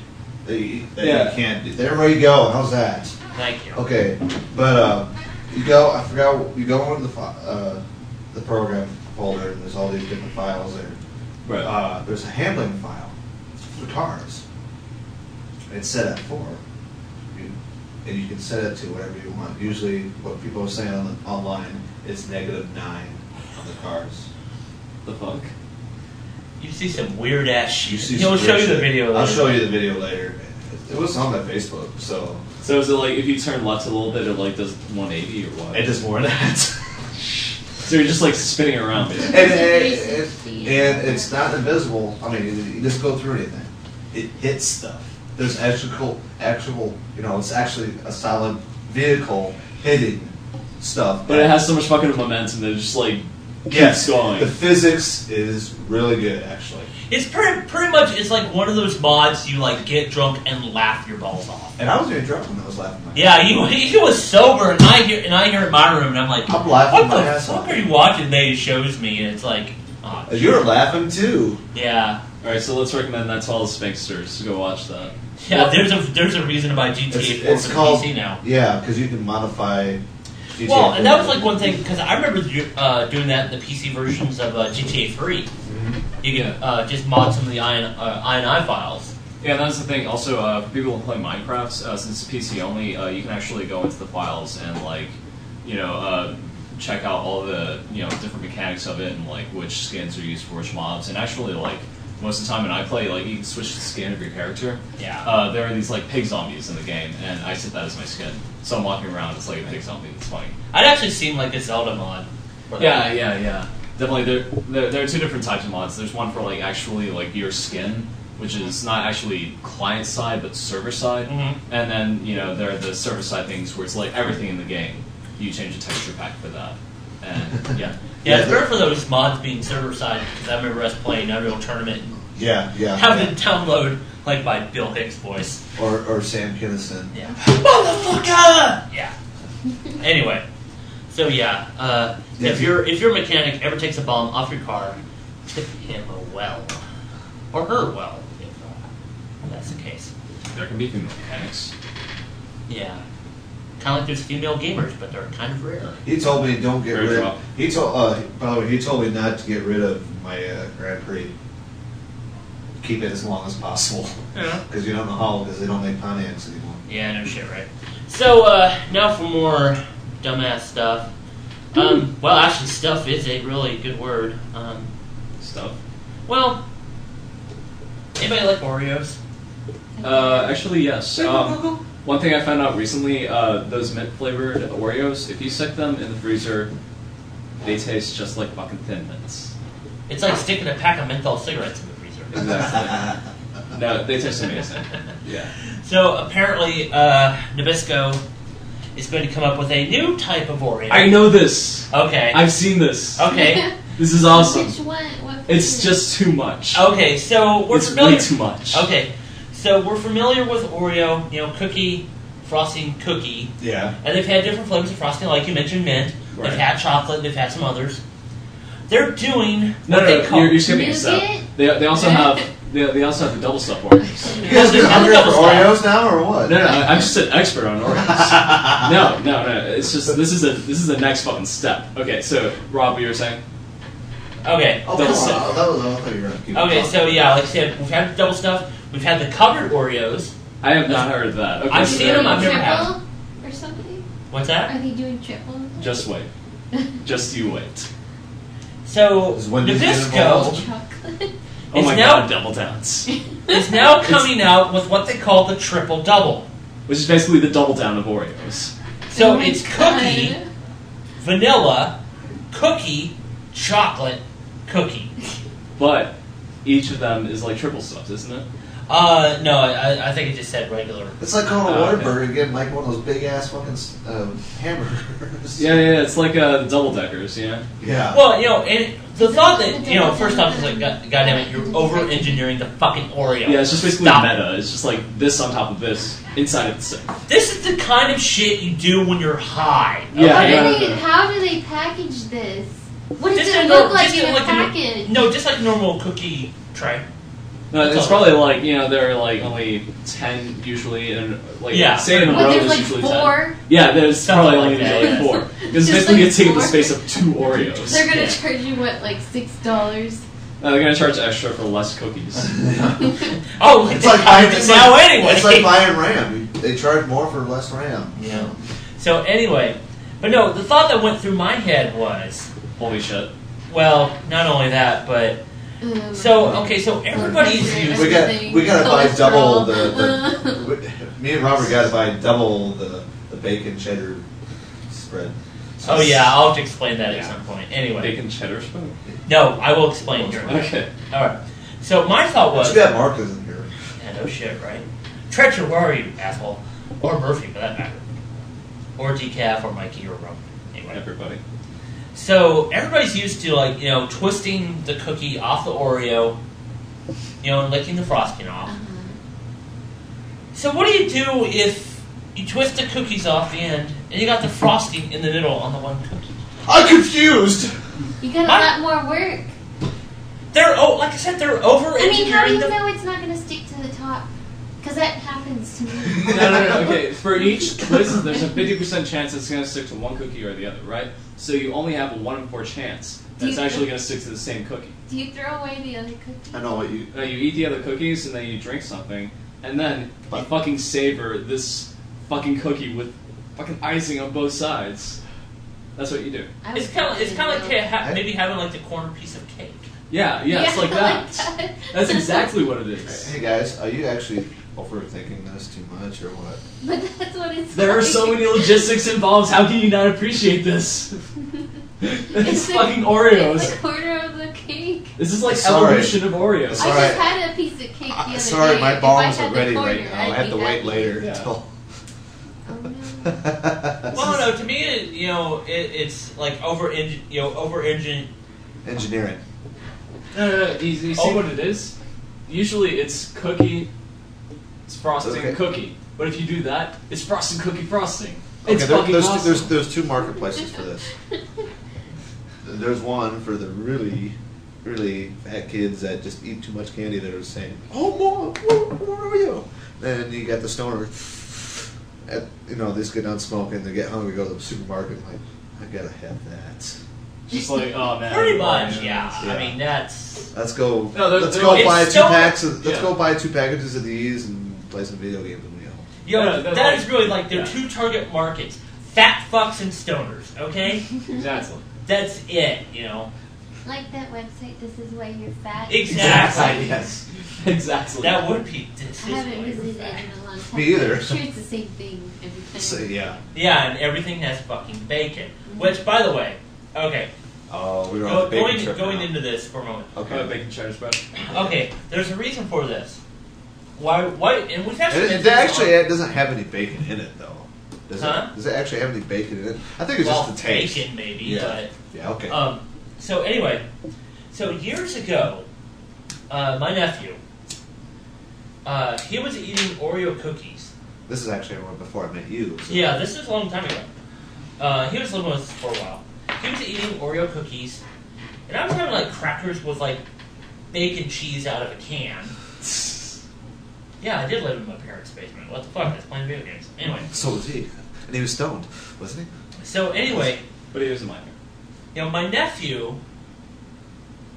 S3: That you
S4: Yeah.
S3: can't do. There you go. How's that?
S2: Thank you.
S3: Okay, but you go. I forgot. You go into the program folder, and there's all these different files there.
S4: Right.
S3: There's a handling file for cars. It's set at 4, and you can set it to whatever you want. Usually, what people are saying online is -9 on the cars.
S4: The fuck?
S2: You see some weird ass shit.
S3: You see
S2: He'll
S3: some
S2: show
S3: weird
S2: you the
S3: shit.
S2: video later.
S3: I'll show you the video later. It was on my Facebook, so
S4: So is it like if you turn left a little bit, it like does 180 or what?
S3: it does more than that.
S4: So you're just like spinning around, basically.
S3: And it's not invisible. I mean, you just go through anything. It hits stuff. There's actual, it's actually a solid vehicle hitting stuff.
S4: But it has so much fucking momentum that it just like keeps going.
S3: The physics is really good, actually.
S2: It's pretty much, it's like one of those mods you like get drunk and laugh your balls off.
S3: And I was getting drunk when I was laughing.
S2: Yeah, he was sober, and I hear it in my room, and I'm like,
S3: I'm laughing
S2: what
S3: my
S2: the
S3: ass
S2: fuck
S3: off.
S2: are you watching? They shows me, and it's like, oh,
S3: You were laughing too.
S2: yeah.
S4: Alright, so let's recommend that to all the Sphinxsters to go watch that.
S2: Yeah, there's a reason to buy GTA 4
S3: It's
S2: for
S3: called
S2: the PC now.
S3: Yeah, because you can modify. GTA
S2: Well, and that was
S3: 4.
S2: like one thing, because I remember doing that in the PC versions of GTA 3.
S3: Mm-hmm.
S2: You can just mod some of the INI files.
S4: Yeah, and that's the thing. Also, for people who play Minecraft, since it's PC only, you can actually go into the files and like, check out all the different mechanics of it and like which skins are used for which mobs. And actually, like most of the time when I play, like you can switch the skin of your character.
S2: Yeah.
S4: There are these like pig zombies in the game, and I set that as my skin. So I'm walking around, it's like a pig zombie. It's funny.
S2: I'd actually seen like a Zelda mod. For that.
S4: Yeah. Definitely, there are two different types of mods. There's one for like actually like your skin, which is not actually client side but server side, and then there are the server side things where it's like everything in the game. You change the texture pack for that, and yeah.
S2: Yeah, it's better for those mods being server side because I remember us playing Unreal Tournament and
S3: Yeah.
S2: having to download like by Bill Hicks' voice.
S3: Or Sam Kinison.
S2: Yeah. Motherfucker! Yeah. Anyway, so yeah, if your mechanic ever takes a bomb off your car, tip him a well. Or her well, if that's the case.
S4: There can be female mechanics.
S2: Yeah. Kind of like there's female gamers, but they're kind of rare.
S3: He told me don't get
S4: Very
S3: rid.
S4: drop.
S3: He told. By the way, he told me not to get rid of my Grand Prix. Keep it as long as possible.
S2: Yeah.
S3: Because you don't know how. Because they don't make Pontiacs anymore.
S2: Yeah, no shit, right? So, now for more dumbass stuff. Well, actually, stuff is a really good word.
S4: Stuff.
S2: Well, anybody like Oreos?
S4: Actually, yes. One thing I found out recently, those mint flavored Oreos, if you stick them in the freezer, they taste just like fucking Thin Mints.
S2: It's like sticking a pack of menthol cigarettes in the freezer.
S4: Exactly. No, they taste amazing. Yeah.
S2: So apparently, Nabisco is going to come up with a new type of Oreo.
S4: I know this.
S2: Okay.
S4: I've seen this.
S2: Okay.
S4: This is awesome.
S5: Which one? What
S4: It's
S5: flavor?
S4: just too much.
S2: Okay. So we're
S4: It's
S2: familiar.
S4: way too much.
S2: Okay. So we're familiar with Oreo, cookie, frosting cookie,
S3: Yeah.
S2: and they've had different flavors of frosting, like you mentioned, mint.
S4: Right.
S2: They've had chocolate. They've had some others. They're doing
S4: No,
S2: what they call.
S4: you're skipping a step.
S5: Nougat?
S4: They also have they also have the double stuff Oreos.
S3: You guys
S2: They've
S3: are
S2: had
S3: hungry
S2: double
S3: for
S2: stuff.
S3: Oreos now, or what?
S4: No, I'm just an expert on Oreos. No. It's just this is the next fucking step. Okay, so Rob, what you were saying?
S2: Okay.
S3: Oh,
S4: Double
S3: come on.
S4: stuff.
S3: I thought you were gonna keep
S2: Okay.
S3: talking.
S2: So yeah, like I said, we've had the double stuff. We've had the covered Oreos.
S4: I have not heard of that. Okay,
S2: I've
S4: so
S2: seen
S4: there-
S2: them, I've never had
S5: Triple or something?
S2: What's that?
S5: Are they doing triple?
S4: Just wait. Just you wait.
S2: So
S3: Is Wendy's getting
S2: Nabisco
S3: involved?
S5: Chocolate.
S4: Oh
S2: It's
S4: my
S2: now-
S4: god, double downs.
S2: is now coming out with what they call the triple double.
S4: Which is basically the double down of Oreos.
S2: So
S5: Oh my
S2: it's cookie,
S5: God.
S2: vanilla, cookie, chocolate, cookie.
S4: But each of them is like triple stuffed, isn't it?
S2: No, I think it just said regular.
S3: It's like going to
S4: Oh, okay.
S3: Whataburger and getting like one of those big ass fucking hamburgers.
S4: Yeah, it's like the double deckers, yeah.
S3: Yeah.
S2: Well, and the thought that, first off, is like, God damn it, you're over-engineering the fucking Oreo.
S4: Yeah, it's just basically
S2: Stop.
S4: meta. It's just like this on top of this, inside of itself.
S2: This is the kind of shit you do when you're high.
S4: Yeah,
S2: okay?
S5: How do they package this? What does
S2: Just
S5: it
S2: a
S5: look
S2: nor-
S5: like
S2: just
S5: in a
S2: like
S5: package?
S2: No, just like a normal cookie tray.
S4: No,
S2: That's
S4: it's
S2: all.
S4: probably like, there are like only 10 usually, and like,
S2: Yeah.
S4: say in a
S5: But
S4: row
S5: there's
S4: there's
S5: like
S4: usually
S5: 4.
S4: 10. Yeah, there's
S2: Something
S4: probably
S2: like
S4: only
S2: that,
S4: usually
S2: yeah.
S4: 4. Because
S5: Just
S4: basically
S5: like
S4: it's taking the
S5: 4.
S4: space of 2 Oreos.
S5: They're gonna
S2: Yeah.
S5: charge you what, like $6?
S4: They're gonna charge extra for less cookies.
S2: Oh,
S3: It's like buying
S2: it's now anyway.
S3: It's like buying RAM. They charge more for less RAM.
S2: Yeah. So anyway, but no, the thought that went through my head was,
S4: Holy shit.
S2: well, not only that, but so everybody's used.
S3: We gotta buy double the Me and Robert got to buy double the bacon cheddar spread.
S2: Oh yeah, I'll have to explain that at some point. Anyway.
S4: Bacon cheddar spread?
S2: No, I will explain during that.
S4: Okay.
S2: Alright. So my thought was...
S3: Too bad Mark isn't here.
S2: Yeah, no shit, right? Treacher, where are you, asshole? Or Murphy, for that matter. Or Decaf, or Mikey, or Rum. Anyway.
S4: Everybody.
S2: So everybody's used to, like, you know, twisting the cookie off the Oreo, you know, and licking the frosting off. So what do you do if you twist the cookies off the end and you got the frosting in the middle on the one cookie?
S3: I'm confused.
S5: You got a lot more work.
S2: Like I said, they're over
S5: I mean, how do you
S2: them.
S5: know it's not going to stick to the top? Because that happens to me.
S4: No. Okay, for each twist, there's a 50% chance it's going to stick to one cookie or the other, right? So you only have a 1 in 4 chance that it's actually going to stick to the same cookie.
S5: Do you throw away the other cookie?
S3: I know what you...
S4: No, you eat the other cookies and then you drink something, and then you fucking savor this fucking cookie with fucking icing on both sides. That's what you do.
S2: It's kind of like maybe having like the corner piece of cake.
S4: Yeah, it's like that. That's exactly what it is.
S3: Hey guys, are you actually overthinking this too much or what?
S5: But that's what it's
S4: There
S5: like.
S4: are so many logistics involved. How can you not appreciate this? It's fucking Oreos.
S5: It's a quarter of the cake.
S4: This is like
S3: Sorry.
S4: evolution of Oreos.
S3: Sorry.
S5: I just had a piece of cake the other day.
S3: Sorry, my
S5: If I
S3: balls
S5: had
S3: are
S5: the
S3: ready
S5: quarter,
S3: right now. I
S5: I'd
S3: have
S5: be
S3: to wait
S5: happy.
S3: later
S4: Yeah.
S3: until...
S5: Oh, no.
S2: Well, no, to me, it's like over engine.
S3: Engineering.
S4: No. You see what it is? Usually it's cookie, it's frosting,
S3: Okay.
S4: cookie. But if you do that, it's frosting, cookie, frosting.
S3: Okay,
S4: It's fucking awesome.
S3: there's two marketplaces for this. There's one for the really, really fat kids that just eat too much candy that are saying, "Oh, Mom, where are you?" Then you got the stoner. They just get done smoking, they get hungry, go to the supermarket, like, I gotta have that.
S4: Just like, oh man.
S2: Pretty much,
S3: Yeah.
S2: I mean, that's...
S3: Let's go.
S4: No,
S3: let's go buy
S2: it's
S3: two
S2: still-
S3: packs. Let's
S4: yeah.
S3: go buy 2 packages of these and play some video games and we home.
S2: That is really like their
S4: yeah.
S2: two target markets. Fat fucks and stoners, okay?
S4: Exactly.
S2: That's it, you know?
S5: Like that website, This Is Why You're Fat.
S2: Exactly.
S3: Yes.
S4: Exactly.
S2: That would be... This
S5: I
S2: is
S5: haven't
S2: what you're
S5: visited
S2: fat.
S5: it in a long time.
S3: Me either.
S5: I'm sure it's the same thing every time.
S3: So yeah.
S2: Yeah, and everything has fucking bacon. Which, by the way, okay,
S3: Oh, we were on the bacon trip
S2: going
S3: now.
S2: into this for a moment.
S3: Okay.
S4: Bacon cheddar spread.
S2: Okay, there's a reason for this. Why, and we've actually...
S3: It actually it doesn't have any bacon in it though. Does
S2: Huh?
S3: it? Does it actually have any bacon in it? I think it's just the taste.
S2: bacon maybe,
S3: Yeah. Yeah. Okay.
S2: but... So anyway, so years ago, my nephew, he was eating Oreo cookies.
S3: This is actually before I met you. So.
S2: Yeah, this is a long time ago. He was living with us for a while. He was eating Oreo cookies, and I was having like crackers with like bacon cheese out of a can. Yeah, I did live in my parents' basement. What the fuck? I was playing video games. Anyway.
S3: So was he, and he was stoned, wasn't he?
S2: So anyway,
S4: But he was a minor.
S2: you know, my nephew,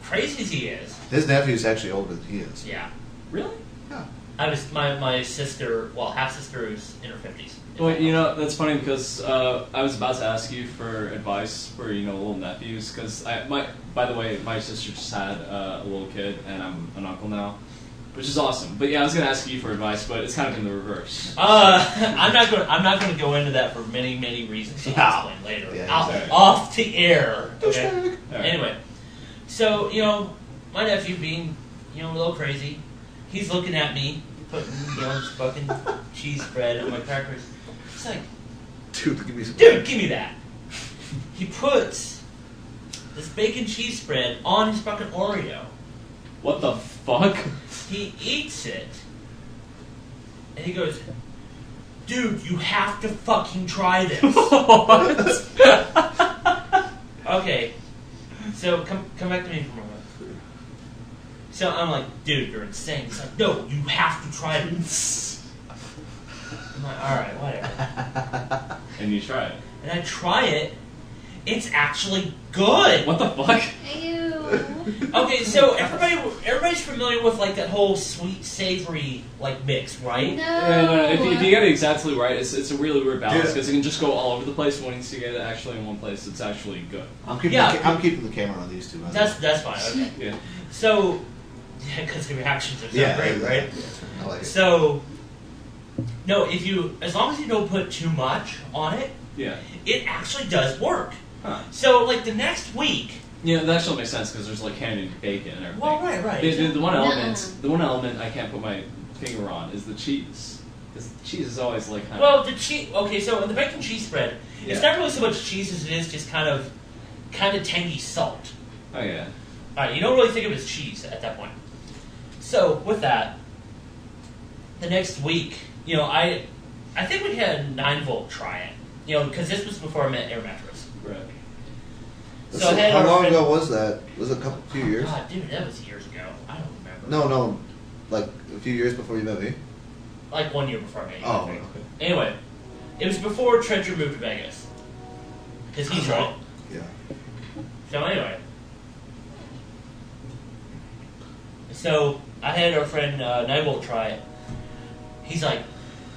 S2: crazy as he is.
S3: His nephew's actually older than he is.
S2: Yeah.
S4: Really?
S3: Yeah.
S2: I was my sister, well, half sister who's in her 50s.
S4: Well, you know, that's funny because I was about to ask you for advice for, little nephews. Because, by the way, my sister just had a little kid, and I'm an uncle now, which is awesome. But yeah, I was going to ask you for advice, but it's kind of in the reverse.
S2: I'm not going to go into that for many, many reasons. I'll explain later.
S3: Yeah,
S4: exactly.
S2: Off the air. Okay?
S4: All right.
S2: Anyway, so, my nephew being, a little crazy, he's looking at me, putting, this fucking cheese spread on my crackers. He's like,
S3: Dude, give me some.
S2: dude, give me that. He puts this bacon cheese spread on his fucking Oreo.
S4: What the fuck?
S2: He eats it, and he goes, dude, you have to fucking try this.
S4: What?
S2: Okay, so come back to me for a moment. So I'm like, dude, you're insane. He's like, no, you have to try this. I'm like, alright, whatever.
S4: And you try it.
S2: And I try it, it's actually good.
S4: What the fuck?
S5: Ew.
S2: Okay, so everybody's familiar with like that whole sweet savory like mix, right?
S5: No.
S4: No. If you get it exactly right, it's a really weird balance
S3: Yeah.
S4: because it can just go all over the place. Once you get it actually in one place, it's actually good.
S3: I'm keeping.
S2: Yeah.
S3: I'm keeping the camera on these two.
S2: That's fine. Okay.
S4: Yeah.
S2: So, yeah, because the reactions are so great, right?
S3: I like it.
S2: So, No, as long as you don't put too much on it,
S4: Yeah.
S2: it actually does work.
S4: Huh.
S2: So, like, the next week...
S4: Yeah, that actually makes sense because there's like candied bacon and everything.
S2: Well, right.
S4: The one element I can't put my finger on is the cheese. Because cheese is always like kind
S2: Well, the cheese... Okay, so in the bacon cheese spread, it's not really so much cheese as it is just kind of tangy salt.
S4: Oh, yeah.
S2: Alright, you don't really think of it as cheese at that point. So, with that, the next week, I think we had 9-volt try it. Because this was before I met Air Mattress.
S4: Right.
S2: So I had
S3: how
S2: our
S3: long
S2: friend-
S3: ago was that? Was it a few years?
S2: God, dude, that was years ago. I don't remember.
S3: No, like a few years before you met me.
S2: Like 1 year before I met you.
S3: Oh,
S2: I think.
S3: okay.
S2: Anyway, it was before Trencher moved to Vegas. Because he's right.
S3: Yeah.
S2: So anyway. So, I had our friend 9-volt try it. He's like,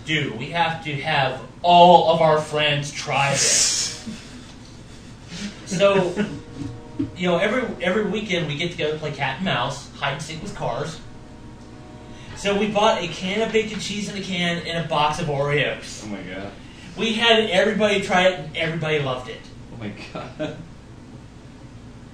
S2: dude, we have to have all of our friends try this. So, every weekend we get together to play cat and mouse, hide and seek with cars. So we bought a can of bacon cheese in a can and a box of Oreos.
S4: Oh my god.
S2: We had everybody try it and everybody loved it.
S4: Oh my god.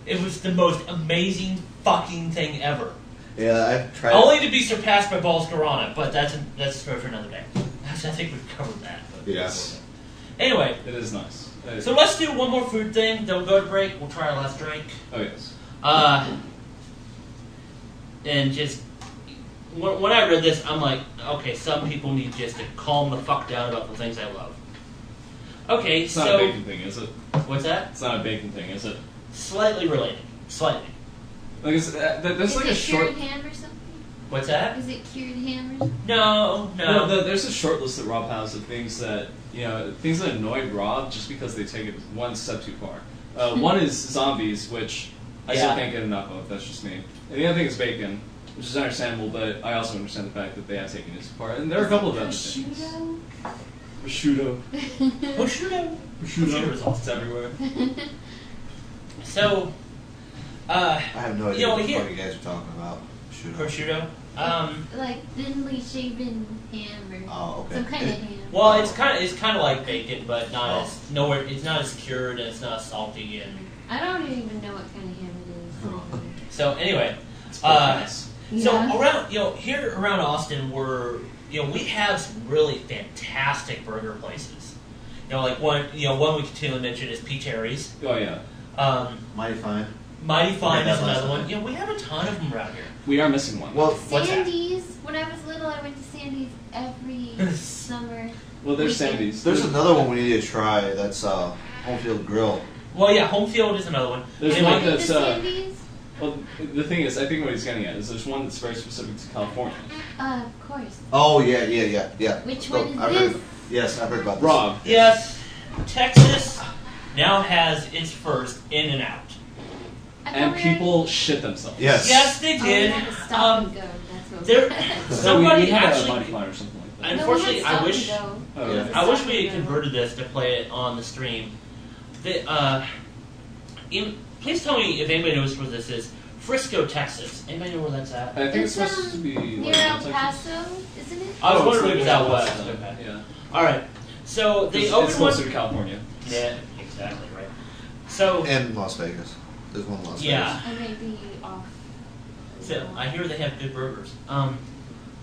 S2: It was the most amazing fucking thing ever.
S3: Yeah, I've tried.
S2: Only to be surpassed by Balls Guarana, but that's a story for another day. I think we've covered that. But
S3: Yes.
S2: Anyway,
S4: It is nice.
S2: so let's do one more food thing, then we'll go to break, we'll try our last drink.
S4: Oh, yes.
S2: And just, when I read this, I'm like, okay, some people need just to calm the fuck down about the things I love. Okay,
S4: It's not
S2: so...
S4: a bacon thing, is it?
S2: What's that?
S4: It's not a bacon thing, is it?
S2: Slightly related. Slightly.
S4: Like, there's
S5: Is
S4: like
S5: it
S4: a short...
S5: cured ham or something?
S2: What's that?
S5: Is it cured ham or something?
S2: No.
S4: There's a short list that Rob has of things that things that annoyed Rob just because they take it one step too far. One is zombies, which I still
S2: Yeah.
S4: can't get enough of. That's just me. And the other thing is bacon, which is understandable, but I also understand the fact that they have taken it too far. And there are a couple of other things.
S5: Prosciutto?
S4: Prosciutto.
S2: Prosciutto is awesome.
S4: It's everywhere.
S2: So,
S3: I have no idea what the
S2: here-
S3: fuck you guys are talking about.
S2: prosciutto.
S5: Like thinly shaven ham or
S3: Oh, okay.
S5: some kind of ham.
S2: Well, it's kind of like bacon, but not
S3: Oh.
S2: as nowhere. It's not as cured and it's not as salty. And
S5: I don't even know what kind of ham it is.
S2: so anyway,
S4: It's pretty nice.
S2: so
S5: Yeah.
S2: around here around Austin, we have some really fantastic burger places. Like one we continually mention is Peach Harry's.
S4: Oh yeah.
S3: Mighty fine.
S2: Mighty Fine
S3: Yeah,
S2: is
S3: that last
S2: another one.
S3: time.
S2: We have a ton of them around here.
S4: We are missing one.
S3: Well, what's that?
S5: Sandy's. When I was little, I went to Sandy's every summer.
S4: Well, there's
S5: weekend.
S4: Sandy's.
S3: There's another one we need to try. That's Homefield Grill.
S2: Well, yeah, Homefield is another one.
S4: There's
S2: Anyway,
S4: one that's
S5: The Sandy's?
S4: well, the thing is, I think what he's getting at is there's one that's very specific to California.
S5: Of course.
S3: Oh yeah.
S5: Which
S3: Oh,
S5: one is
S3: I've
S5: this?
S3: heard, yes, I've heard about this.
S4: Rob.
S2: Yes, Texas now has its first In-N-Out.
S5: I
S4: And
S5: thought we
S4: people shit themselves.
S3: Yes.
S2: Yes, they
S5: already- Oh, we
S2: did.
S5: had to stop and go. That's what
S2: there-
S4: So
S2: Somebody
S4: we had
S2: actually-
S4: a Mighty Fine or something like that.
S5: No,
S2: Unfortunately,
S5: we had
S2: I
S5: stop
S2: wish.
S5: and go.
S4: Oh,
S3: Yeah.
S2: I wish we had
S5: Stop and go.
S2: converted this to play it on the stream. Please tell me if anybody knows where this is. Frisco, Texas. Anybody know where that's at?
S4: I think it's
S5: It's,
S4: supposed to be
S5: Near
S4: like,
S5: El
S4: Texas.
S5: Paso, isn't it?
S2: I was
S4: Oh,
S2: wondering if it was out
S4: west.
S2: west. Okay.
S4: Yeah.
S2: All right. So they
S4: It's
S2: opened
S4: closer
S2: one.
S4: to California.
S2: Yeah, exactly right. So
S3: And Las Vegas. There's one in Las
S2: yeah,
S5: I may be off.
S2: so I hear they have good burgers.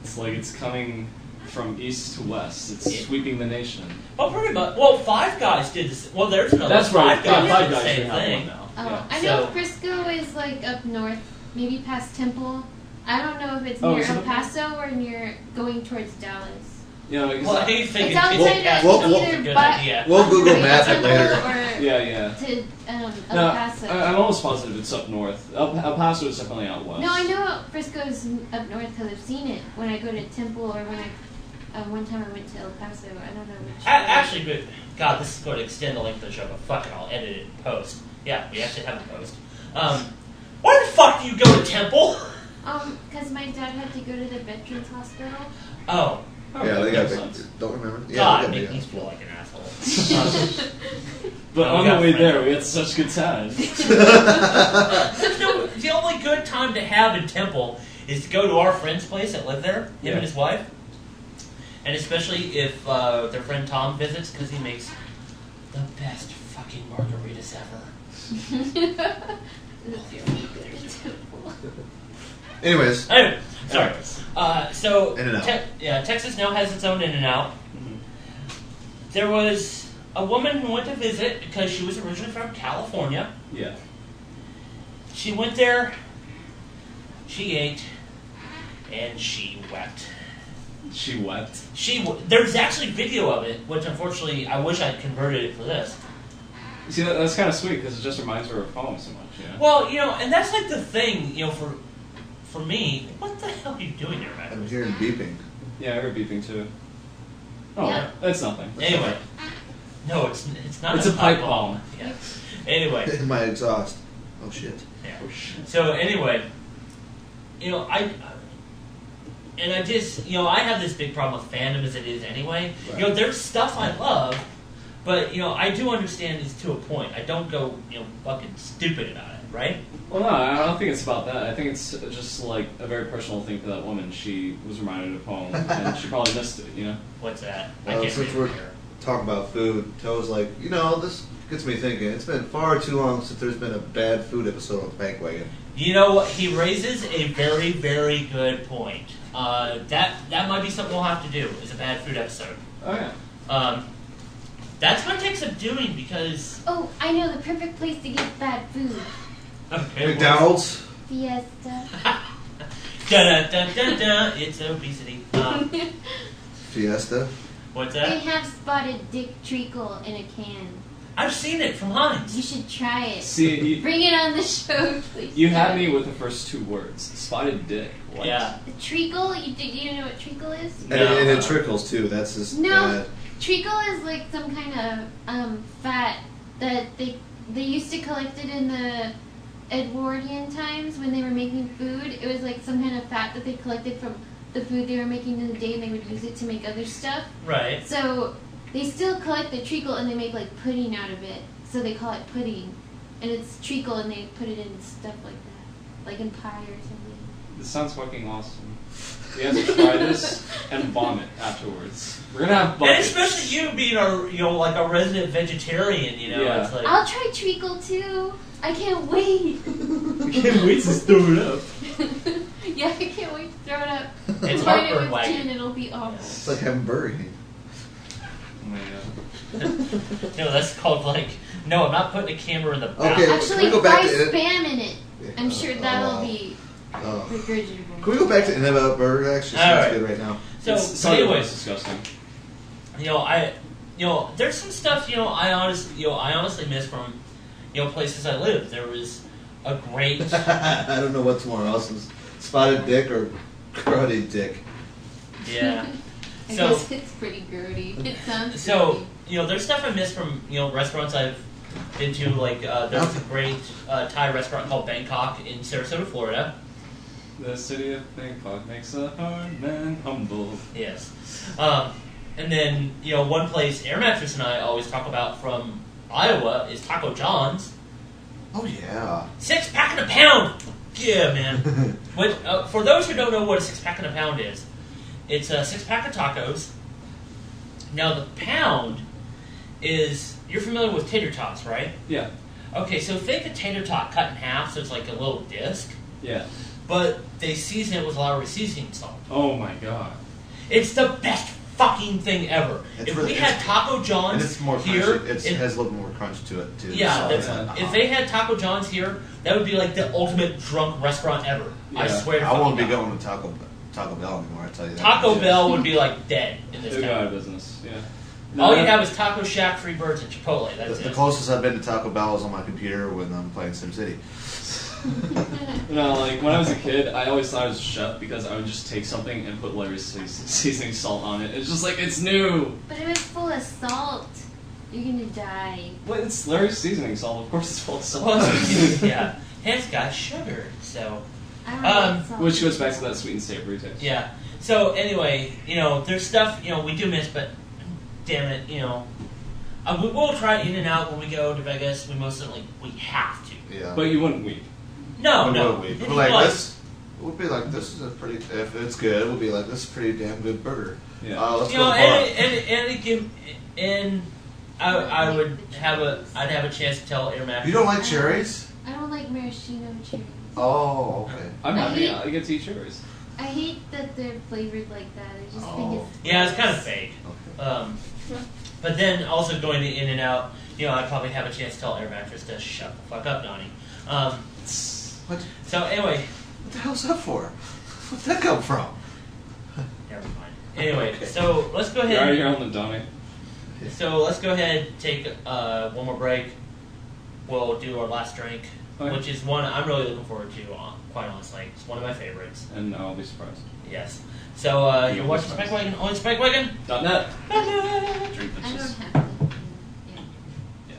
S4: It's like it's coming from east to west. It's
S2: Yeah.
S4: sweeping the nation.
S2: Well, pretty much. Well, Five Guys did this. Well, there's another.
S4: That's right.
S2: Five Guys
S4: Five
S2: did the
S4: Guys
S2: same
S4: should have
S2: thing.
S4: one now.
S5: Oh,
S4: Yeah.
S5: I know
S2: So-
S5: Frisco is like up north, maybe past Temple. I don't know if it's
S4: Oh,
S5: near
S4: is it
S5: El
S4: up-
S5: Paso or near going towards Dallas.
S4: You know, because
S2: Well, I think
S5: It's
S2: it's
S5: outside
S2: a
S3: We'll-
S2: good
S5: either by-
S2: idea.
S3: We'll Google
S5: Either
S3: Map it
S5: Temple
S3: later.
S5: Or
S4: yeah.
S5: to El
S4: No,
S5: Paso.
S4: I'm almost positive it's up north. El Paso is definitely out west.
S5: No, I know Frisco's up north because I've seen it when I go to Temple or when one time I went to El Paso. I don't know which.
S2: Actually, but God, this is going to extend the length of the show, but fuck it, I'll edit it and post. Yeah, we actually have a post. Why the fuck do you go to Temple?
S5: Because my dad had to go to the Veterans Hospital.
S2: Oh,
S4: Okay,
S3: Yeah, they
S4: that
S3: got
S4: makes
S3: big.
S4: sense.
S3: Don't remember. Yeah,
S2: God,
S3: they got
S2: make
S3: big
S2: me
S3: ass.
S2: feel like an asshole.
S4: But
S2: Oh, we
S4: on
S2: got
S4: the way
S2: friends.
S4: there, we had such good times.
S2: No, the only good time to have in Temple is to go to our friend's place that lived there, him
S4: Yeah.
S2: and his wife. and especially if their friend Tom visits, because he makes the best fucking margaritas ever.
S3: Anyways,
S2: Anyway, sorry. So
S3: In-N-Out.
S2: Texas now has its own In-N-Out. There was a woman who went to visit because she was originally from California.
S4: Yeah.
S2: She went there, she ate, and she wept.
S4: She wept.
S2: There's actually video of it, which unfortunately I wish I'd converted it for this.
S4: See, that's kind of sweet because it just reminds her of home so much. Yeah.
S2: Well, and that's like the thing, for me, what the hell are you doing there, man?
S3: I'm hearing beeping.
S4: Yeah, I heard beeping too. Oh,
S5: Yeah.
S4: that's nothing.
S2: Anyway, no, it's not.
S4: It's a pipe bomb.
S2: Yeah. Anyway.
S3: My exhaust. Oh shit.
S2: Yeah.
S4: Oh, shit.
S2: So anyway, I just, I have this big problem with fandom as it is anyway.
S4: Right.
S2: There's stuff I love, but I do understand it's to a point. I don't go, fucking stupid about it, right?
S4: Well, no, I don't think it's about that. I think it's just like a very personal thing for that woman. She was reminded of home, and she probably missed it.
S2: What's that?
S3: Well,
S2: read
S3: since
S2: it
S3: we're
S2: here.
S3: talking about food, Toe's like, this gets me thinking. It's been far too long since there's been a bad food episode on Bankwagon.
S2: You know what? He raises a very, very good point. That might be something we'll have to do. Is a bad food episode.
S4: Oh yeah.
S2: That's gonna take some doing because.
S5: Oh, I know the perfect place to get bad food.
S2: Okay.
S3: McDonald's.
S5: Fiesta.
S2: Dun dun dun dun. It's obesity.
S3: Fiesta.
S2: What's
S5: They
S2: that?
S5: have spotted dick treacle in a can.
S2: I've seen it from Heinz.
S5: You should try it.
S4: See,
S5: Bring it on the show, please.
S4: you had me with the first two words. Spotted dick. What?
S2: Yeah.
S5: The treacle, you know what treacle is?
S3: And,
S2: No.
S3: and it trickles too. That's just
S5: No.
S3: bad.
S5: Treacle is like some kind of fat that they used to collect it in the Edwardian times when they were making food. It was like some kind of fat that they collected from the food they were making in the day, and they would use it to make other stuff.
S2: Right.
S5: So they still collect the treacle and they make like pudding out of it. So they call it pudding, and it's treacle, and they put it in stuff like that, like in pie or something.
S4: This sounds fucking awesome. We have to try this and vomit afterwards. We're gonna have
S2: And
S4: buckets.
S2: especially you being like a resident vegetarian,
S4: Yeah.
S2: it's like.
S5: I'll try treacle too. I can't wait.
S4: I can't wait to stir it up.
S5: Yeah, I can't wait to throw it up.
S2: It's
S5: Combine
S2: heartburn
S5: it with
S2: wagon.
S5: gin, it'll be awful.
S3: It's like having Burger King.
S4: Oh my god.
S2: No, that's called like. No, I'm not putting a camera in the back.
S3: Okay. Can
S5: Actually,
S3: we go back
S5: fry
S3: to it?
S5: spam in it. I'm sure that'll be
S3: Oh.
S5: regurgitable.
S3: Can we go back to In-N-Out Burger? That actually
S2: All
S3: sounds
S2: right.
S3: good right now.
S2: So,
S4: Anyways,
S2: anyways,
S4: disgusting.
S2: there's some stuff I honestly miss from places I live. There was a great.
S3: I don't know what's more awesome, spotted dick or cruddy dick.
S2: Yeah.
S5: I
S2: So-
S5: guess it's pretty grody. It sounds
S2: So
S5: grody.
S2: there's stuff I miss from restaurants I've been to. Like there's a great Thai restaurant called Bangkok in Sarasota, Florida.
S4: The city of Bangkok makes a hard man humble.
S2: Yes. And then one place Air Mattress and I always talk about from Iowa is Taco John's.
S3: Oh yeah.
S2: 6-pack and a pound. Yeah, man. For those who don't know what a 6-pack and a pound is, it's a 6-pack of tacos. Now the pound is, you're familiar with tater tots, right?
S4: Yeah.
S2: Okay, so think a tater tot cut in half, so it's like a little disc,
S4: Yeah.
S2: but they season it with a lot of seasoning salt.
S4: Oh my god.
S2: It's the best fucking thing ever.
S3: It's
S2: If
S3: really-
S2: we had Taco
S3: And
S2: John's
S3: it's more
S2: here,
S3: crunchy. It has a little more crunch to it too.
S2: yeah,
S3: So
S2: that's,
S3: it's not
S2: if
S3: hot.
S2: they had Taco John's here, that would be like the ultimate drunk restaurant ever. I
S4: Yeah.
S2: swear to
S3: I won't be
S2: fucking God.
S3: going to Taco Bell anymore. I tell you that.
S2: Taco
S3: much.
S2: Bell would be like dead in this
S4: They go out
S2: town.
S4: of business. Yeah.
S2: All
S4: No,
S2: you have is Taco Shack, Free Birds, and Chipotle. That's
S3: The
S2: it.
S3: closest I've been to Taco Bell is on my computer when I'm playing SimCity.
S4: No, like when I was a kid, I always thought I was a chef because I would just take something and put Larry's seasoning salt on it. It's just like it's new.
S5: But it was full of salt. You're gonna die.
S4: Well, it's Larry's seasoning salt. Of course, it's full of salt.
S2: Well, yeah, and it's got sugar, so
S5: I don't like salt.
S4: Which goes back to that sweet and savory taste.
S2: yeah. So anyway, there's stuff we do miss, but damn it, we will try In-N-Out when we go to Vegas. We most certainly we have to.
S3: Yeah.
S4: But you wouldn't weep.
S2: No,
S3: When
S2: no.
S3: will we?
S2: It'd
S3: We're
S2: be
S3: like
S2: like-
S3: this. We'll be like, this is a pretty. If it's good, we'll be like, this is a pretty damn good burger.
S4: Yeah.
S3: Let's
S2: You
S3: go
S2: know,
S3: to the bar.
S2: and it give, and I'd have a chance to tell Air Max.
S3: You don't like cherries?
S5: I don't like maraschino cherries.
S3: Oh, okay.
S4: I'm happy
S5: I
S4: I get to eat cherries.
S5: I hate that they're flavored like that. I just think it's
S2: Yeah, it's kind of fake.
S3: Okay.
S2: But then also going to In and Out, you know, I'd probably have a chance to tell Air Mattress to shut the fuck up, Donnie.
S3: What?
S2: So anyway,
S3: What the hell's that for? Where'd that come from?
S2: never mind. Anyway,
S3: Okay.
S2: so let's go
S4: You're out
S2: ahead.
S4: here on the dummy.
S2: So let's go ahead and take one more break. We'll do our last drink,
S4: Okay.
S2: which is one I'm really looking forward to. Quite honestly, it's one of my favorites.
S4: And I'll be surprised.
S2: Yes. So
S4: You'll
S2: you're
S4: be
S2: watching
S4: surprised.
S2: Spike Wagon on Spike Wagon.
S4: .net.
S2: Ta-da!
S4: Drink the
S5: I don't
S4: cheese.
S5: have to. Yeah.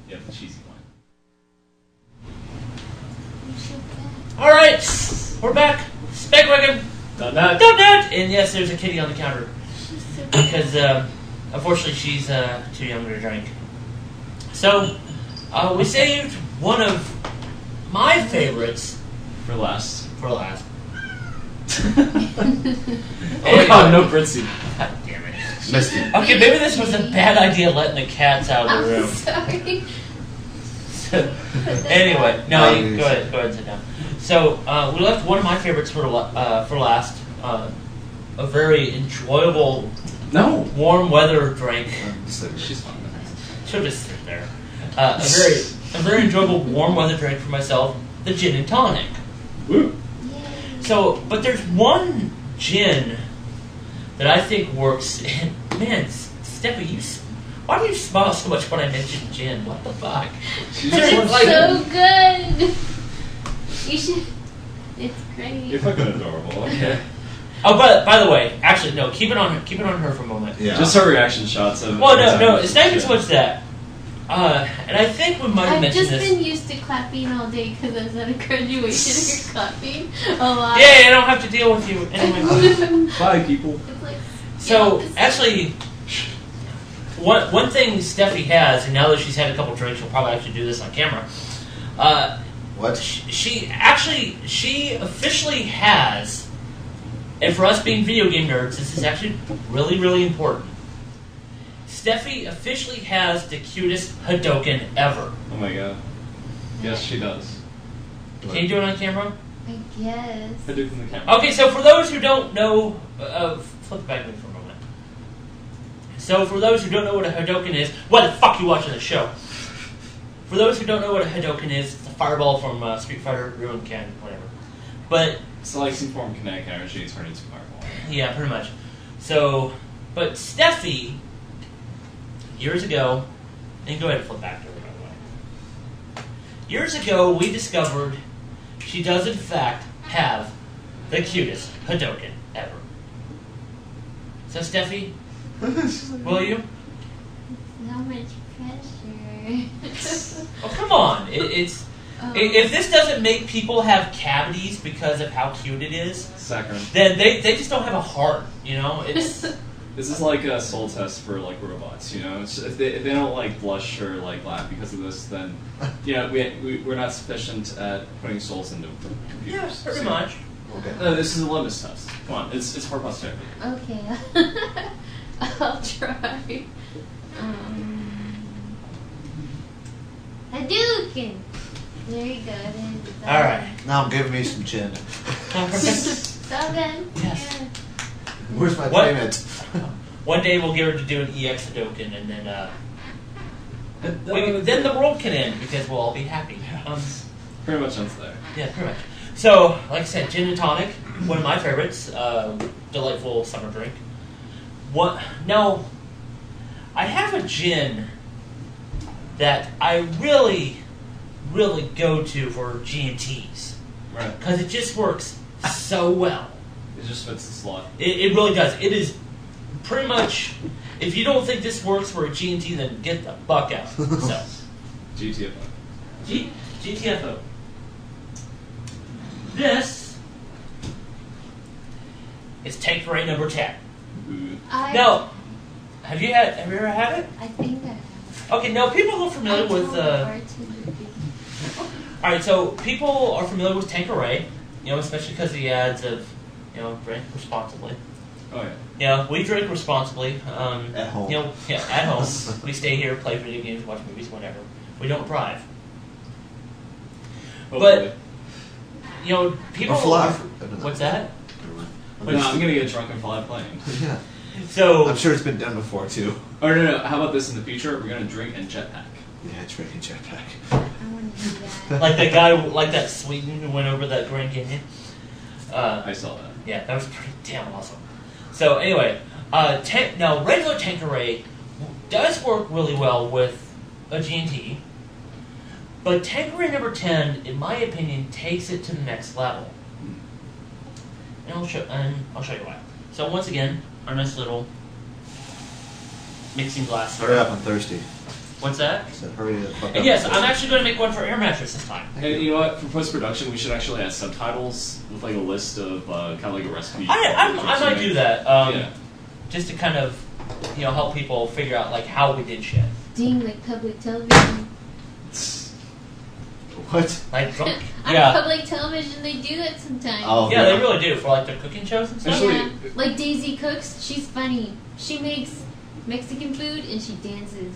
S4: Yeah, the cheesy one.
S5: You're so bad.
S2: All right, we're back. Spike Wagon.
S4: .net.
S2: .net. And yes, there's a kitty on the counter
S5: She's so bad.
S2: because unfortunately she's too young to drink. So we saved one of my favorites
S4: For last.
S2: for last.
S4: Oh god, no Britzy.
S2: God damn it.
S3: Misty.
S2: Okay, maybe this was a bad idea letting the cats out of the
S5: I'm
S2: room.
S5: sorry.
S2: Anyway, no,
S3: No,
S2: you
S3: you-
S2: go ahead and sit down. So we left one of my favorites for last. A very enjoyable,
S4: No.
S2: warm weather drink.
S4: She's fine.
S2: She'll just sit there. A very enjoyable warm weather drink for myself. The gin and tonic.
S4: Woo.
S5: Yay.
S2: So, but there's one gin that I think works. And man, Steffi, why do you smile so much when I mention gin? What the fuck?
S4: She's
S2: Seriously,
S5: It's
S2: like-
S5: so good. You should. It's great.
S4: You're fucking adorable. Okay.
S2: Oh, but by the way, actually no. Keep it on her for a moment.
S3: Yeah.
S4: Just her reaction shots of.
S2: Well, no,
S4: every time
S2: it's not even
S4: she-
S2: so much that. And I think we might have
S5: I've
S2: mentioned
S5: just
S2: this.
S5: been used to clapping all day because I was at a graduation and you're clapping a lot.
S2: Yeah, I don't have to deal with you anyway.
S4: Bye, people.
S5: It's like,
S2: So
S5: yeah,
S2: actually, one thing Steffi has, and now that she's had a couple drinks, she'll probably actually do this on camera.
S3: What?
S2: She officially has, and for us being video game nerds, this is actually really, really important. Steffi officially has the cutest Hadoken ever.
S4: Oh my god. Yes, she does.
S2: Can you do it on camera?
S5: I guess.
S4: I do from the camera.
S2: Okay, so for those who don't know, flip it back to me for a moment. So for those who don't know what a Hadoken is, why the fuck you watching the show? For those who don't know what a Hadoken is, it's a fireball from Street Fighter, Ruin Ken, whatever. But
S4: It's like some form of kinetic energy turned into fireball.
S2: yeah, pretty much. So, but Steffi, years ago, and go ahead and flip back to her, by the way. Years ago, we discovered she does in fact have the cutest Hadoken ever. So Steffi, will you?
S5: So much pressure.
S2: Oh, come on. It's if this doesn't make people have cavities because of how cute it is,
S4: Saccharine.
S2: then they just don't have a heart, you know? It's
S4: This is like a soul test for like robots, you know. It's, if they don't like blush or like laugh because of this, then yeah, we're not sufficient at putting souls into computers.
S2: yeah, pretty
S4: So,
S2: much.
S3: Okay.
S4: This is a litmus test. Come on, it's for posterity.
S5: Okay. I'll try. Hadouken! There you go.
S2: All right.
S3: Now I'm giving me some gin.
S5: So good.
S2: Yes.
S5: Yeah.
S3: Where's my
S2: What?
S3: payment?
S2: One day we'll get her to do an EX Hadoken, and then then the world can end because we'll all be happy.
S4: Pretty much ends there.
S2: Yeah, pretty much. So, like I said, gin and tonic, one of my favorites. Delightful summer drink. What? Now, I have a gin that I really, really go to for G&Ts
S4: Right.
S2: because it just works so well.
S4: It just fits the slot.
S2: It really does. It is pretty much. If you don't think this works for a G&T, then get the fuck out. So,
S4: GTFO.
S2: GTFO. This is Tanqueray number 10.
S4: Ooh.
S2: Now, have you ever had it?
S5: I think I have.
S2: Okay, now people who are
S5: I
S2: familiar
S5: told
S2: with
S5: the bartender.
S2: all right, so people are familiar with Tanqueray, you know, especially because of the ads of, you know, drink responsibly.
S4: Oh yeah.
S2: You know, we drink responsibly.
S3: At home.
S2: You know, yeah, at home. We stay here, play video games, watch movies, whatever. We don't drive.
S4: Hopefully.
S2: But you know, people.
S3: Or fly.
S2: What's that?
S4: No, I'm gonna get drunk and fly plane.
S3: Yeah.
S2: So
S3: I'm sure it's been done before too.
S4: Oh no! How about this in the future? We're gonna drink and jetpack.
S3: Yeah, drinking jetpack.
S5: I want to do that.
S2: like that guy, like that Sweden who went over that Grand Canyon.
S4: I saw that.
S2: Yeah, that was pretty damn awesome. So anyway, now regular Tanqueray does work really well with a G&T, but Tanqueray number 10, in my opinion, takes it to the next level. And I'll show you why. So once again, our nice little mixing glass.
S3: Hurry up, I'm thirsty.
S2: What's that?
S3: I said hurry the fuck up.
S2: And yes, I'm actually going to make one for Air Mattress this time.
S4: And you know what? For post-production, we should actually add subtitles with like a list of kind of like a recipe.
S2: I might do that.
S4: Yeah.
S2: Just to kind of, help people figure out like how we did shit.
S5: Ding, like public television.
S3: What?
S2: Like drunk.
S5: On
S2: Yeah.
S5: public television, they do that sometimes.
S3: Oh,
S2: Yeah, they really do for like their cooking shows and stuff.
S4: Actually-
S5: Yeah, like Daisy cooks. She's funny. She makes Mexican food and she dances.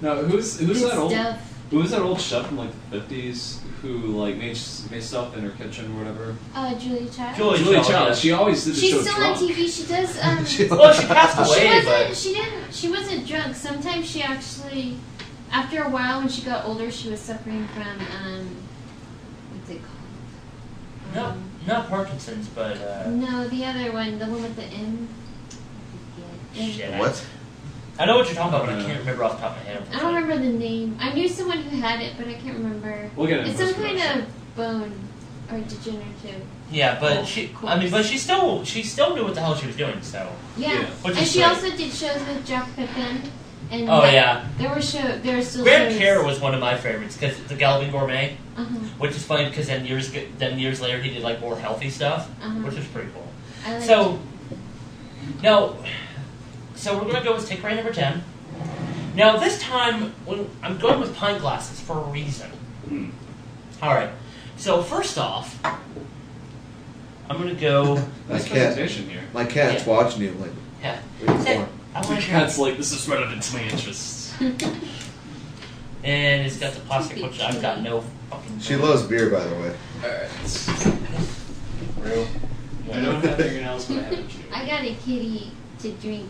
S4: No, who's
S5: Good
S4: that old?
S5: stuff.
S4: Who's that old chef from like the 50s who like made stuff in her kitchen or whatever?
S5: Julia Child.
S2: Julia Child,
S4: Child.
S2: yeah.
S4: She always did the
S5: She's
S4: show
S5: still
S4: drunk.
S5: on TV. She does.
S2: Well, she passed away, but
S5: She wasn't drunk. Sometimes she actually, after a while, when she got older, she was suffering from what's it called?
S2: not Parkinson's, but
S5: No, the other one, the one with the M. I forget.
S2: shit.
S3: What?
S2: I know what you're talking about, but I can't remember off the top of my head.
S5: I don't remember the name. I knew someone who had it, but I can't remember.
S4: We'll get it in
S5: It's some kind
S4: post-production.
S5: of bone or degenerative.
S2: Yeah, but
S5: Oh,
S2: she still knew what the hell she was doing. So.
S5: Yeah,
S4: Yeah.
S2: Which
S5: and
S2: is
S5: she
S2: great.
S5: also did shows with Jack Pepin. And
S2: Oh yeah.
S5: there were still
S2: Grand
S5: shows.
S2: Care was one of my favorites because the Galvin Gourmet,
S5: Uh-huh.
S2: which is funny because then years later he did like more healthy stuff,
S5: Uh-huh.
S2: which is pretty cool.
S5: I liked
S2: So, now, so we're gonna go with Tanqueray number 10. Now this time, I'm going with pint glasses for a reason.
S4: Hmm.
S2: All right. So first off, I'm gonna go.
S3: My
S4: Nice
S3: cat.
S4: presentation here.
S3: My cat's
S2: Yeah.
S3: watching you. I'm like,
S2: Yeah.
S3: waiting
S2: Say-
S3: for him.
S2: I
S4: The
S2: want to
S4: cat's like, this is relevant to my interests.
S2: And it's got the plastic, which I've got no fucking.
S3: She loves beer, by the way.
S4: Alright.
S2: Real.
S4: I don't have fingernails, but I have a chew.
S5: I got a kitty to drink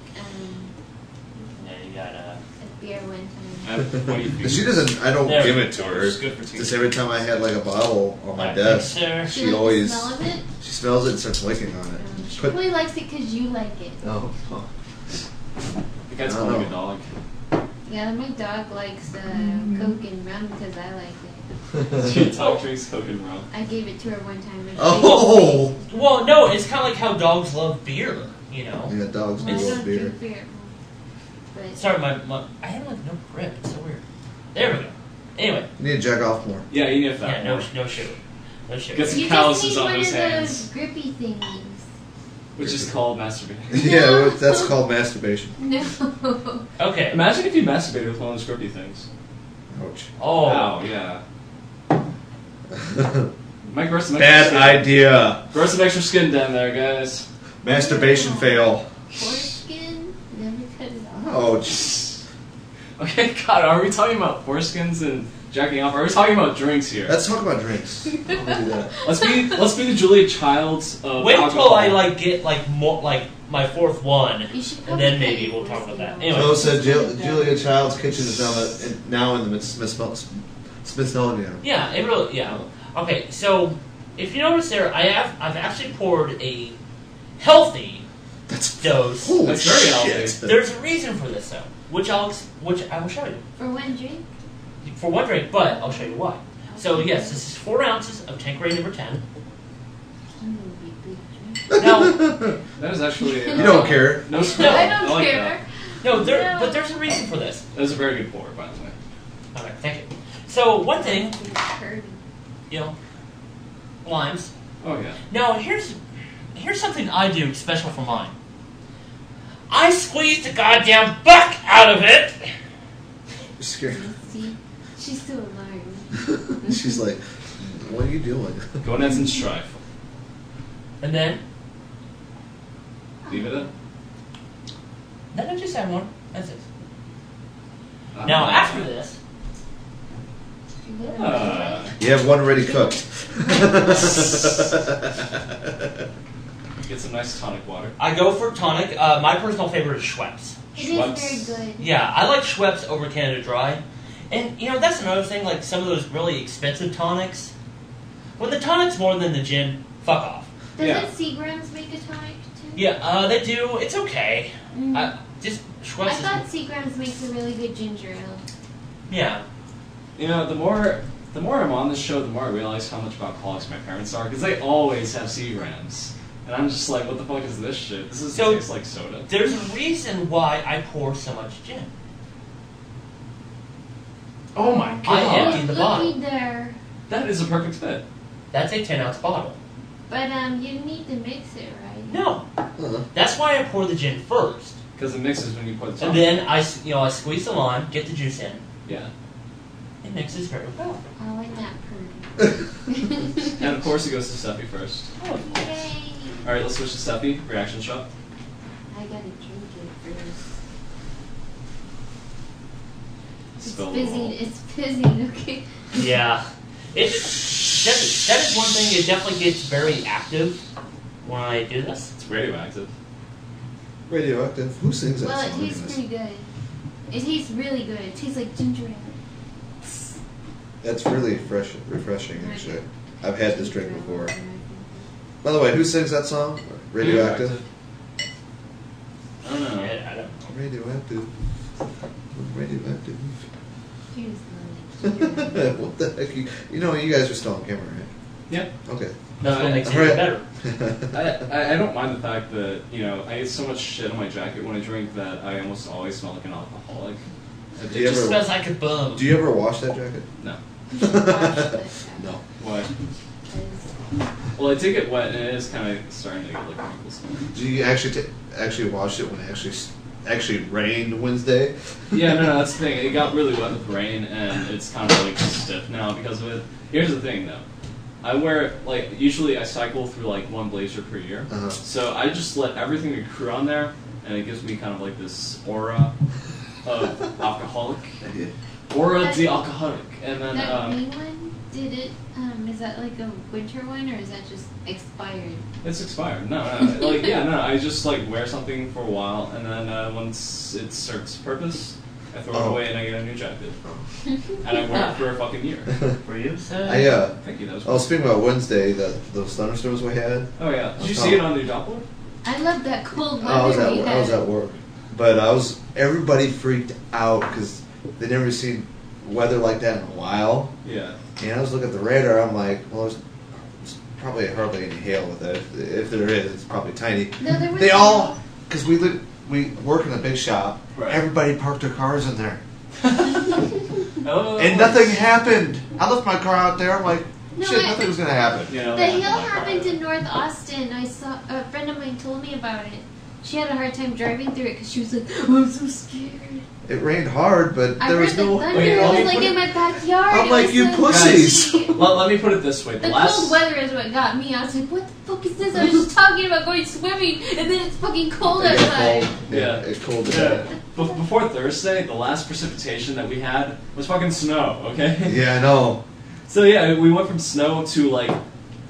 S2: Yeah, you got
S5: a beer one time.
S4: I have 20 feet.
S3: She doesn't. I don't
S2: There.
S3: give it to her.
S4: It's good for teeth.
S3: Just every time I had like a bottle on my
S2: Alright,
S3: desk,
S2: thanks, sir.
S3: she
S5: likes
S3: always
S5: the smell of it.
S3: she smells it and starts licking on it.
S5: She
S3: Put-
S5: probably likes it because you like it.
S3: Oh.
S4: The cat's
S3: I don't
S4: calling
S3: know.
S4: a dog.
S5: Yeah, my dog likes Coke and rum because I like it.
S4: She dog drinks Coke and rum.
S5: I gave it to her one time. And she
S3: Oh.
S2: Well, no, it's kind of like how dogs love beer, you know.
S3: Yeah, dogs do
S5: Well, I
S3: love
S5: don't
S3: beer.
S5: drink beer. But
S2: Sorry, my I have like no grip. It's so weird. There we go. Anyway,
S3: You need to jack off more.
S4: Yeah, you need a
S2: yeah,
S4: fat
S2: no,
S4: one.
S2: no shoot, no shoot.
S4: Get some
S5: you
S4: calluses
S5: just need
S4: on
S5: one
S4: those
S5: of
S4: hands.
S5: those grippy thingies.
S4: Which is called masturbating.
S3: Yeah, well, that's called masturbation.
S5: No.
S2: Okay.
S4: Imagine if you masturbated with one of those grippy things.
S3: Ouch.
S2: Oh,
S4: Wow, yeah. Might grow some extra
S3: Bad
S4: skin.
S3: idea.
S4: Grow some extra skin down there, guys.
S3: Masturbation fail.
S5: Foreskin? Never cut it off.
S3: Ouch.
S4: Okay, God, are we talking about foreskins and jacking off? Are we talking about drinks here?
S3: Let's talk about drinks. I'll do that.
S4: Let's be the Julia Childs of
S2: wait
S4: alcohol.
S2: till I get more my fourth one,
S5: You should
S2: and
S5: probably
S2: then maybe
S5: cut
S2: we'll
S5: your
S2: talk about that.
S5: foreskin
S2: Anyway.
S3: Joe said Julia Child's kitchen is now in the Smithsonian.
S2: Yeah, it really. Yeah. Okay, so if you notice there, I've actually poured a healthy
S3: That's
S2: dose.
S3: holy
S4: That's very
S3: shit.
S4: healthy.
S2: There's a reason for this though, which I will show you
S5: For one drink?
S2: for one drink, but I'll show you why. So yes, this is 4 ounces of Tanqueray number 10.
S5: I'm gonna be a big drink.
S2: Now,
S4: That is actually.
S3: You don't care.
S4: No smell.
S5: I don't
S4: like
S5: care.
S2: no,
S5: No.
S2: but there's a reason for this.
S4: That was a very good pour, by the way.
S2: Okay, thank you. So one thing,
S5: It's curdy.
S2: limes.
S4: Oh yeah.
S2: Now here's something I do special for mine. I squeeze the goddamn buck out of it.
S3: You're scared.
S5: See? She's so alarmed.
S3: She's like, what are you doing?
S4: Gonads and strife.
S2: And then
S4: Leave it in.
S2: Then I just had one. That's it. Now after this,
S3: You have one already cooked.
S4: Get some nice tonic water.
S2: I go for tonic. My personal favorite is Schweppes.
S5: It
S4: Schweppes.
S5: is very good.
S2: Yeah, I like Schweppes over Canada Dry. And, you know, that's another thing, like some of those really expensive tonics. When the tonic's more than the gin, fuck off.
S5: Doesn't Seagram's make a tonic too?
S2: Yeah, they do. It's okay. Just Schweppes
S5: I
S2: is...
S5: thought Seagram's makes a really good ginger ale.
S2: Yeah.
S4: You know, the more I'm on this show, the more I realize how much of alcoholics my parents are, because they always have Seagrams. And I'm just like, what the fuck is this shit? This tastes like soda.
S2: There's a reason why I pour so much gin.
S4: Oh my
S2: I
S4: god.
S2: emptied the bottle.
S5: Looky there.
S4: That is a perfect fit.
S2: That's a 10-ounce bottle.
S5: But you need to mix it, right?
S2: No.
S3: Uh-huh.
S2: That's why I pour the gin first.
S4: Because it mixes when you put the
S2: And then I squeeze the lime, get the juice in.
S4: Yeah.
S2: It mixes very well.
S5: I like that purdy.
S4: And of course it goes to Steffi first.
S2: Oh, of course.
S5: Yay!
S4: Alright, let's switch to Steffi. Reaction shot.
S5: I gotta drink it first. It's
S4: Spill a little.
S5: fizzing. It's fizzing. Okay.
S2: Yeah. That is one thing. It definitely gets very active when I do this.
S4: It's radioactive.
S3: Radioactive. Who sings that
S5: Well, it
S3: song?
S5: tastes
S3: anyways?
S5: pretty good. It tastes really good. It tastes like ginger ale.
S3: That's really refreshing, actually. I've had this drink before. By the way, who sings that song? Radioactive?
S4: I don't know.
S2: Yeah, I don't know.
S3: Radioactive. Radioactive.
S5: Here's the ginger ale.
S3: What the heck? You know, you guys are still on camera, right?
S4: Yeah.
S3: Okay.
S2: That's what makes it
S3: Alright.
S2: better.
S4: I don't mind the fact that, you know, I get so much shit on my jacket when I drink that I almost always smell like an alcoholic.
S3: Do you
S2: Just
S3: ever-
S2: smells like a bum.
S3: Do you ever wash that jacket?
S4: No.
S5: You should wash this out,
S3: No.
S4: Why?
S5: 'cause
S4: Well, I did get wet and it is kind of starting to get like wrinkles.
S3: Do you actually wash it when it actually rained Wednesday?
S4: Yeah, no, that's the thing. It got really wet with rain and it's kind of like stiff now because of it. Here's the thing though. I wear, like, usually I cycle through like one blazer per year.
S3: Uh-huh.
S4: So I just let everything accrue on there and it gives me kind of like this aura of alcoholic.
S3: Yeah.
S4: Aura de alcoholic. And then,
S5: that green one, did it? Is that like a winter one or is that just expired?
S4: it's expired. No, like, yeah, no, I just like wear something for a while and then once it serves its purpose, I throw it
S3: Oh.
S4: away and I get a new jacket. And I wear it for a fucking year.
S2: For you?
S4: Thank you, that was
S3: Speaking about Wednesday, those thunderstorms we had.
S4: Oh yeah, did you
S3: Oh.
S4: see it on the Doppler?
S5: I love that cold weather
S3: I was
S5: we had.
S3: at work, but everybody freaked out because they'd never seen weather like that in a while.
S4: Yeah.
S3: And I was looking at the radar. I'm like, well, there's probably hardly any hail with it. If there is, it's probably tiny.
S5: No, there was
S3: They
S5: no-
S3: all, because we work in a big shop.
S4: Right.
S3: Everybody parked their cars in there,
S4: Oh.
S3: and nothing happened. I left my car out there. I'm like,
S5: No,
S3: shit,
S5: I-
S3: nothing was gonna happen.
S4: You know,
S5: The
S4: that
S5: hail
S4: happened
S5: happened
S4: like
S5: in North Austin. I saw a friend of mine told me about it. She had a hard time driving through it because she was like, "Oh, I'm so scared."
S3: It rained hard, but
S5: I
S3: there
S5: heard
S3: was
S5: the
S3: no.
S5: thunder.
S4: Wait,
S5: It
S4: let
S5: was
S4: me
S5: like
S4: put
S5: in
S4: it-
S5: my backyard.
S3: I'm
S5: It
S3: like,
S5: was
S3: you
S5: so
S3: pussies.
S5: crazy.
S4: Let me put it this way.
S5: The cold weather is what got me. I was like, "What the fuck is this?" I was just talking about going swimming, and then it's fucking cold
S3: It got
S5: outside.
S3: cold.
S4: Yeah.
S3: It's cold.
S4: Yeah. Before Thursday, the last precipitation that we had was fucking snow, okay?
S3: Yeah, I know.
S4: So yeah, we went from snow to like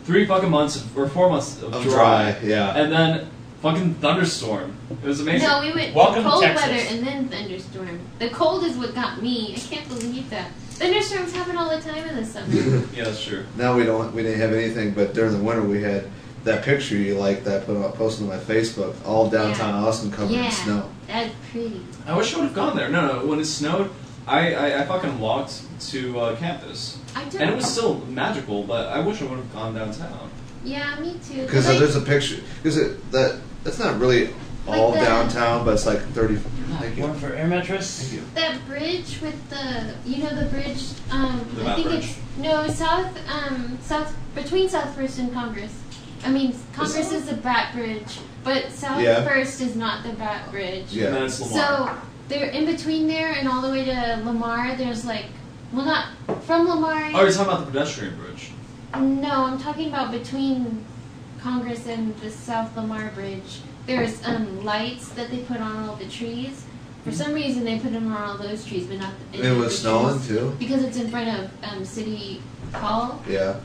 S4: 3 fucking months or 4 months of dry.
S3: Yeah.
S4: And then fucking thunderstorm. It was amazing.
S5: No, we went
S2: Welcome to
S5: cold
S2: Texas.
S5: weather and then thunderstorm. The cold is what got me. I can't believe that. Thunderstorms happen all the time in the summer.
S4: Yeah, that's true.
S3: Now we didn't have anything, but during the winter we had that picture you like that posted on my Facebook, all downtown Austin covered
S5: Yeah.
S3: in snow.
S5: That's pretty.
S4: I wish I would have gone there. No, when it snowed, I fucking walked to campus.
S5: I don't.
S4: And it was still magical, but I wish I would have gone downtown.
S5: Yeah, me too.
S3: Because
S5: Like,
S3: there's a picture. Because that's not really all
S5: Like the-
S3: downtown, but it's like 30. Thank you.
S2: One for air mattress.
S3: Thank you.
S5: that bridge with the bridge.
S4: The
S5: I
S4: Bat
S5: think
S4: Bridge?
S5: it's no south between South First and Congress. I mean, Congress is the Bat Bridge, but South
S3: Yeah.
S5: First is not the Bat Bridge.
S3: Yeah.
S4: And then it's Lamar.
S5: So they're in between there and all the way to Lamar. There's like, well, not from Lamar.
S4: Oh, you're talking about the pedestrian bridge.
S5: No, I'm talking about between Congress and the South Lamar Bridge. there's lights that they put on all the trees. For some reason, they put them on all those trees, but not the.
S3: It was snowing too.
S5: Because it's in front of City Hall.
S3: Yeah.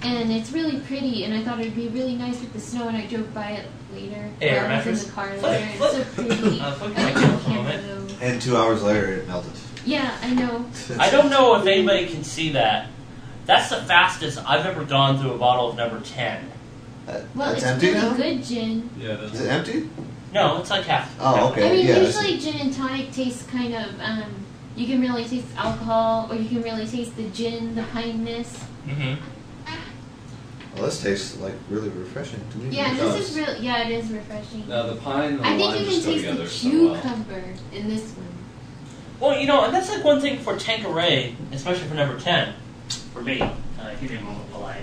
S5: And it's really pretty, and I thought it'd be really nice with the snow, and I drove by it later.
S2: Air
S5: I was in
S2: mattress?
S5: the car later,
S2: Flip,
S5: and it's so pretty.
S2: Flip
S5: I
S2: your
S5: like
S2: camera
S5: the
S2: for a
S5: camera
S2: moment.
S5: though.
S3: And 2 hours later, it melted.
S5: Yeah, I know.
S2: I don't know if anybody can see that. That's the fastest I've ever gone through a bottle of number 10.
S5: Well,
S3: It's
S5: it's
S3: empty
S5: really
S3: now?
S5: good gin.
S4: Yeah,
S3: Is it empty?
S2: No, it's like half.
S3: Oh,
S2: half.
S3: okay.
S5: I mean,
S3: yeah,
S5: usually gin and tonic tastes kind of, you can really taste alcohol, or you can really taste the gin, the pineness.
S2: Mm-hmm.
S3: Well, this tastes like really refreshing to me.
S5: Yeah,
S4: It
S5: this
S4: does.
S5: is real. Yeah, it is refreshing.
S4: Now the pine and the
S5: I think
S4: lime
S5: you can
S4: just go
S5: taste the
S4: together so well.
S5: cucumber in this one.
S2: Well, you know, and that's like one thing for Tanqueray, especially for number 10, for me. If you're being a little polite.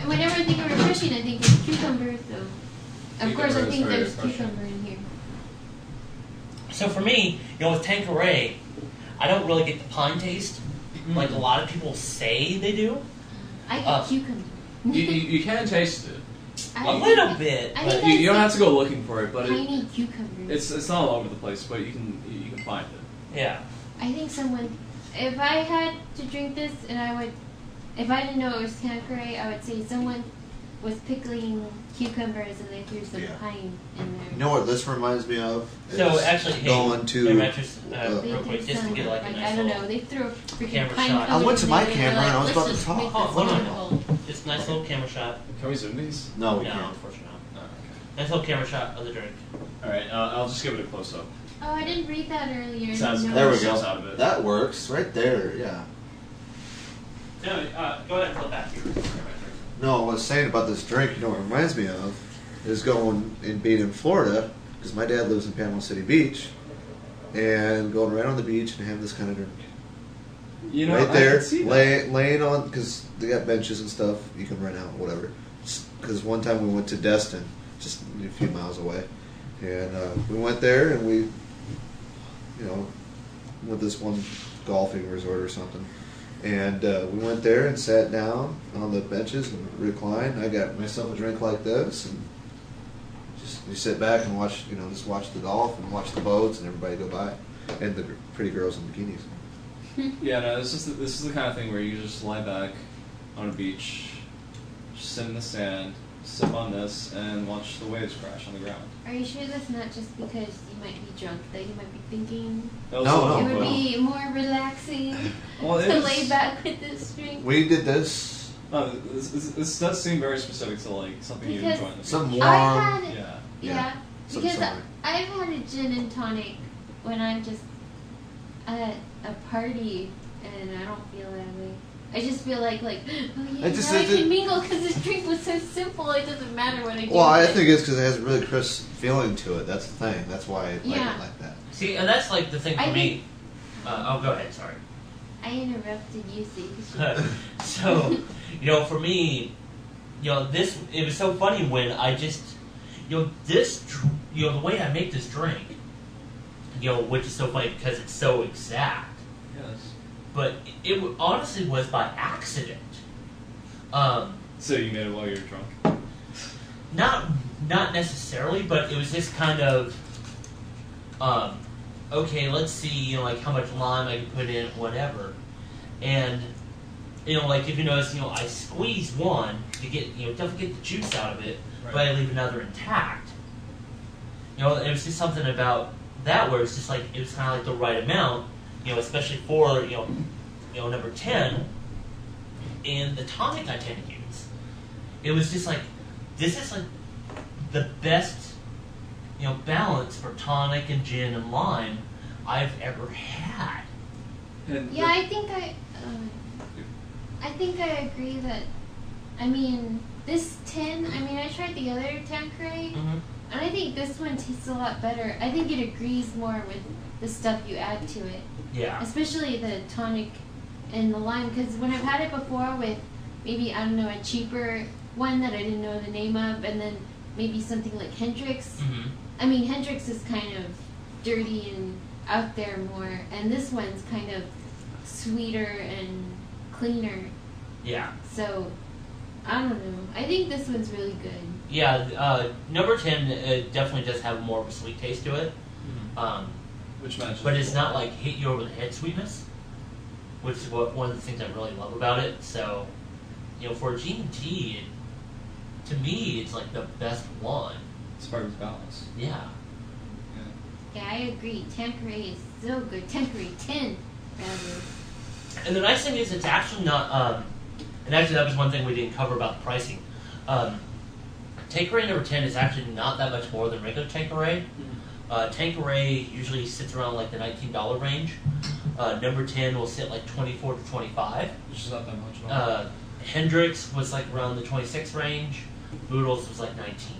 S5: Whenever I think of refreshing, I think of cucumber. So, of course, I
S4: Cucumber is
S5: think
S4: very
S5: there's
S4: refreshing.
S5: cucumber in here.
S2: So for me, you know, with Tanqueray, I don't really get the pine taste like a lot of people say they do.
S5: I get cucumber.
S4: You can taste it.
S2: A little bit.
S5: I
S4: But
S5: think
S4: you don't
S5: I
S4: have to go looking for it, but
S5: tiny cucumbers.
S4: it's not all over the place, but you can find it.
S2: Yeah.
S5: I think if I had to drink this and if I didn't know it was Tanqueray, I would say someone was pickling cucumbers and they threw some
S3: Yeah.
S5: pine in there.
S3: You know what this reminds me of?
S2: So
S3: Is
S2: actually, hey,
S3: going to.
S2: hey, Mattress,
S5: They
S2: real
S5: did
S2: quick, just to
S5: some,
S2: get like a nice
S5: I don't
S2: little,
S5: know, they threw a freaking
S2: camera
S5: pine
S2: shot.
S3: I went to
S5: in
S3: my
S5: there,
S3: camera
S5: they're
S3: and I was
S5: like,
S3: about
S5: "Let's
S3: to
S5: just make
S3: talk."
S5: this
S2: Hold on.
S5: wonderful."
S2: just nice little camera shot.
S4: Can we zoom these?
S3: No, we
S2: No,
S3: can't.
S2: unfortunately not.
S4: Oh, okay.
S2: Nice little camera shot of the drink.
S4: All right, I'll just give it a close up.
S5: Oh, I didn't read that earlier. I
S4: Sounds
S5: didn't
S4: good.
S5: know.
S3: There we
S4: Sense
S3: go.
S4: out of it.
S3: That works right there. Yeah.
S2: No, go ahead and flip back here.
S3: No, I was saying about this drink. You know what it reminds me of is going and being in Florida because my dad lives in Panama City Beach, and going right on the beach and having this kind of drink.
S4: You know,
S3: right
S4: I
S3: there,
S4: can see that.
S3: laying on, because they got benches and stuff you can rent out, whatever. Because one time we went to Destin, just a few miles away, and we went there and we, you know, went to this one golfing resort or something, and we went there and sat down on the benches and reclined. I got myself a drink like this, and just you sit back and watch, you know, just watch the golf and watch the boats and everybody go by, and the pretty girls in bikinis.
S4: Yeah, no, this is the kind of thing where you just lie back on a beach, just sit in the sand, sip on this, and watch the waves crash on the ground.
S5: Are you sure that's not just because you might be drunk, that you might be thinking
S3: No.
S5: it would
S3: well.
S5: be more relaxing
S4: Well, it
S5: to
S4: is.
S5: lay back with this drink?
S3: We did this.
S4: No, this does seem very specific to like something you
S5: Because
S4: enjoy in the
S3: Some
S4: beach.
S3: warm.
S5: I had
S4: Yeah.
S5: yeah,
S3: Some
S5: because
S3: summer.
S5: I've had a gin and tonic when I'm just at a party and I don't feel that way. I just feel like oh yeah,
S3: It just-
S5: now I
S3: it-
S5: can mingle because this drink was so simple. It doesn't matter what I do.
S3: Well, I
S5: with it.
S3: think it's because it has a really crisp feeling to it. That's the thing. That's why I like
S5: Yeah.
S3: it like that.
S2: See, and that's like the thing for
S5: I
S2: me. Oh, go ahead. Sorry.
S5: I interrupted you, so you should.
S2: So, you know, for me, you know, it was so funny when I just, you know, the way I make this drink, you know, which is so funny because it's so exact,
S4: Yes.
S2: but it honestly was by accident.
S4: So you made it while you were drunk.
S2: Not necessarily, but it was just kind of, okay, let's see, you know, like how much lime I can put in, whatever. And, you know, like if you notice, you know, I squeeze one to get, you know, definitely get the juice out of it, but I leave another intact. You know, it was just something about that where it's just like, it was kind of like the right amount, you know, especially for, you know, number 10, and the tonic I tend to use. It was just like, this is like the best, you know, balance for tonic and gin and lime I've ever had.
S4: And
S5: Yeah, I think I agree that. I mean, this tin. I mean, I tried the other Tanqueray,
S2: Mm-hmm.
S5: and I think this one tastes a lot better. I think it agrees more with the stuff you add to it,
S2: Yeah.
S5: especially the tonic and the lime. Because when I've had it before with maybe I don't know a cheaper one that I didn't know the name of, and then maybe something like Hendrix.
S2: Mm-hmm.
S5: I mean, Hendrix is kind of dirty and out there more, and this one's kind of sweeter and cleaner.
S2: Yeah.
S5: So, I don't know. I think this one's really good.
S2: Yeah, number 10 definitely does have more of a sweet taste to it.
S4: Which matches.
S2: But it's not like hit you over the head sweetness, which is one of the things I really love about it. So, for a G&T, to me, it's like the best one.
S4: It's part of its balance.
S2: Yeah.
S5: Yeah, I agree. Tanqueray is so good. Tanqueray 10, rather.
S2: And the nice thing is, it's actually not. And actually, that was one thing we didn't cover about the pricing. Tanqueray number 10 is actually not that much more than regular Tanqueray. Tanqueray usually sits around like the $19 range. Number 10 will sit like 24 to 25.
S4: Which is not that much.
S2: Hendrix was like around the 26 range. Boodles was like 19.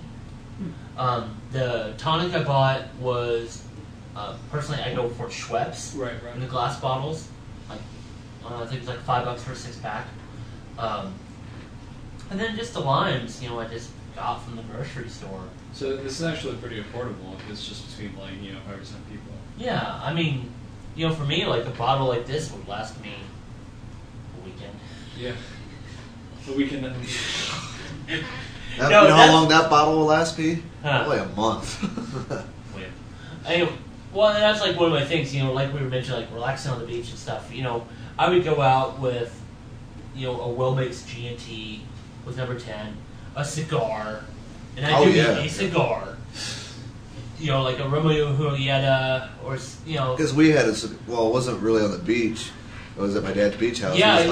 S2: The tonic I bought was, personally, I go for Schweppes
S4: Right.
S2: in the glass bottles. Like, I think it's like $5 for a 6-pack. And then just the limes, I just got from the grocery store.
S4: So this is actually pretty affordable if it's just between 5 or 10 people.
S2: Yeah, I mean, for me, like a bottle like this would last me a weekend.
S4: Yeah. The weekend.
S3: You know how long that bottle will last me? Probably a month.
S2: Weird. Anyway, well, that's like one of my things. Like we were mentioning, like relaxing on the beach and stuff. I would go out with, a well-mixed G&T with number 10, a cigar, and I do need a cigar. Like a Romeo Julieta, or
S3: Because we had it wasn't really on the beach. It was at my dad's beach house.
S2: Yeah,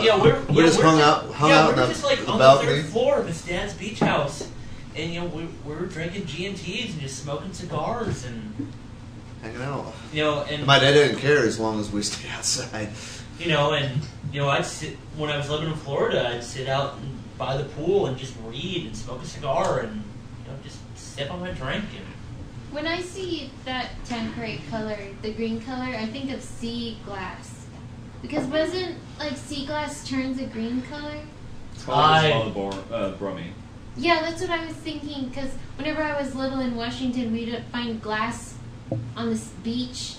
S3: we just hung out on
S2: the
S3: balcony.
S2: third floor of his dad's beach house, and we were drinking G&Ts and just smoking cigars and
S3: hanging out.
S2: And
S3: my dad didn't care as long as we stayed outside.
S2: I'd sit when I was living in Florida. I'd sit out by the pool and just read and smoke a cigar and just sip on my drink. And
S5: when I see that Tanqueray color, the green color, I think of sea glass. Because wasn't sea glass turns a green color?
S4: It's called bromine.
S5: Yeah, that's what I was thinking. Because whenever I was little in Washington, we'd find glass on this beach,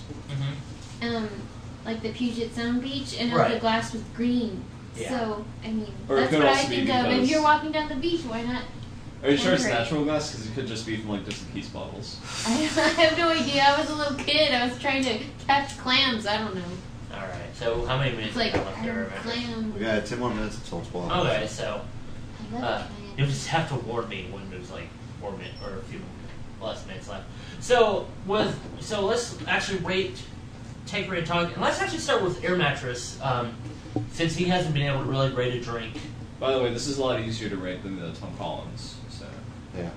S5: like the Puget Sound beach, and the glass was green.
S2: Yeah.
S5: So I mean,
S4: Or
S5: that's what I think of. If you're walking down the beach, why not?
S4: Are you sure it's natural glass? Because it could just be from different Peace bottles.
S5: I have no idea. I was a little kid. I was trying to catch clams. I don't know.
S2: all right. So how many minutes
S5: It's like
S2: we got left there?
S5: clam.
S3: We got 10 more minutes until 12.
S2: Okay, so
S5: I love
S2: you'll just have to warn me when there's 4 minutes or a few less minutes left. So let's actually rate Tanqueray and Tonic, and let's actually start with Air Mattress, since he hasn't been able to really rate a drink.
S4: By the way, this is a lot easier to rate than the Tom Collins. So
S3: Yeah.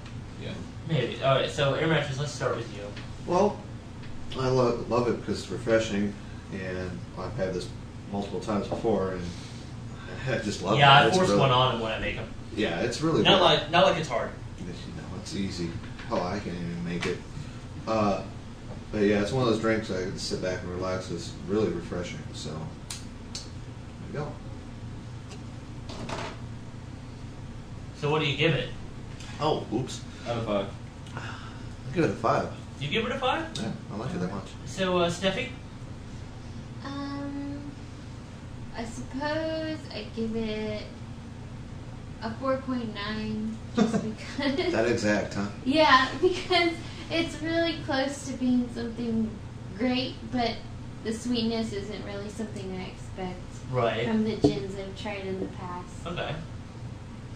S2: Maybe. All right. So Air Mattress. Let's start with you.
S3: Well, I love it because it's refreshing, and I've had this multiple times before, and I just love it.
S2: Yeah, I
S3: It's
S2: force
S3: really-
S2: one on him when I make them.
S3: Yeah, it's really
S2: Not
S3: good.
S2: like it's hard.
S3: It's easy. Oh, I can't even make it. But yeah, it's one of those drinks I can sit back and relax. It's really refreshing. So there you go.
S2: So what do you give it?
S3: Oh, oops.
S4: out of 5.
S3: I'll give it a 5.
S2: You give it a 5?
S3: Yeah, I like it that much.
S2: So Steffi?
S5: I suppose I give it a 4.9 just because.
S3: That exact, huh?
S5: Yeah, because it's really close to being something great, but the sweetness isn't really something I expect
S2: Right.
S5: from the gins I've tried in the past.
S2: Okay.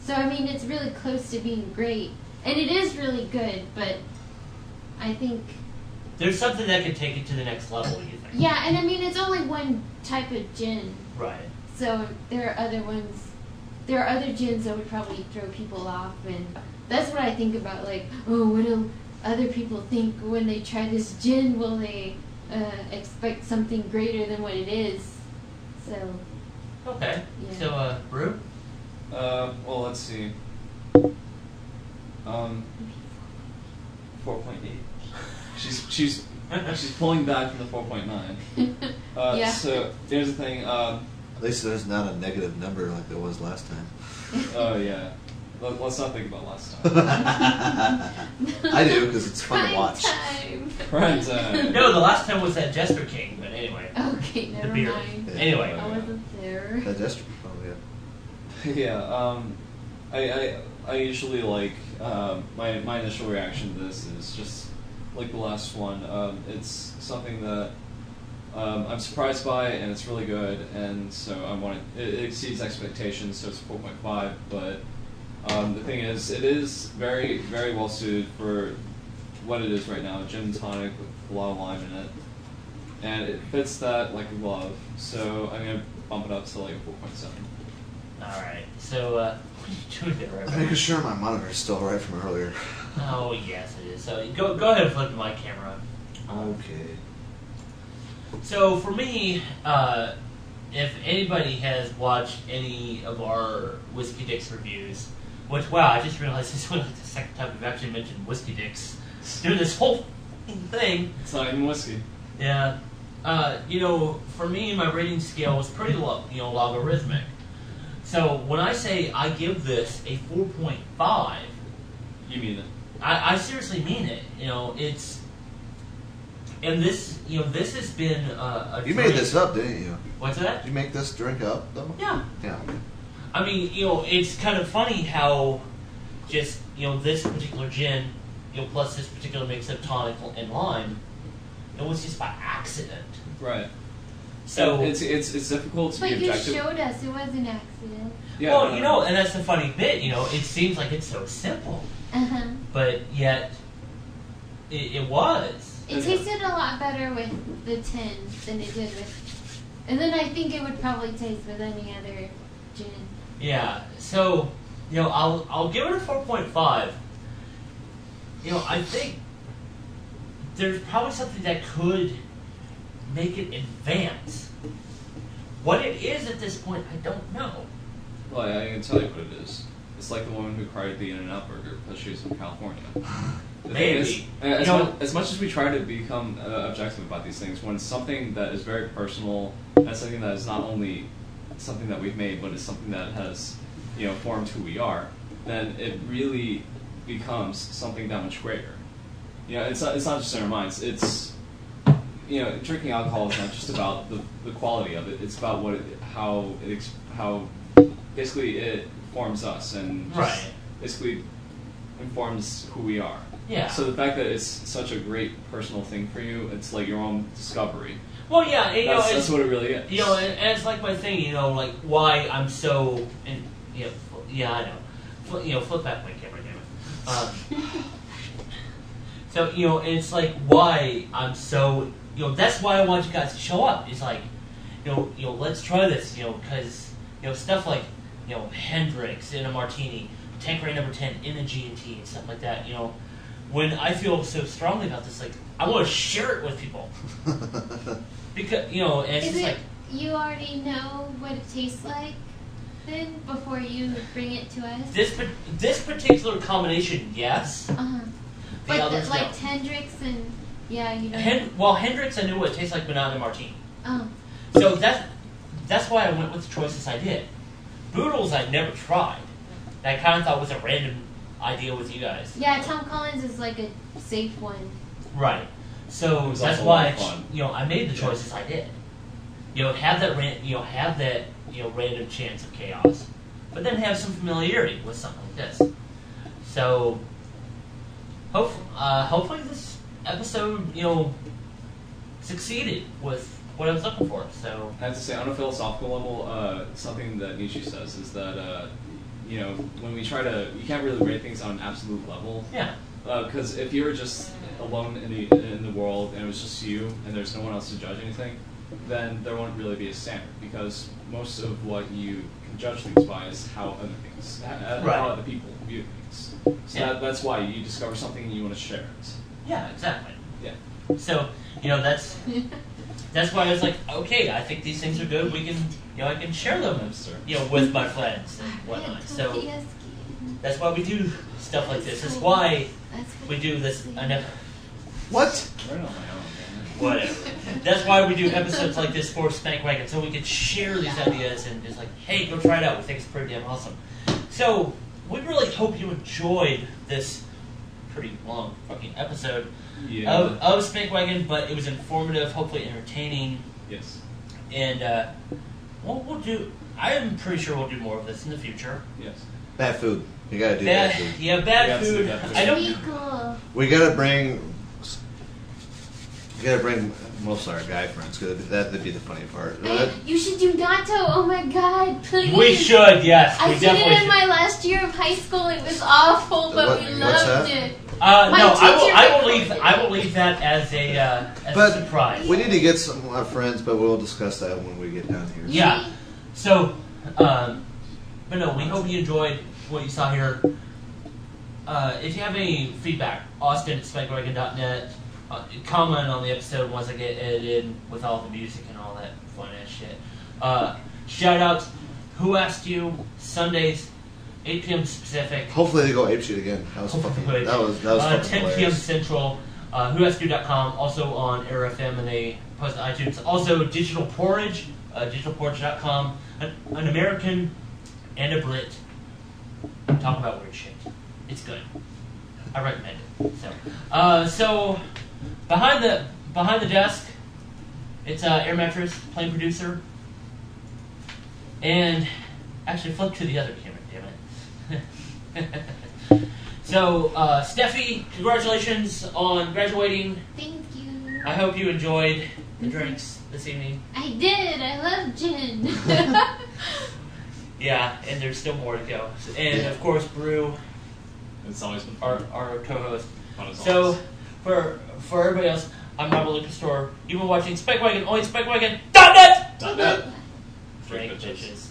S5: So I mean, it's really close to being great, and it is really good, but I think.
S2: There's something that can take it to the next level, you think?
S5: Yeah, and I mean, it's only one type of gin.
S2: Right.
S5: So there are other ones. There are other gins that would probably throw people off, and that's what I think about. Like, oh, what do other people think when they try this gin? Will they expect something greater than what it is? So.
S2: Okay.
S5: Yeah.
S2: So, Brew?
S4: Well, let's see. 4.8. She's pulling back from the 4.9.
S5: Yeah.
S4: So here's the thing.
S3: At least there's not a negative number like there was last time.
S4: Oh yeah. Let's not think about last time.
S3: I do because it's fun to
S5: Prime
S3: watch.
S5: time.
S4: Prime time.
S2: No, the last time was that Jester King, but anyway.
S5: Okay,
S2: The
S5: never
S2: beer.
S5: mind.
S2: Anyway.
S5: I wasn't there.
S3: That gesture. Oh yeah.
S4: Yeah. I usually like my initial reaction to this is just like the last one. It's something that I'm surprised by, and it's really good, and so it exceeds expectations, so it's 4.5. But the thing is, it is very, very well suited for what it is right now, gin and tonic with a lot of lime in it, and it fits that like a glove. So I'm gonna bump it up to like 4.7.
S2: All right. So what are you doing there, right?
S3: I'm making sure my monitor is still right from earlier.
S2: Oh yes, it is. So go ahead and flip to my camera.
S3: Okay.
S2: So for me, if anybody has watched any of our Whiskey Dicks reviews, which wow, I just realized this was like the second time we've actually mentioned Whiskey Dicks through this whole thing.
S4: It's not even whiskey.
S2: Yeah. For me, my rating scale was pretty logarithmic. So when I say I give this a 4.5,
S4: You mean it?
S2: I seriously mean it. It's. And this has been a
S3: You
S2: drink.
S3: made this up, didn't you?
S2: What's that?
S3: Did you make this drink up, though?
S2: Yeah.
S3: Yeah.
S2: I mean, it's kind of funny how just, this particular gin, plus this particular mix of tonic and lime, it was just by accident.
S4: Right.
S2: So
S4: it's difficult to
S5: But
S4: be
S5: you
S4: objective.
S5: showed us it was an accident.
S4: Yeah,
S2: well, and that's the funny bit, it seems like it's so simple,
S5: Uh-huh.
S2: but yet it was.
S5: It tasted a lot better with the 10 than it did with... And then I think it would probably taste with any other gin.
S2: Yeah, so, I'll give it a 4.5. I think there's probably something that could make it advance. What it is at this point, I don't know.
S4: Well, I can tell you what it is. It's like the woman who cried at the In-N-Out Burger because she was from California. The thing is, as much as we try to become objective about these things, when something that is very personal, and something that is not only something that we've made, but is something that has, formed who we are, then it really becomes something that much greater. It's not just in our minds. It's, drinking alcohol is not just about the quality of it. It's about how basically it forms us and just basically informs who we are.
S2: Yeah.
S4: So the fact that it's such a great personal thing for you, it's like your own discovery.
S2: Well, yeah,
S4: That's what it really is.
S2: And it's like my thing, like why I'm so, and yeah, I know, flip back my camera, damn it. So it's like why I'm so, that's why I want you guys to show up. It's like, let's try this, because stuff like Hendrix in a martini, Tanqueray number 10 in a G&T and stuff like that. When I feel so strongly about this, like I want to share it with people because and it's
S5: Is
S2: just
S5: it,
S2: like
S5: you already know what it tastes like then before you bring it to us?
S2: this particular combination, yes.
S5: Uh-huh.
S2: The
S5: But
S2: others,
S5: like
S2: no.
S5: Hendrix and you know.
S2: Well, Hendrix, I knew what it tastes like, but not in a martini.
S5: Oh.
S2: So that's why I went with the choices I did. Boodles I'd never tried. That I kind of thought was a random idea with you guys.
S5: Yeah, Tom Collins is like a safe one.
S2: Right. So
S4: was
S2: that's
S4: also a
S2: why
S4: lot of fun.
S2: I made the choices I did. Have that random chance of chaos, but then have some familiarity with something like this. So hopefully this episode succeeded with what I was looking for. So
S4: I have to say, on a philosophical level, something that Nietzsche says is that when we try to, you can't really rate things on an absolute level.
S2: yeah.
S4: Because if you were just alone in the world and it was just you and there's no one else to judge anything, then there won't really be a standard, because most of what you can judge things by is how how other people view things. So
S2: Yeah.
S4: that's why you discover something and you want to share it.
S2: Yeah, exactly.
S4: Yeah.
S2: So that's why I was like, okay, I think these things are good. We can, I can share them, with my friends and whatnot. So that's why we do stuff like this. That's why we do this.
S3: What?
S4: Right on my own, man.
S2: Whatever. That's why we do episodes like this for Spank Wagon, so we can share these ideas and just like, hey, go try it out. We think it's pretty damn awesome. So we really hope you enjoyed this pretty long fucking episode of Spank Wagon, but it was informative, hopefully entertaining,
S4: Yes.
S2: and we'll do. I am pretty sure we'll do more of this in the future.
S4: Yes.
S3: Bad food. You gotta do that. Too.
S2: Yeah, bad food. I don't.
S5: Cool.
S3: We gotta bring. You gotta bring most of our guy friends because that'd be the funny part.
S5: You should do natto. Oh my god, please.
S2: We should, yes.
S5: I
S2: We
S5: did it
S2: definitely
S5: in my last year of high school. It was awful, but we loved it.
S2: No, I
S5: teacher
S2: will leave that as a surprise.
S3: We need to get some of our friends, but we'll discuss that when we get down here.
S2: Yeah. So, but no, we hope you enjoyed what you saw here. If you have any feedback, Austin at spikewagon.net. Comment on the episode once I get edited with all the music and all that fun ass shit. Shout outs. Who Asked You? Sundays, 8 p.m. Pacific.
S3: Hopefully they go apeshit again. That was fucking. That was fucking
S2: 10 p.m.
S3: hilarious.
S2: Central. WhoAskedYou.com. Also on Air FM, and they post to iTunes. Also Digital Porridge. DigitalPorridge.com. An American and a Brit talk about weird shit. It's good. I recommend it. So behind the desk, it's Air Mattress, Plain Producer, and actually flip to the other camera, damn it. So Steffi, congratulations on graduating.
S5: Thank you.
S2: I hope you enjoyed the drinks this evening.
S5: I did. I love gin.
S2: Yeah, and there's still more to go. And of course, Brew.
S4: It's always been
S2: our co-host. So, for everybody else, I'm Robert Lucas Store. You've been watching Spike Wagon, only SpikeWagon.net!
S4: .net.
S2: Drink bitches.